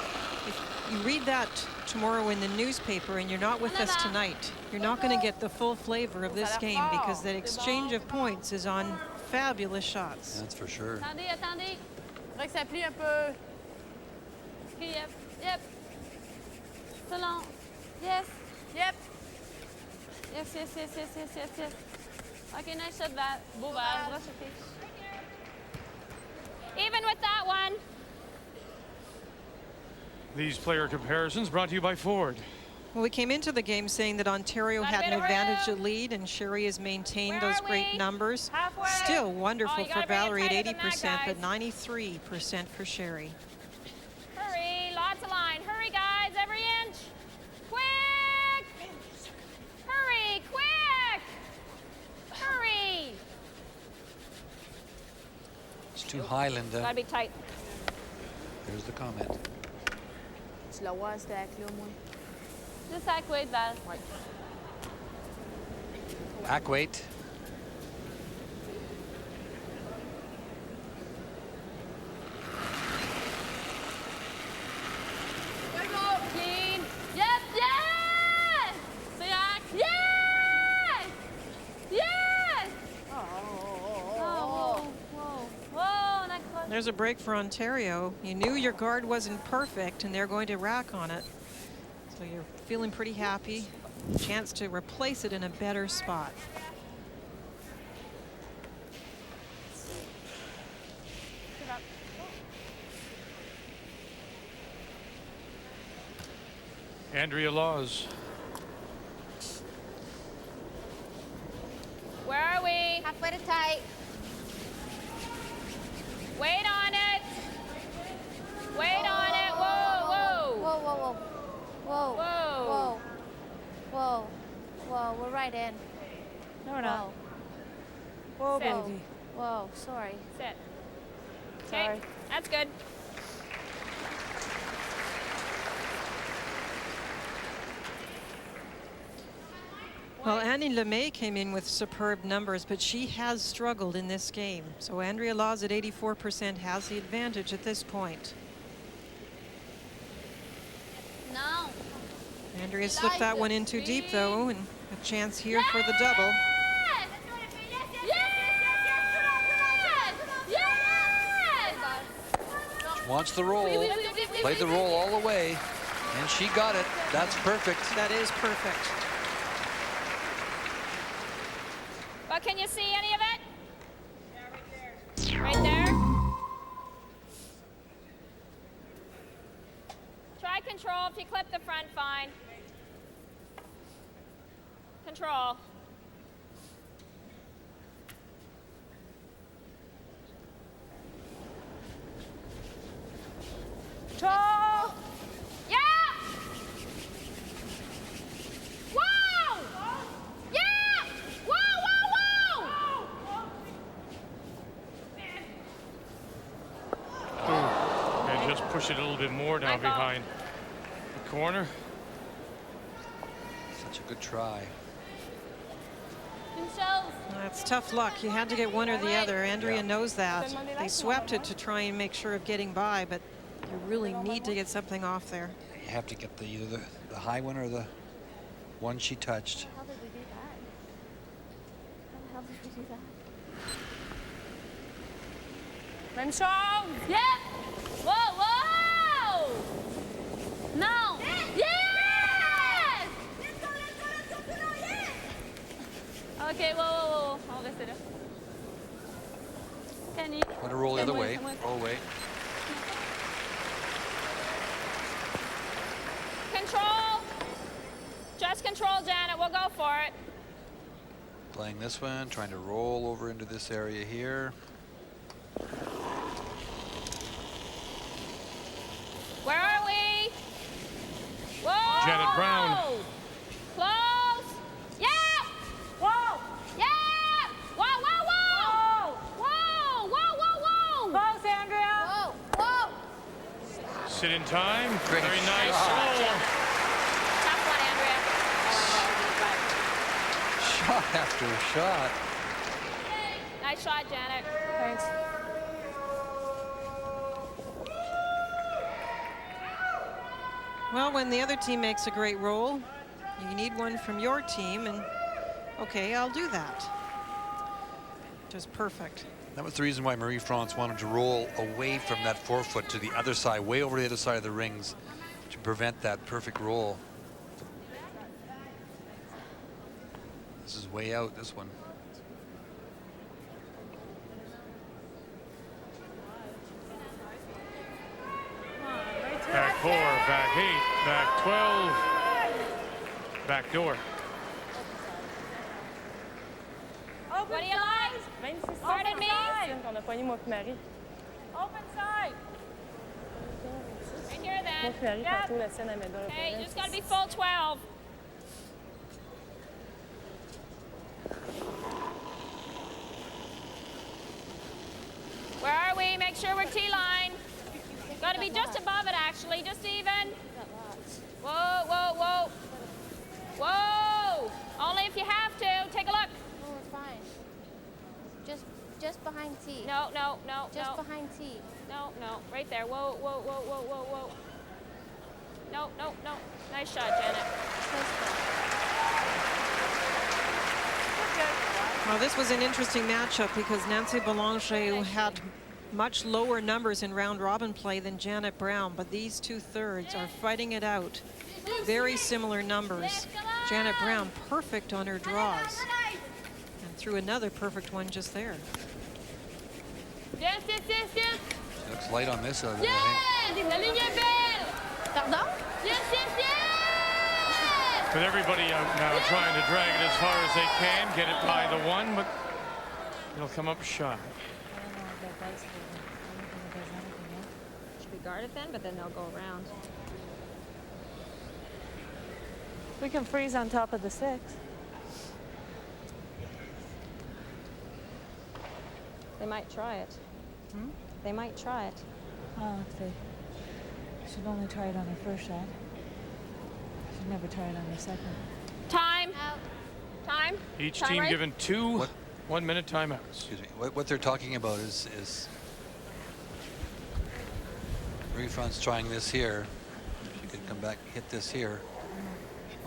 If you read that tomorrow in the newspaper and you're not with us tonight, you're not going to get the full flavor of this game, because that exchange of points is on fabulous shots. That's for sure. Attendez, attendez. Faudrait que ça plie un peu. Yep, yep. C'est long. Yes, yep. Yes, yes, yes, yes, yes, yes, yes. OK, nice shot, Val. Beau Val. Va chuter. Even with that one. These player comparisons brought to you by Ford. Well, we came into the game saying that Ontario had an advantage to lead, and Sherry has maintained those great numbers. Still wonderful for Valerie at 80%, but 93% for Sherry. Hurry, lots of line. Hurry, guys, every inch. Quick! Hurry, quick! Hurry! It's too high, Linda. Gotta be tight. There's the comment. Tu la vois, c'était avec là, moi. Juste à quoi, Val. Ouais. Back weight. Clean. Yes, yes! C'est rack. Yes! Yes! Oh, whoa, whoa, on accroche. There's a break for Ontario. You knew your guard wasn't perfect, and they're going to rack on it. So you're feeling pretty happy. Chance to replace it in a better spot. Andrea Laws. Where are we? Halfway to tight. Wait on it. Wait on it. Whoa, whoa. Whoa, whoa, whoa. Whoa. Whoa. Whoa. Whoa, we're right in. No, we're not. Whoa, Sit. baby. Whoa, sorry. Sit. Okay, that's good. Well, Annie LeMay came in with superb numbers, but she has struggled in this game. So Andrea Laws at 84% has the advantage at this point. No. Andrea slipped that one in too deep, though, and a chance here for the double. She wants the roll. Played the roll all the way, and she got it. That's perfect. That is perfect. But can you see any of it? Yeah, right there. Try control. If you clip the front, fine. Control. Control. Yeah! Whoa! Yeah! Whoa, whoa, whoa! And just push it a little bit more now behind the corner. Such a good try. That's tough luck. You had to get one or the other. Andrea knows that. They swept it to try and make sure of getting by, but you really need to get something off there. You have to get either the high one or the one she touched. How did we do that? How the hell did we do that? Même chose. Yep. Whoa, whoa. No. Yes. Okay, whoa, whoa, whoa. On va rester là. Kenny. Want to roll the other way. Roll away. Control. Just control, Janet. We'll go for it. Playing this one, trying to roll over into this area here. Where are we? Whoa! Janet Brown. Close. Yeah! Whoa! Yeah! Whoa, whoa, whoa! Whoa, whoa, whoa, whoa! Close, Andrea. Whoa, whoa! Sit in time. Great Very nice. shot. Oh. Tough one, Andrea. Shot after shot. Nice shot, Janet. Thanks. Well, when the other team makes a great roll, you need one from your team, and okay, I'll do that. Just perfect. That was the reason why Marie-France wanted to roll away from that forefoot to the other side, way over the other side of the rings, to prevent that perfect roll. This is way out, this one. Back 4, back 8, back 12, back door. What do you like? Même si c'est Pardon me? qu'on a pogné moi puis Marie. Open side. Right here, Moi then. puis Marie, tantôt, la scène à Middaugh. Okay, you just got to be full 12. Where are we? Make sure we're T-line. Got to be just above it, actually, just even. Whoa, whoa, whoa. Whoa! Only if you have to. Take a look. Oh, it's fine. Just behind T. No, no, no, Just no. behind T. No, no, right there. Whoa, whoa, whoa, whoa, whoa, whoa. No, no, no. Nice shot, Janet. Well, this was an interesting matchup because Nancy Belanger had much lower numbers in round robin play than Janet Brown, but these two thirds are fighting it out. Very similar numbers. Janet Brown perfect on her draws and threw another perfect one just there. Yes, yes, yes, yes. She looks light on this other, I Yes! La ligne est belle. Pardon? Yes, yes, yes! With everybody out now trying to drag it as far as they can, get it by the one, but it'll come up shy. Should we guard it then? But then they'll go around. We can freeze on top of the 6. They might try it. They might try it. Oh, if they should only try it on her first shot. Should never try it on her second. Time. Out. Time. Each Time team right? given 2 1-minute timeouts. Excuse me. What they're talking about is Marie-France trying this here. She could come back, hit this here,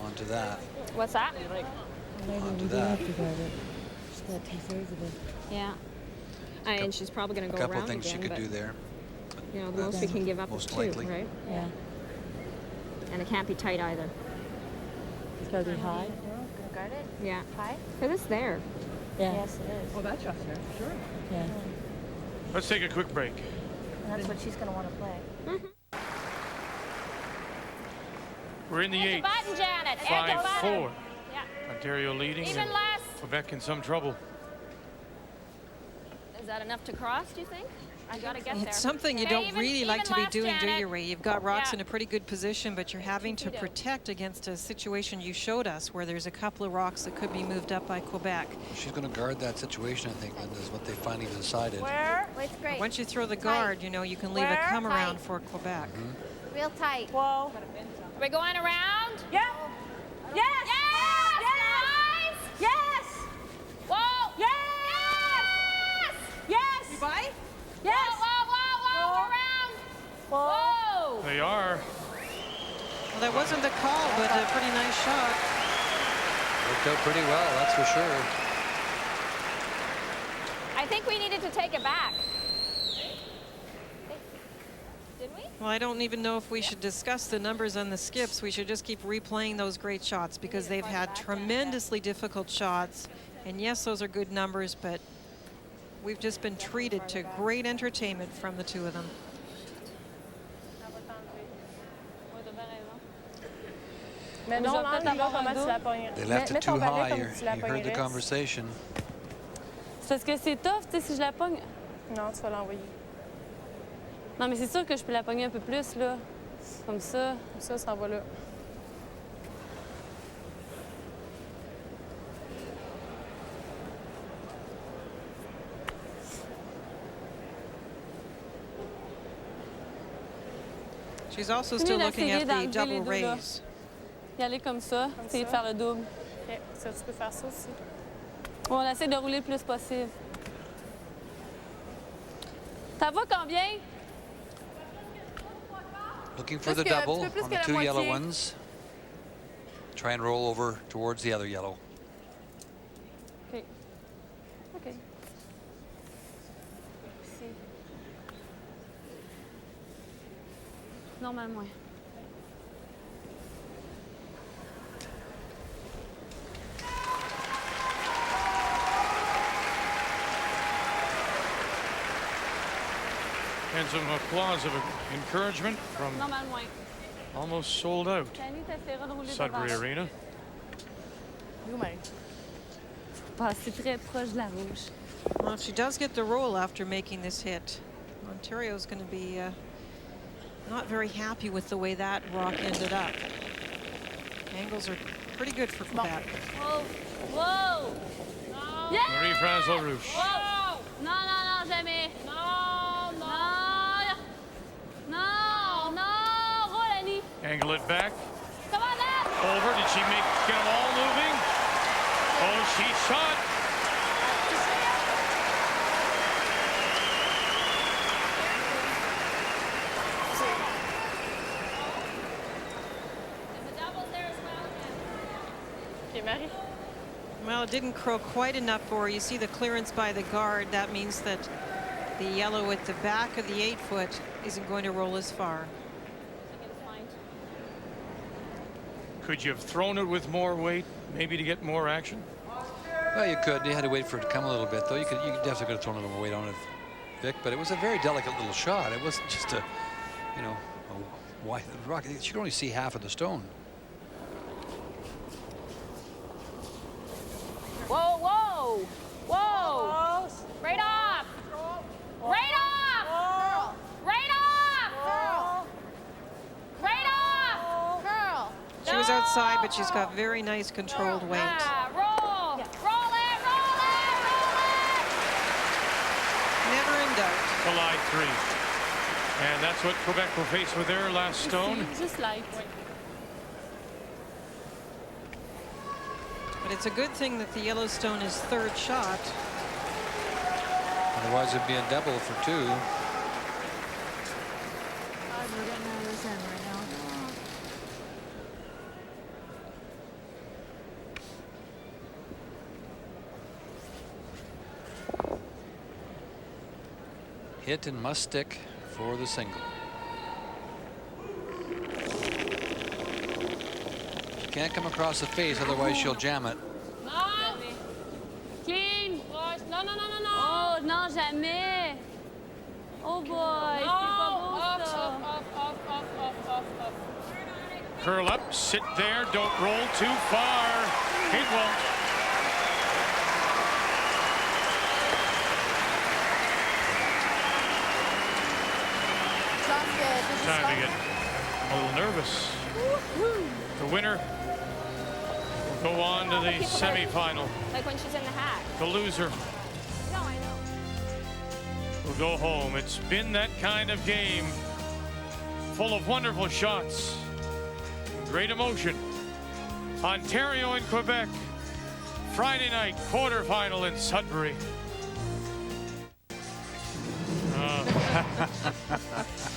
onto that. What's that? Onto that. She's got 2/3 of it. Yeah. And she's probably going to A go couple around things again, she could but, do there. You know, the most we can give up is most 2, likely. right? Yeah. And it can't be tight either. It's got to be high. Guard it? Yeah. High? Because it's there. Yeah. Yes, it is. Oh, that shot's there, for sure. Yeah. Let's take a quick break. And that's what she's going to want to play. We're in the Hit 8th. the button, Janet. Hit the 5-4. button. Yeah. Ontario leading. Even and less. Quebec in some trouble. Is that enough to cross, do you think? I got to get there. It's something you Okay, don't really like to be less, doing, do Janet. you, Ray? You've got rocks in a pretty good position, but you're having to protect against a situation you showed us where there's a couple of rocks that could be moved up by Quebec. She's going to guard that situation, I think, Linda, is what they finally decided. Where? It's great. Once you throw the guard, you know, you can leave a come around for Quebec. Real tight. Whoa. Are we going around? Yeah. Yes. Yes! Yes. Guys! Yes. Whoa! Yes. Yes. You buy? Yes. Whoa! Around! Whoa! They are. Well, that wasn't the call, but a pretty nice shot. Worked out pretty well, that's for sure. I think we needed to take it back. Did we? Well, I don't even know if we should discuss the numbers on the skips. We should just keep replaying those great shots because they've had tremendously difficult shots. And yes, those are good numbers, but we've just been treated to great entertainment from the two of them. Mais non, l'enlève comment tu la pognes. They left it Mets too ton balai high. comme You tu la heard the pognerais. conversation. C'est parce que c'est tough, tu sais, si je la pogne. Non, tu vas l'envoyer. Non, mais c'est sûr que je peux la pogner un peu plus, là. Comme ça. Comme ça, ça va là. She's also C'est still mieux looking d'essayer at the d'enlever double les deux, là. raise. Y aller comme ça, essayer de faire le double. OK, ça, tu peux faire ça aussi. On essaie de rouler le plus possible. Ça va combien? Looking for Plus the que- double un petit peu plus on que the la 2 yellow moitié. ones. Try and roll over towards the other yellow. OK. OK. Ici. Normalement. And some applause of encouragement from Normalement. almost sold out Fanny, t'essaieras de rouler Sudbury devant. Arena. Nous, Marie. Passer très proche de la rouge. Well, if she does get the roll after making this hit, Ontario's going to be not very happy with the way that rock ended up. Angles are pretty good for Quebec. Whoa! Whoa! Non! Yeah! Marie-France Larouche. Whoa! Non, non, non, jamais! Non! Non! Non! Non! Roule, Annie! Angle it back. Come on, Anne! Over. Did she get them all moving? Oh, she shot. OK, Marie. Well, it didn't crow quite enough for her. You see the clearance by the guard. That means that the yellow at the back of the 8-foot isn't going to roll as far. Could you have thrown it with more weight, maybe to get more action? Well, you could. You had to wait for it to come a little bit, though. You definitely could have thrown a little more weight on it, Vic. But it was a very delicate little shot. It wasn't just a, you know, a wide rock. You could only see half of the stone. Whoa, whoa! Whoa! Right off! Right off! Right off! Right off! Curl. She was outside, but she's got very nice controlled weight. Roll! Roll it! Roll it! Roll it! Never in doubt. Collide 3. And that's what Quebec will face with their last stone. Just light. But it's a good thing that the Yellowstone is third shot. Otherwise, it'd be a double for 2. God, we're getting out of this end right now. Hit and must stick for the single. Can't come across the face, otherwise she'll jam it. Non! Clean! Non, non, non, non, non! Oh, non, jamais! Oh boy, c'est pas beau ça! Curl up, sit there, don't roll too far. It won't. Time to get a little nervous. The winner will go on to the semi-final. Like when she's in the hat. The loser No, I know. will go home. It's been that kind of game, full of wonderful shots, great emotion. Ontario and Quebec, Friday night quarterfinal in Sudbury.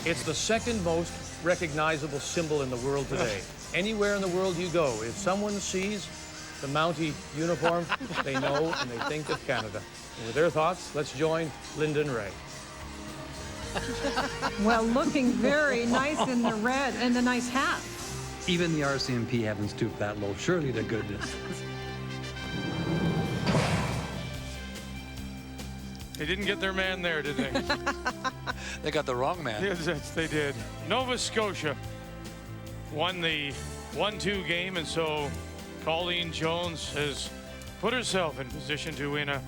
It's the second most recognizable symbol in the world today. Anywhere in the world you go, if someone sees the Mountie uniform, they know and they think of Canada. And with their thoughts, let's join Lyndon Ray. Well, looking very nice in the red and the nice hat. Even the RCMP haven't stooped that low, surely to goodness. They didn't get their man there, did they? They got the wrong man. Yes, they did. Nova Scotia won the 1-2 game, and so Colleen Jones has put herself in position to win a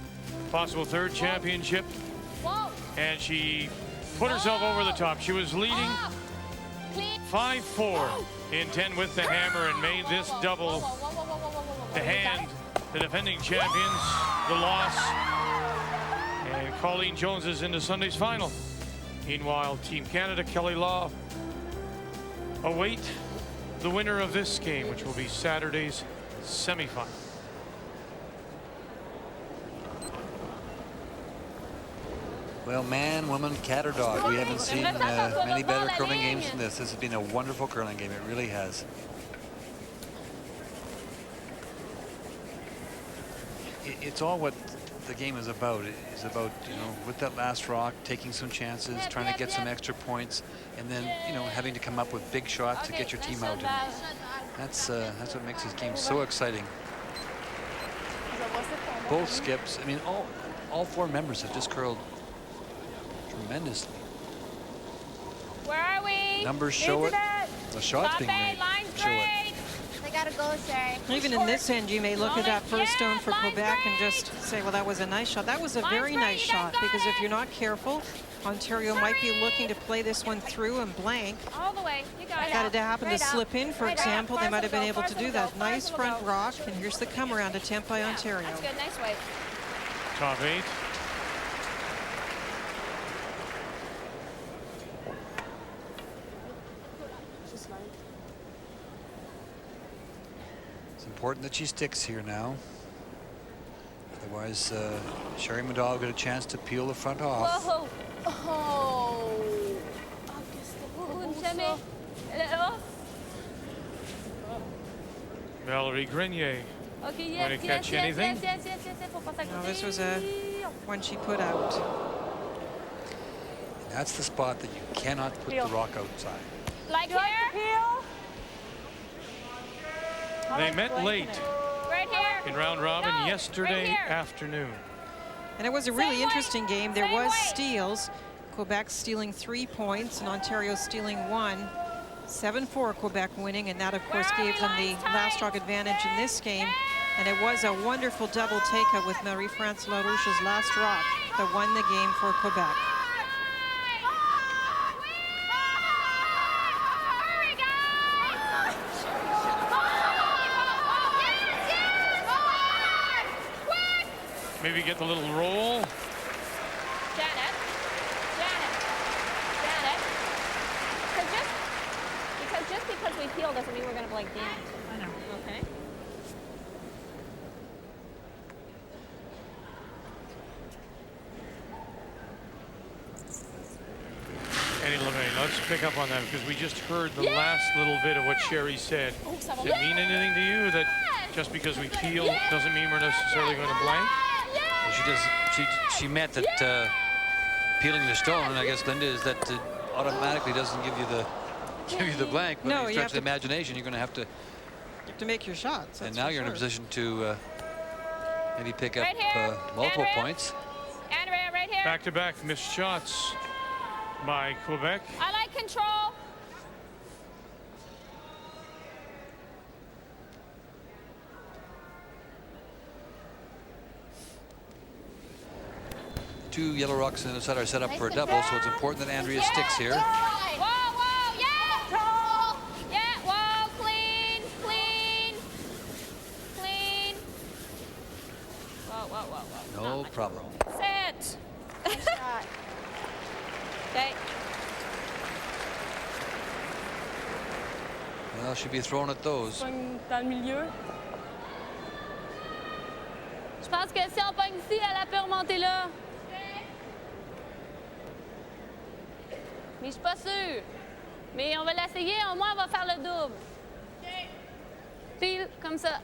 possible third championship. And she put herself over the top. She was leading 5-4 in 10 with the hammer and made this double to hand the defending champions the loss. And Colleen Jones is into Sunday's final. Meanwhile, Team Canada, Kelly Law, await the winner of this game, which will be Saturday's semifinal. Well, man, woman, cat or dog, we haven't seen many better curling games than this. This has been a wonderful curling game. It really has. It's all what the game is about. It is about, you know, with that last rock, taking some chances, trying to get some extra points, and then, you know, having to come up with big shots to get your team out. And that's what makes this game so exciting. Both skips, I mean, all 4 members have just curled tremendously. Where are we? Numbers show it. The shots being made show it. They gotta go, Sherry. Even in this end, you may look at that first stone for Quebec and just say, well, that was a nice shot. That was a very nice shot, because if you're not careful, Ontario might be looking to play this one through and blank. All the way. You got it. Had it happen to slip in, for example, they might have been able to do that. Nice front rock, and here's the come around attempt by Ontario. That's good. Nice way. Top 8. It's important that she sticks here now. Otherwise, Sherry Middaugh will get a chance to peel the front off. Whoa. Oh. Valerie Grenier. Okay, Want to catch anything? No, this was a one she put out. And that's the spot that you cannot put the rock outside. Like here? They met late Right here. in round robin yesterday afternoon. And it was a really interesting game. There was steals. Quebec stealing 3 points and Ontario stealing 1. 7-4 Quebec winning, and that of course gave them the last rock advantage in this game. And it was a wonderful double takeout with Marie-France Larouche's last rock that won the game for Quebec. Maybe get the little roll. Janet. Because just because we peel doesn't mean we're going to blank dance. I know. Okay. let's pick up on that because we just heard the last little bit of what Sherry said. Does it mean anything to you that just because we feel doesn't mean we're necessarily going to blank? She meant that peeling the stone, and I guess Linda is that automatically doesn't give you the blank. But No, if you you stretch have the imagination, you're going to have to. You have to make your shots. And now you're in a position to maybe pick up Right here, multiple Andrea. points. Andrea, right here. Back-to-back missed shots by Quebec. I like control. Two yellow rocks on the side are set up for a double, so it's important that Andrea sticks here. Whoa, whoa, yeah. Yeah, whoa, clean, clean, clean. Whoa, whoa, whoa, whoa. No problem. Sit. Okay. Well, she'll be throwing at those. Dans le milieu. Je pense que si on pogne ici, elle peut remonter là. Mais je suis pas sûre. Mais on va l'essayer, au moins on va faire le double. Pile, comme ça.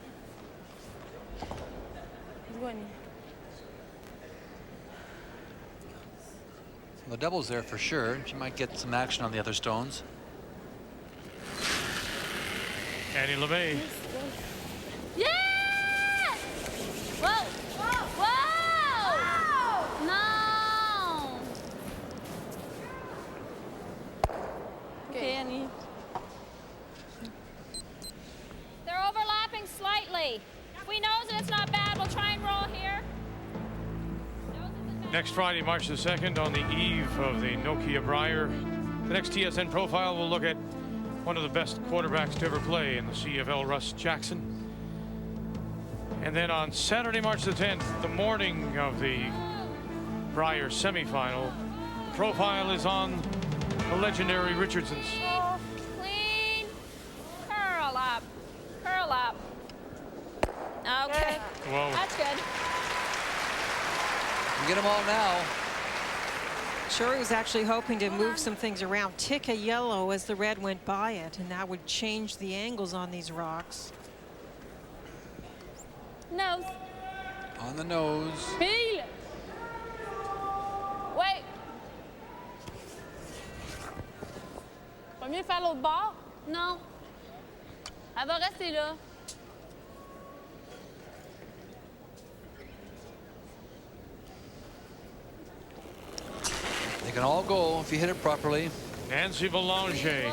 The double's there for sure. She might get some action on the other stones. Annie LeMay. Yeah! Whoa! Whoa! No! Okay, Annie. They're overlapping slightly. If we knows that it's not bad, we'll try and roll here. Next Friday, March the 2nd, on the eve of the Nokia Brier. The next TSN profile will look at one of the best quarterbacks to ever play in the CFL, Russ Jackson. And then on Saturday, March the 10th, the morning of the Brier semifinal, the profile is on the legendary Richardsons. Oh, clean. Curl up. Curl up. Okay. Whoa. That's good. Get them all now. Sherry was actually hoping to move some things around, tick a yellow as the red went by it, and that would change the angles on these rocks. Nose. On the nose. Pile. Ouais. Pas mieux faire l'autre bord? Non. Elle va rester là. They can all go if you hit it properly. Nancy Belanger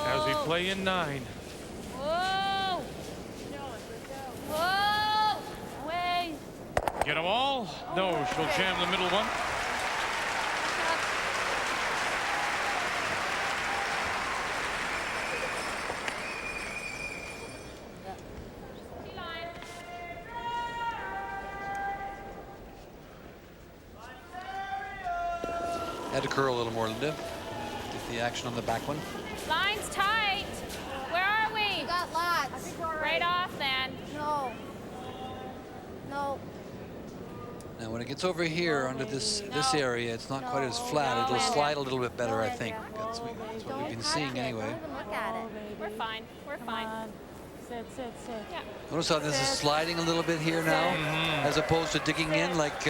as we play in 9. Whoa! Whoa! Way! Get them all? No, she'll jam the middle one. Had to curl a little more, Linda. Get the action on the back one. Line's tight. Where are we? We got lots. Right off then. No. No. Now, when it gets over here under this area, it's not quite as flat. It'll slide a little bit better, I think. That's what we've been seeing anyway. Look at it. We're fine. We're fine. Sit. Yeah. Notice how this is sliding a little bit here now, as opposed to digging in like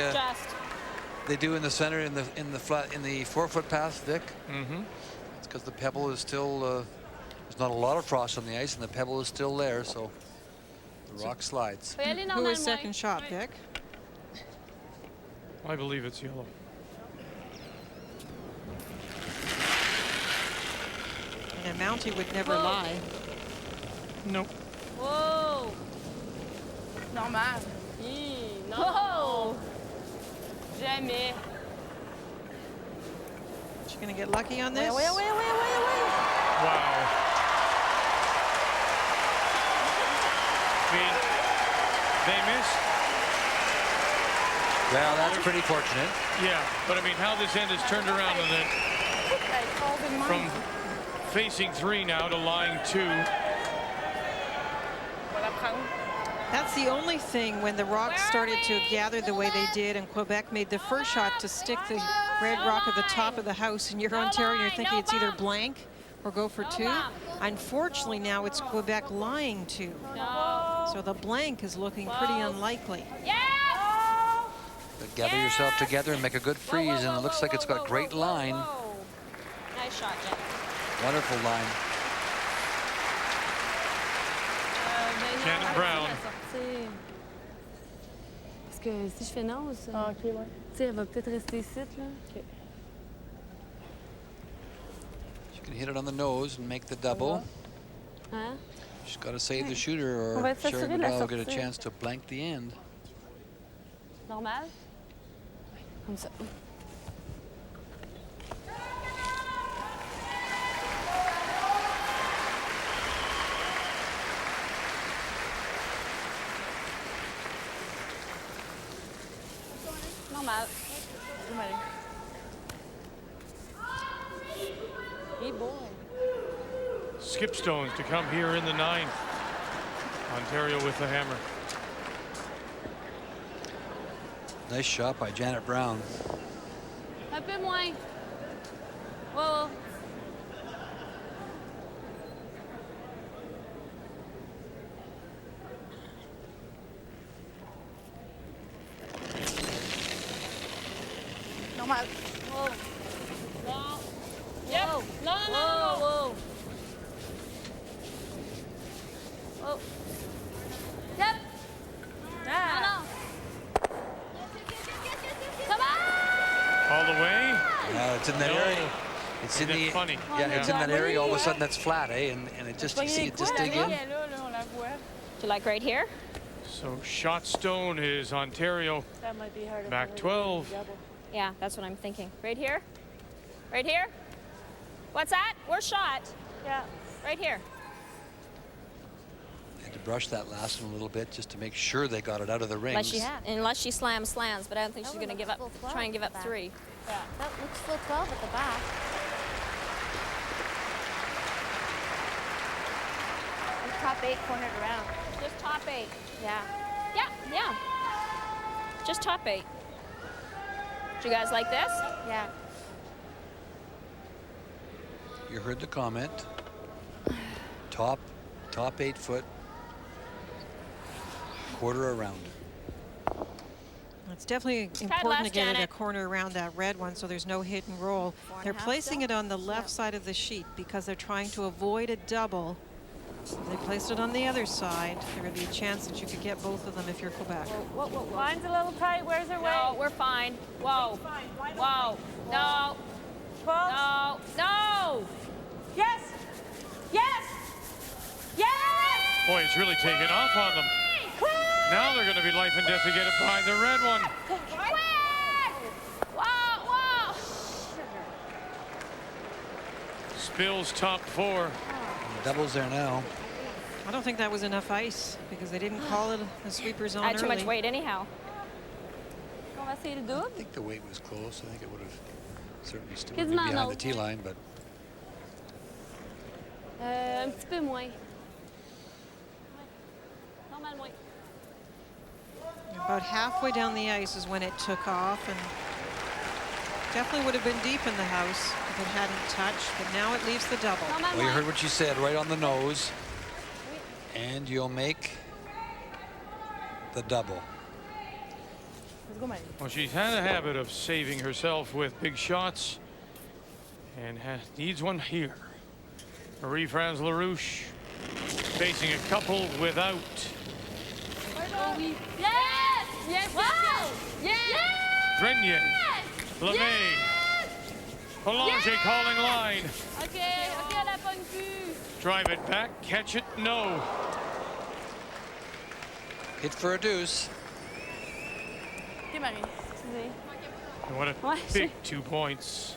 they do in the center in the flat in the 4-foot path, Vic. It's because the pebble is still there's not a lot of frost on the ice, and the pebble is still there, so the rock slides. Who is second shot, Vic? I believe it's yellow. And Mountie would never lie. Nope. Whoa! Normal. Non. Jamais. Is she going to get lucky on this? Wow. I mean, they missed. Well, that's pretty fortunate. Yeah, but I mean, how this end is turned around and then from facing 3 now to line 2. That's the only thing when the rocks started to gather the way they did, and Quebec made the first shot to stick the red rock at the top of the house and you're Ontario, you're thinking it's either blank or go for two. Unfortunately, now it's Quebec lying two. So the blank is looking pretty unlikely. But gather yourself together and make a good freeze, and it looks like it's got great line. Nice shot, Jen. Wonderful line. Janet Brown. Parce que si je fais nose, tu sais, elle va peut-être rester ici, là. She can hit it on the nose and make the double. Hein? She's got to save the shooter, On va or s'assurer Sherry de la Middaugh will get a sortie. chance to blank the end. Normal? Comme ça. Normal. Hey, boy. Skip stones to come here in the 9th. Ontario with the hammer. Nice shot by Janet Brown. Un peu moins. Wow. Normal. Wow. Non. Yep. No, no, no, no. Whoa. Oh. Yep. Ah. No, no. Come on! All the way? Yeah, it's in that area. It's in the funny. Yeah, it's in that area. All of a sudden, that's flat, eh? And it just, you see it just dig in. Do you like right here? So shot stone is Ontario. That might be harder. Back 12. Yeah, that's what I'm thinking. Right here? Right here? What's that? We're shot. Yeah. Right here. Had to brush that last one a little bit just to make sure they got it out of the rings. Unless she slams, but I don't think she's going to give up. Try and give up 3. Yeah. That looks full 12 at the back. And top 8 cornered around. Just top 8. Yeah. Yeah. Just top 8. Do you guys like this? Yeah. You heard the comment. Top 8 foot, quarter around. It's definitely important to get it a corner around that red one so there's no hit and roll. They're placing it on the left side of the sheet because they're trying to avoid a double. If they placed it on the other side, there would be a chance that you could get both of them if you're Quebec. Whoa. Line's a little tight. Where's her weight? No, we're fine. Whoa. Whoa. No. 12? No. No. Yes! Yes! Yes! Boy, it's really taken off on them. Now they're going to be life and death to get it by the red one. Quick! Whoa. Spills top 4. Doubles there now. I don't think that was enough ice because they didn't call it a sweeper zone I had too much early. weight anyhow. On va essayer le double. I think the weight was close. I think it would have certainly stood Quasiment behind non. the tee line, but Un petit peu moins. Normal moins. About halfway down the ice is when it took off, and definitely would have been deep in the house if it hadn't touched, but now it leaves the double. well, you heard what she said, right on the nose. And you'll make the double. Well, she's had a habit of saving herself with big shots and needs one here. Marie-France Larouche facing a couple without. Yes! Yes! Wow! Yes! Grenier, LeMay, Belanger calling line. OK, elle a pogne plus. Drive it back, catch it, no. Hit for a deuce. OK, Marie. Excusez. And what a big 2 points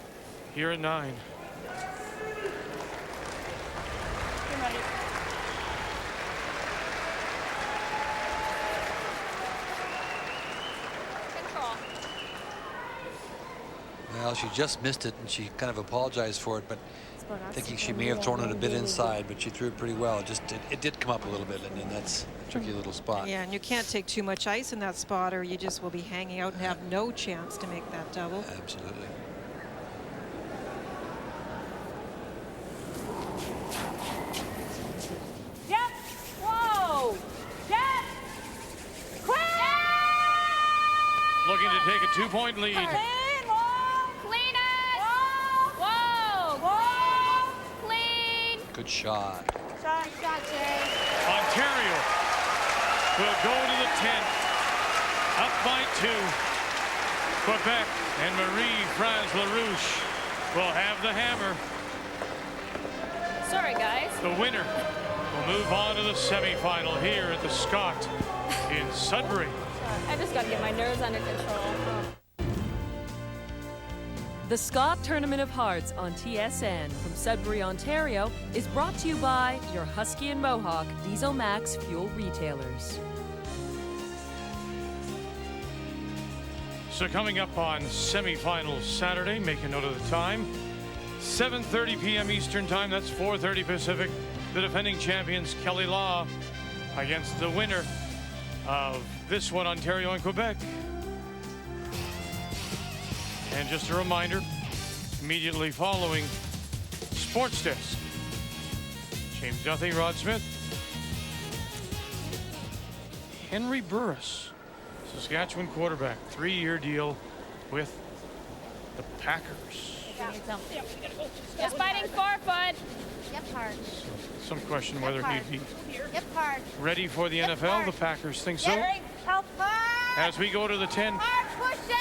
here at 9. OK, Marie. Well, she just missed it, and she kind of apologized for it, but thinking she may have thrown it a bit inside, but she threw it pretty well. It did come up a little bit, and that's a tricky little spot. Yeah, and you can't take too much ice in that spot or you just will be hanging out and have no chance to make that double. Absolutely. 2-point lead. Clean it! Whoa! Clean! Good shot. Shot, Jerry. Ontario will go to the 10th. Up by 2. Quebec and Marie-France Larouche will have the hammer. Sorry, guys. The winner will move on to the semifinal here at the Scott in Sudbury. I just got to get my nerves under control. The Scott Tournament of Hearts on TSN from Sudbury, Ontario is brought to you by your Husky and Mohawk Diesel Max fuel retailers. So coming up on semifinals Saturday, make a note of the time. 7:30 p.m. Eastern Time, that's 4:30 Pacific. The defending champions, Kelly Law, against the winner of this one, Ontario and Quebec. And just a reminder, immediately following Sports Desk, James Duthie, Rod Smith, Henry Burris, Saskatchewan quarterback, 3-year deal with the Packers. Just fighting forefoot. Yep, hard. Some question whether he'd be Yep, hard. ready for the NFL. The Packers think so. Help hard. As we go to the 10, Hard, push it.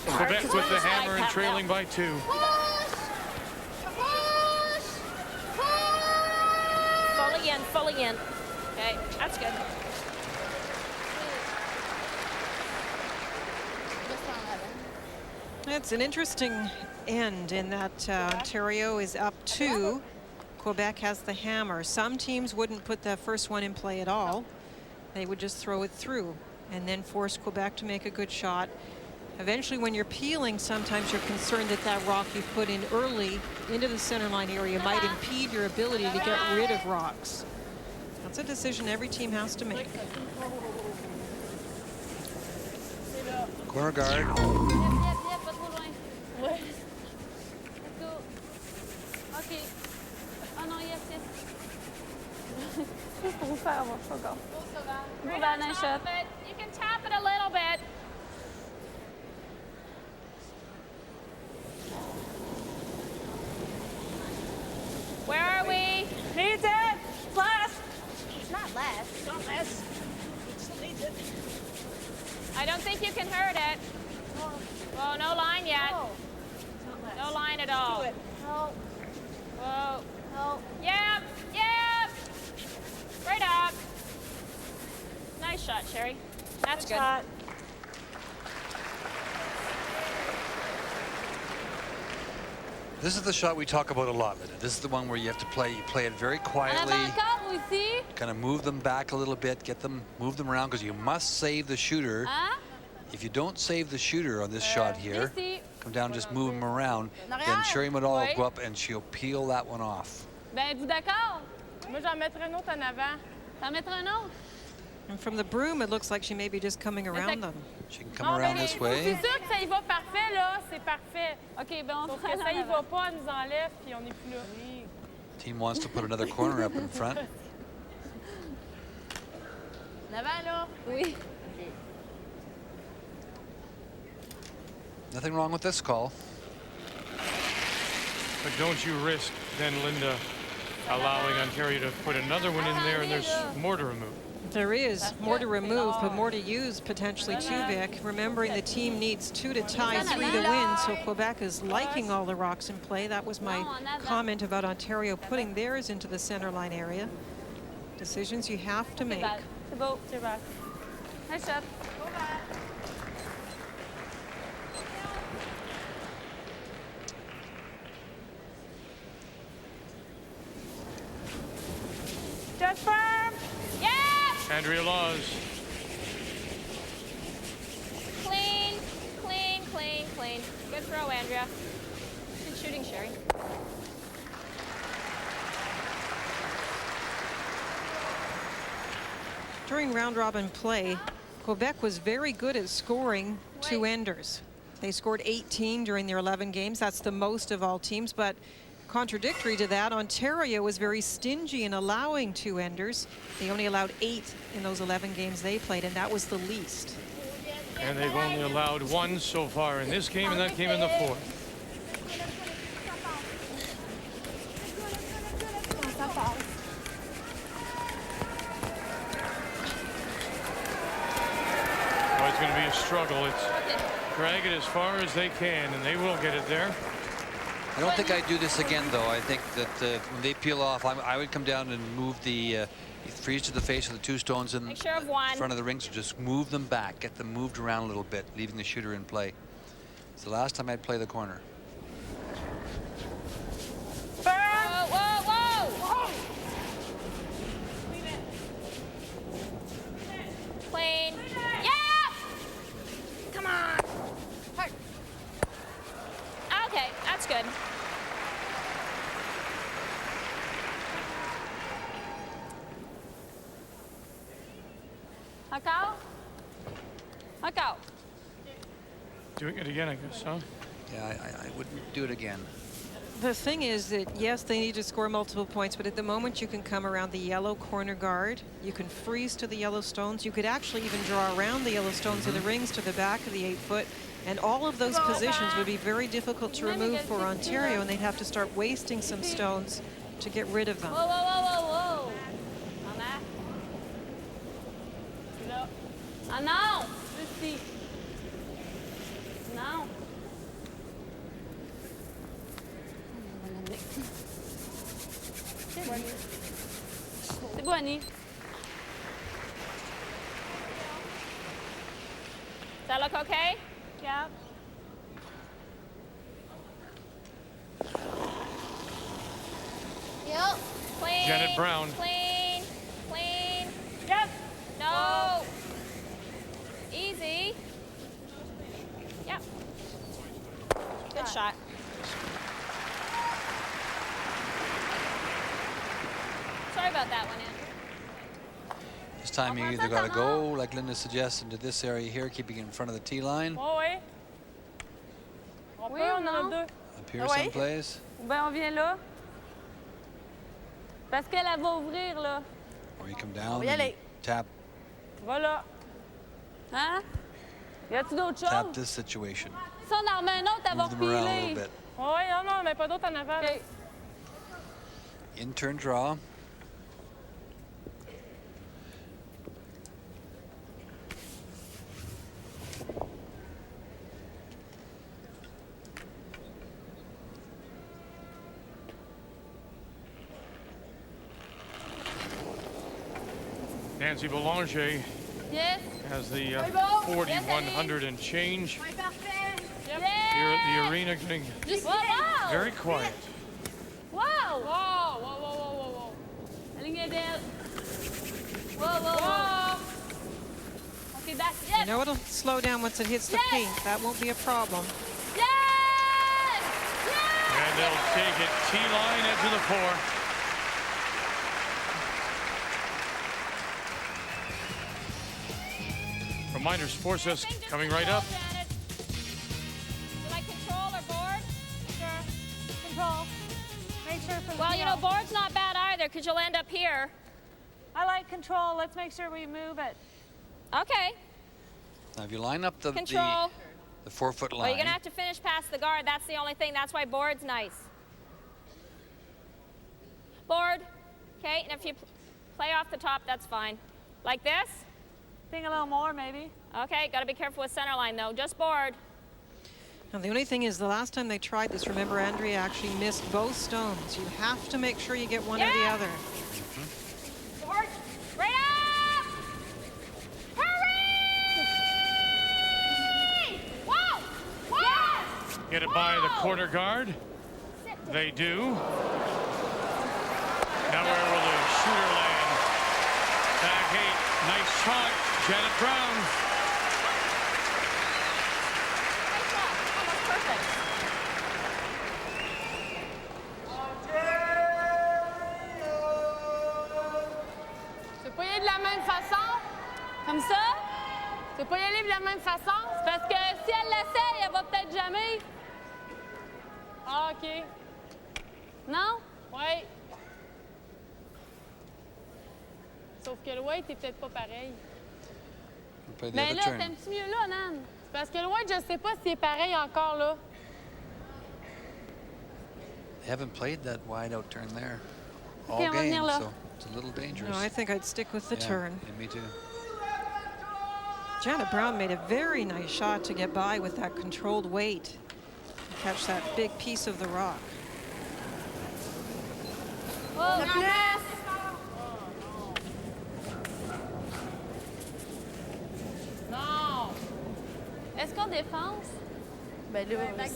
Quebec with the hammer and trailing by 2. Fully in. Okay, that's good. It's an interesting end in that Ontario is up 2. Quebec has the hammer. Some teams wouldn't put the first one in play at all. They would just throw it through and then force Quebec to make a good shot. Eventually, when you're peeling, sometimes you're concerned that that rock you put in early into the center line area might impede your ability to get rid of rocks. That's a decision every team has to make. Corner guard. Pas trop loin. Ouais. Let's go. OK. Oh non, yes. Juste pour vous faire avoir ça encore. Go down and shot. You can tap it a little bit. Where are we? Needs it. Less. It's not less. It's not less. It still needs it. I don't think you can hurt it. Oh, no line yet. No, no line at all. Do it. No. Whoa. No. Yep. Right up. Nice shot, Sherry. That's good. Shot. This is the shot we talk about a lot, Linda. This is the one where you have to play. You play it very quietly. Kind of move them back a little bit, move them around, because you must save the shooter. If you don't save the shooter on this shot here, come down, just move him around, then Sherry Middaugh will go up and she'll peel that one off. Ben, êtes-vous d'accord? Moi, j'en mettrai un autre en avant. T'en mettras un autre? And from the broom, it looks like she may be just coming around them. She can come around this way. C'est sûr que ça y va parfait, là. C'est parfait. OK, ben on se que ça y va pas, elle nous enlève, puis on n'est plus là. Team wants to put another corner up in front. L'avant, là? Oui. Nothing wrong with this call. But don't you risk then, Linda, allowing Ontario to put another one in there, and there's more to remove. There is more to remove, but more to use potentially too, Vic. Remembering the team needs 2 to tie, 3 to win, so Quebec is liking all the rocks in play. That was my comment about Ontario putting theirs into the center line area. Decisions you have to make. C'est beau, c'est beau. Nice shot. Just firm. Yes! Andrea Laws. Clean. Good throw, Andrea. Good shooting, Sherry. During round-robin play, Quebec was very good at scoring two-enders. They scored 18 during their 11 games. That's the most of all teams, but contradictory to that, Ontario was very stingy in allowing two-enders. They only allowed 8 in those 11 games they played, and that was the least. And they've only allowed one so far in this game, and that came in the fourth. Oh, it's going to be a struggle. It's drag it as far as they can, and they will get it there. I don't think I'd do this again, though. I think that when they peel off, I would come down and move the freeze to the face of the two stones in front of the ring, so just move them back, get them moved around a little bit, leaving the shooter in play. It's the last time I'd play the corner. Whoa, whoa, whoa! Clean. Yeah! Come on. Okay, that's good. Huck out. Huck out. Doing it again, I guess, huh? Yeah, I wouldn't do it again. The thing is that, yes, they need to score multiple points, but at the moment you can come around the yellow corner guard, you can freeze to the yellow stones, you could actually even draw around the yellow stones in the rings to the back of the 8-foot, and all of those positions would be very difficult to remove for Ontario, and they'd have to start wasting some stones to get rid of them. Whoa, whoa, whoa, whoa, whoa. On that. Là. Ah non! Ici. Non. C'est bon, Annie. Does that look okay? Yeah. Yep. Clean. Janet Brown. Clean. Clean. Yep. No. Easy. Yep. Good shot. Sorry about that one, Andrew. This time you either got to go, like Linda suggests, into this area here, keeping it in front of the tee line. Oh, oui. On peut, on en a deux. Up here someplace. Ou bien on vient là. Parce qu'elle va ouvrir, là. Or you come down and tap Voilà. Hein? Y a-tu d'autres choses? this situation. Si on en remet un autre, elle va Move them around a repiler. little bit. Oui, non, mais pas d'autre en avant. OK. In turn draw. Nancy Boulanger Yes. has the 4,100 and change here at the arena, getting Wow. very quiet. Wow. Whoa, whoa, whoa, whoa, whoa, whoa. La ligne est belle. Whoa, whoa, whoa. Okay, that's it. You know it'll slow down once it hits the paint. That won't be a problem. Yes! And they'll take it T-line into the 4. Reminder, Sports Desk coming right up. You like control or board? Sure. Control. Make sure for well, you know, board's not bad either because you'll end up here. I like control. Let's make sure we move it. Okay. Now, if you line up the Control. the 4-foot line. Well, you're going to have to finish past the guard. That's the only thing. That's why board's nice. Board. Okay, and if you play off the top, that's fine. Like this? Think a little more, maybe. Okay, got to be careful with center line, though. Just board. Now, the only thing is, the last time they tried this, remember, Andrea actually missed both stones. You have to make sure you get one or the other. Board. Right up! Hurry! Whoa! Whoa! Get it by the corner guard. They do. Now where will the shooter land? Back 8. Nice shot. Janet Brown. Nice shot. Almost perfect. Tu peux pas y aller de la même façon? Comme ça? Tu peux pas y aller de la même façon? C'est parce que si elle l'essaye, elle va peut-être jamais. Ah, OK. Non? Oui. Sauf que le weight est peut-être pas pareil. Play the Mais other là, turn. t'aimes-tu mieux là, Nan? C'est parce que le white, je sais pas s'il est pareil encore là. They haven't played that wide out turn there all Okay, on va game, venir là. so it's a little dangerous. No, I think I'd stick with the Yeah, turn. yeah, me too. Janet Brown made a very nice shot to get by with that controlled weight. Catch that big piece of the rock. Oh, plus! Non! Est-ce qu'on défonce? Ben là,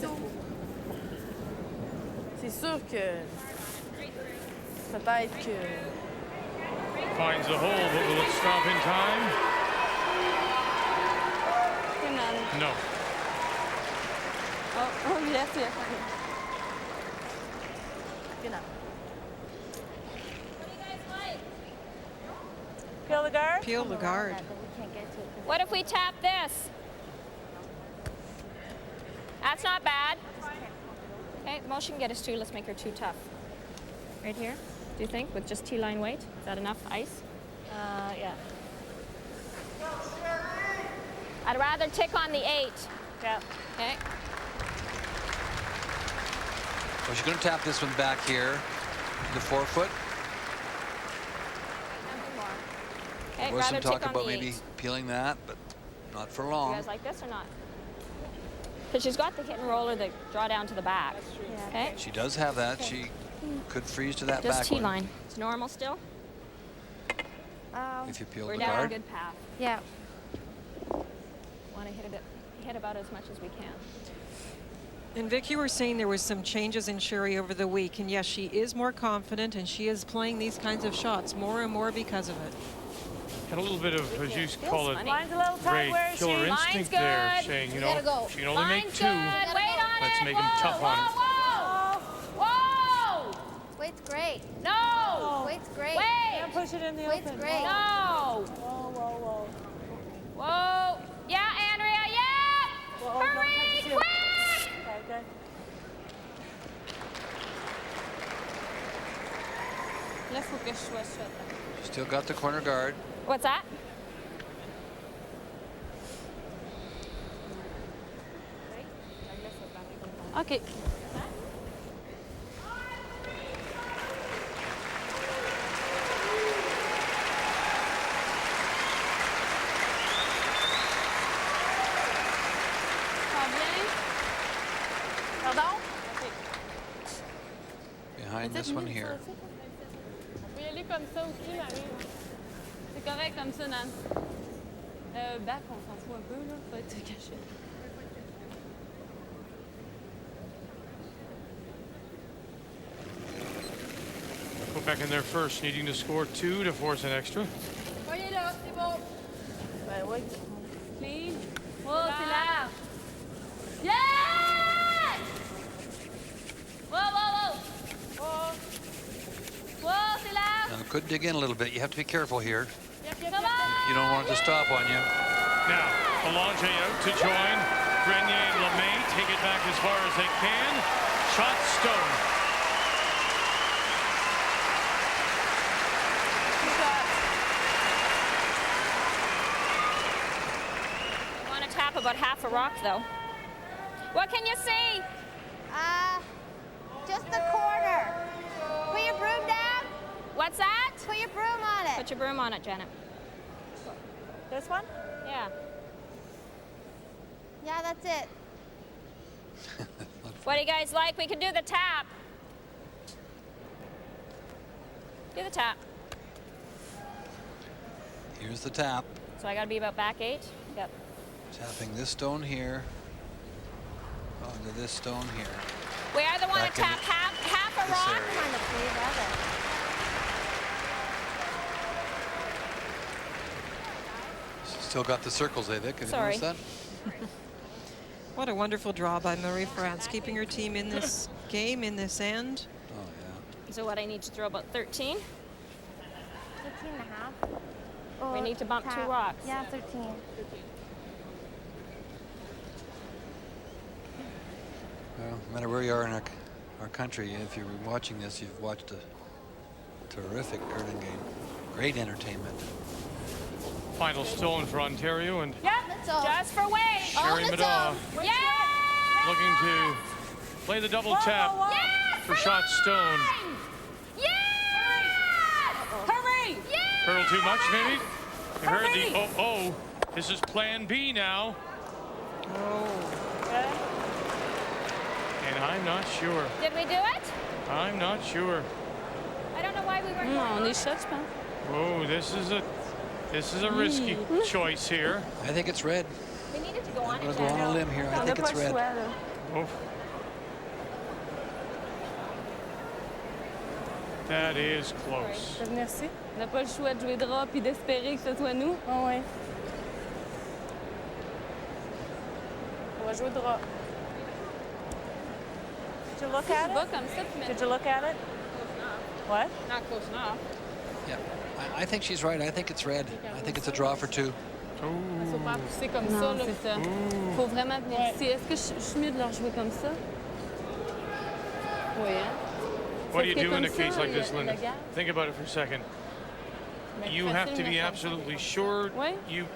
c'est sûr que peut-être que... Finds the hole, but will it stop in time? No. Oh, yes, yes. Peel the guard? Peel the guard. What if we tap this? That's not bad. Okay, motion get us two. Let's make her too tough. Right here, do you think, with just T-line weight? Is that enough ice? Yeah. I'd rather tick on the 8. Yeah. Okay. Well, she's going to tap this one back here, the 4-foot. Okay, There was some rather talk tick on about the maybe 8. peeling that, but not for You long. guys like this or not? Because she's got the hit and roller that draw down to the back. Okay. She does have that. She could freeze to that Just back one. T-line. It's normal still. If you peel We're the down guard. a good path. Yeah. Want to hit about as much as we can. And Vic, you were saying there was some changes in Sherry over the week, and yes, she is more confident, and she is playing these kinds of shots more and more because of it. Had a little bit of, as you call it, Line's a little tight. great Where is killer she? instinct there, saying, you know, she can only make 2. Let's make them tough on it. Whoa! Whoa! Weight's great. No! Weight's great. Wait! Can't push it in the Weight's open. great. No! Whoa, whoa, whoa. Whoa! Yeah, Andrea, yeah! Whoa, Hurry, don't touch it. quick! Okay. Là, faut que je sois shot. Still got the corner guard. What's that? OK. Pardon? Behind this one here. On peut y aller comme ça aussi, Marie. C'est correct comme ça, Nan. Back, on s'en fout un peu, là. Faut être caché. Quebec in there first, needing to score 2 to force an extra. Voyez là, c'est bon. Ben oui. Clean. Oh, c'est là. Yeah! Whoa, whoa, whoa. Whoa. Whoa, c'est là. Now, could dig in a little bit. You have to be careful here. Come on. You don't want it to stop on you. Now, Belanger out to join. Grenier and LeMay take it back as far as they can. Shot stone. I want to tap about half a rock, though. What can you see? Just the corner. Put your broom down. What's that? Put your broom on it. Put your broom on it, Janet. This one? Yeah. Yeah, that's it. What do you guys like? We can do the tap. Do the tap. Here's the tap. So I got to be about back 8? Yep. Tapping this stone here onto this stone here. We either want Back to in tap half a this rock. area. On the sleeve of it. Still got the circles, eh, Vic? Have you Sorry. noticed that? What a wonderful draw by Marie-France, keeping her team in this game, in this end. Oh, yeah. So what, I need to throw about 13? 13 and a half. We need to bump tap. 2 rocks. Yeah, 13. Well, no matter where you are in our country, if you're watching this, you've watched a terrific curling game. Great entertainment. Final stone for Ontario, and Yep, just for weight. Sherry Middaugh Yeah! looking to play the double tap for shot stone. Yes! Hurry! Yes! Hurdle too much, maybe? You heard the oh. This is plan B now. And I'm not sure. Did we do it? I'm not sure. I don't know why we weren't. On est shot, je pense. Oh, this is a risky choice here. I think it's red. We needed to go on I'm it. going to go on a limb here. I think it's red. Oh. That is close. Merci. On n'a pas le choix de jouer drap puis d'espérer que ce soit nous. Ah ouais. On va jouer drap. Did you look at it? Did you look at it? What? Not close enough. Yeah, I think she's right. I think it's red. I think it's a draw for 2. Il faut pas pousser comme ça. C'est ça. Faut vraiment venir ici. Est-ce que je suis mieux de leur jouer comme ça? Oui, hein? What do you do in a case like this, Linda? Think about it for a second. You have to be absolutely sure you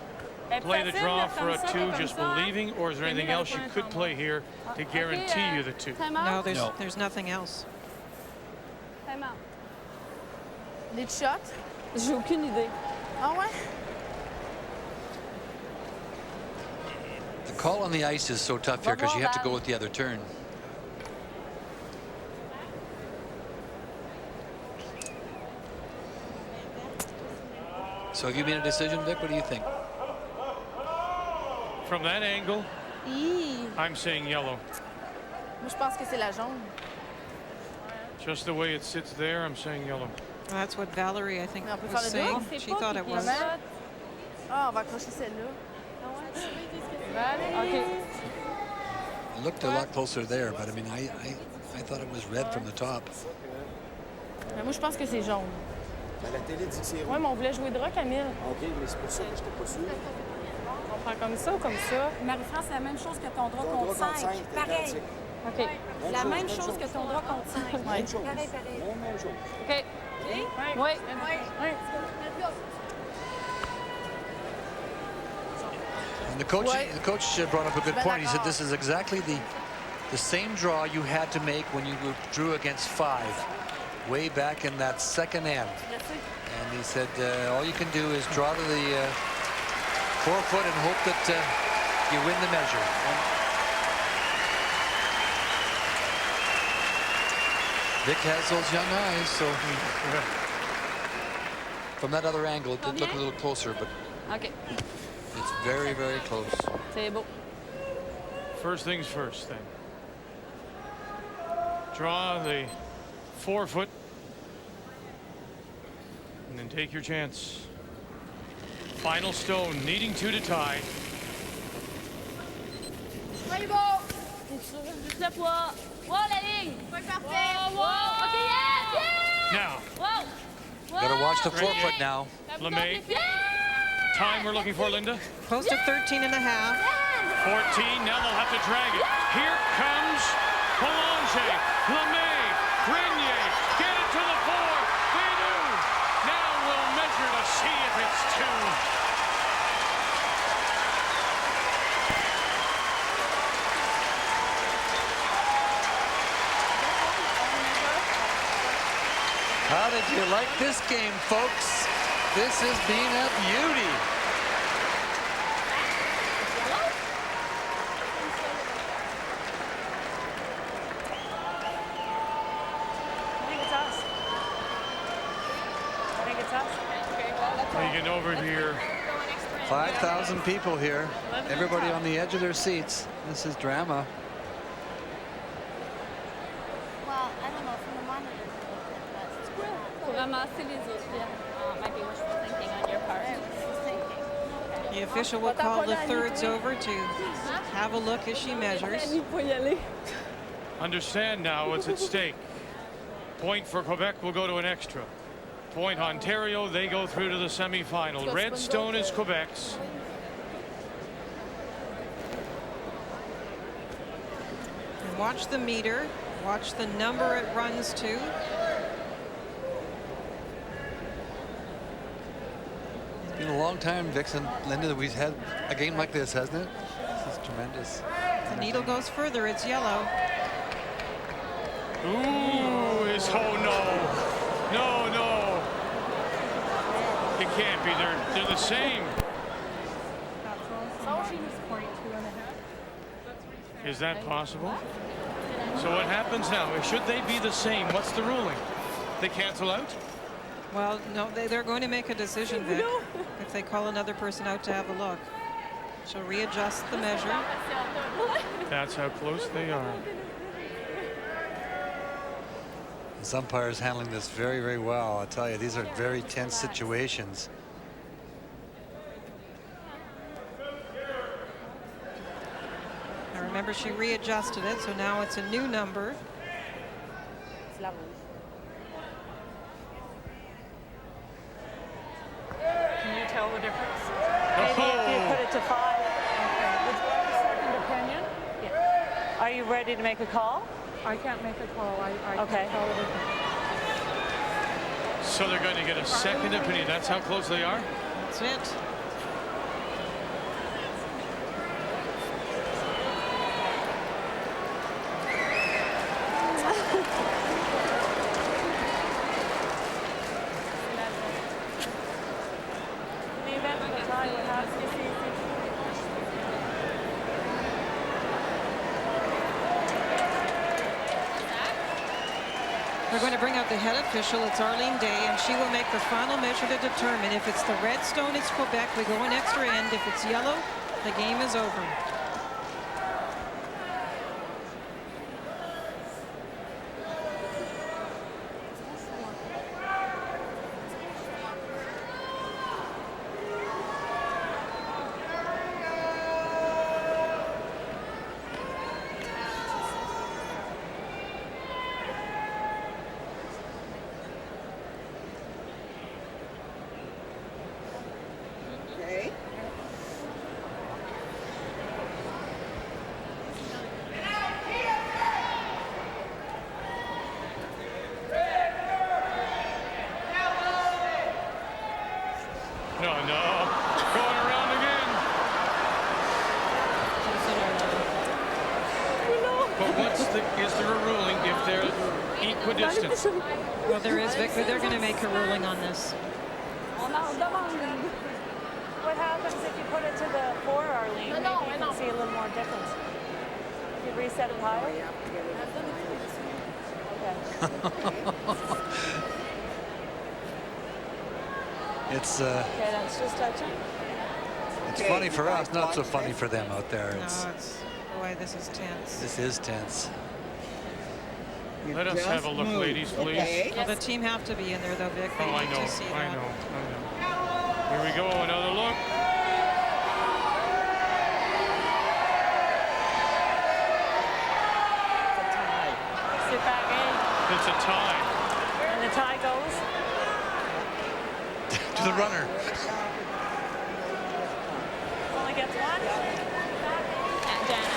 play the draw for a 2 just believing, or is there anything else you could play here to guarantee you the 2? No, there's nothing else. Time out. Lead shot? J'ai aucune idée. Ah ouais? The call on the ice is so tough here because you have to go with the other turn. So have you made a decision, Vic? What do you think? From that angle, I'm saying yellow. Moi, je pense que c'est la jaune. Just the way it sits there, I'm saying yellow. Well, that's what Valerie, I think, Mais on peut was faire saying. le deux. She thought it was. Ah, on va accrocher celle-là. OK. It looked a lot closer there, but I mean, I thought it was red from the top. Mais moi, je pense que c'est jaune. La télé dit que c'est rouge. Oui, mais on voulait jouer drap, Camille. OK, mais c'est pour ça que je n'étais pas sûr. On prend comme ça ou comme ça? Marie-France, c'est la même chose que ton droit contre 5. Pareil. OK. La même chose que ton droit contre 5. Même chose. Pareil. Même chose. OK. Oui. And the coach brought up a good point. He said this is exactly the same draw you had to make when you drew against 5, way back in that second end. And he said all you can do is draw to the 4-foot and hope that you win the measure. Vic has those young eyes, so from that other angle, it did look a little closer, but OK. it's very, very close. C'est beau. First things first, then. Draw the 4-foot, and then take your chance. Final stone, needing 2 to tie. C'est beau. Juste le poids. Wow, la ligne. Parfait. Wow. OK, yes. Now. Wow. Gotta watch the 4-foot now. LeMay. Time we're looking for, Linda? Close to 13 and a half. 14, now they'll have to drag it. Here comes Boulanger, LeMay, Grenier, get it to the 4. They do. Now we'll measure to see if it's 2. How did you like this game, folks? This has been a beauty. You get over here. 5,000 people here. Everybody on the edge of their seats. This is drama. Well, I don't know, from the monitor. Pour ramasser les autres. Might be wishful thinking on your part. The official will call the thirds over to have a look as she measures. Understand now what's at stake. Point for Quebec will go to an extra. Point Ontario, they go through to the semifinal. Red stone is Quebec's. And watch the meter. Watch the number it runs to. been a long time, Vixen. Linda, that we've had a game like this, hasn't it? This is tremendous. The needle goes further. It's yellow. Ooh, it's, oh no. No, no. It can't be. They're the same. Is that possible? So what happens now? Should they be the same? What's the ruling? They cancel out? Well, no, they're going to make a decision, Vic, if they call another person out to have a look. She'll readjust the measure. That's how close they are. This umpire's handling this very, very well. I tell you, these are very tense situations. Now remember, she readjusted it, so now it's a new number. Can you tell the difference? Maybe if you put it to 5. Okay. Would you like a second opinion? Yeah. Are you ready to make a call? I can't make a call. I can't tell the difference. So they're going to get a second opinion. That's how close they are? That's it. We're going to bring out the head official. It's Arlene Day, and she will make the final measure to determine if it's the red stone, it's Quebec. We go an extra end. If it's yellow, the game is over. Well, there is, Vic, but they're going to make a ruling on this. What happens if you put it to the 4, Arlene? Maybe you can see a little more difference. You reset it higher? Okay. It's okay, that's just touching. It's funny for us, not so funny for them out there. No, it's boy, this is tense. This is tense. Let us have a look, ladies, please. Okay. Well, the team have to be in there, though, Vic. They I need know, to see I that. know. Here we go, another look. It's a tie. Sit back in. It's a tie. And the tie goes? To the runner. Only gets one?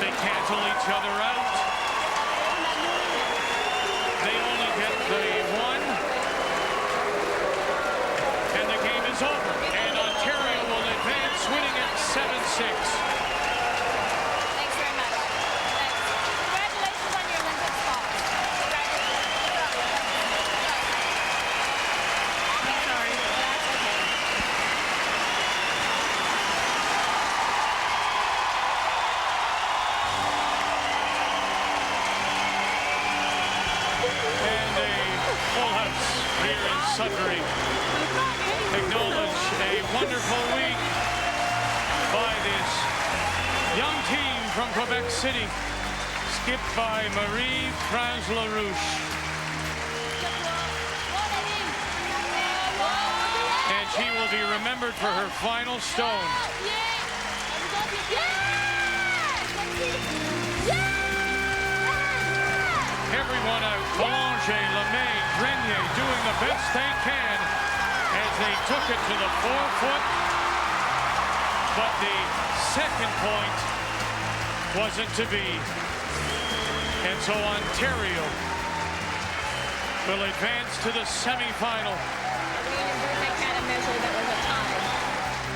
They cancel each other out. They only get the 1. And the game is over. And Ontario will advance, winning it 7-6. Thanks very much. Thanks. Congratulations on your Olympic spot. I'm sorry. That's okay. And a full house here in Sudbury. Acknowledge a wonderful week by this young team from Quebec City, skipped by Marie-France Larouche. And she will be remembered for her final stone. Everyone out, Boulanger, LeMay, Grenier doing the best they can as they took it to the 4-foot. But the second point wasn't to be. And so Ontario will advance to the semifinal. They can't measure that was a tie.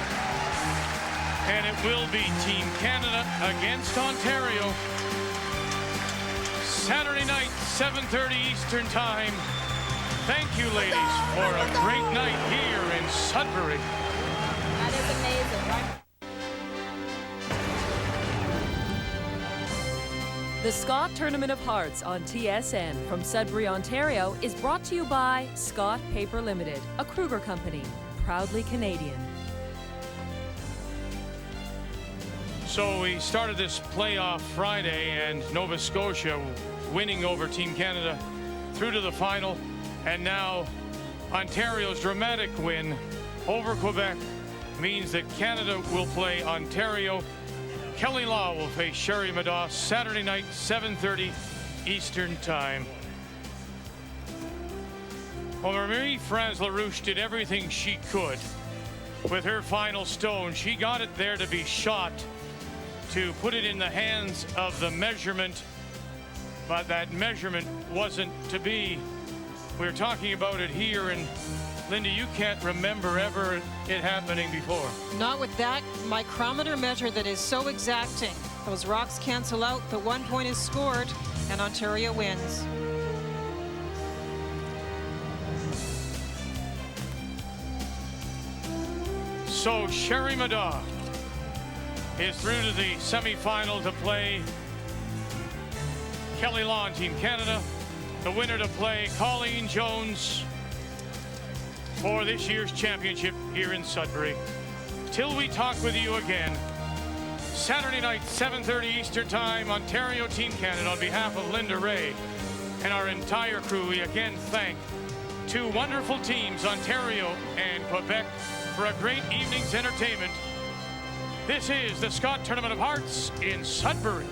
it will be Team Canada against Ontario. Saturday night, 7:30 Eastern Time. Thank you, ladies, for a great night here in Sudbury. That is amazing, right? The Scott Tournament of Hearts on TSN from Sudbury, Ontario is brought to you by Scott Paper Limited, a Kruger company, proudly Canadian. So we started this playoff Friday, and Nova Scotia winning over Team Canada through to the final, and now Ontario's dramatic win over Quebec means that Canada will play Ontario. Kelly Law will face Sherry Middaugh Saturday night, 7:30 Eastern Time. Well, Marie-France Larouche did everything she could with her final stone. She got it there to be shot, to put it in the hands of the measurement, but that measurement wasn't to be. We're talking about it here, and Linda, you can't remember ever it happening before. Not with that micrometer measure that is so exacting. Those rocks cancel out, the 1 point is scored, and Ontario wins. So Sherry Middaugh is through to the semifinal to play Kelly Law and Team Canada. The winner to play Colleen Jones for this year's championship here in Sudbury. Till we talk with you again, Saturday night, 7:30 Eastern Time, Ontario Team Canada. On behalf of Linda Ray and our entire crew, we again thank two wonderful teams, Ontario and Quebec, for a great evening's entertainment. This is the Scott Tournament of Hearts in Sudbury.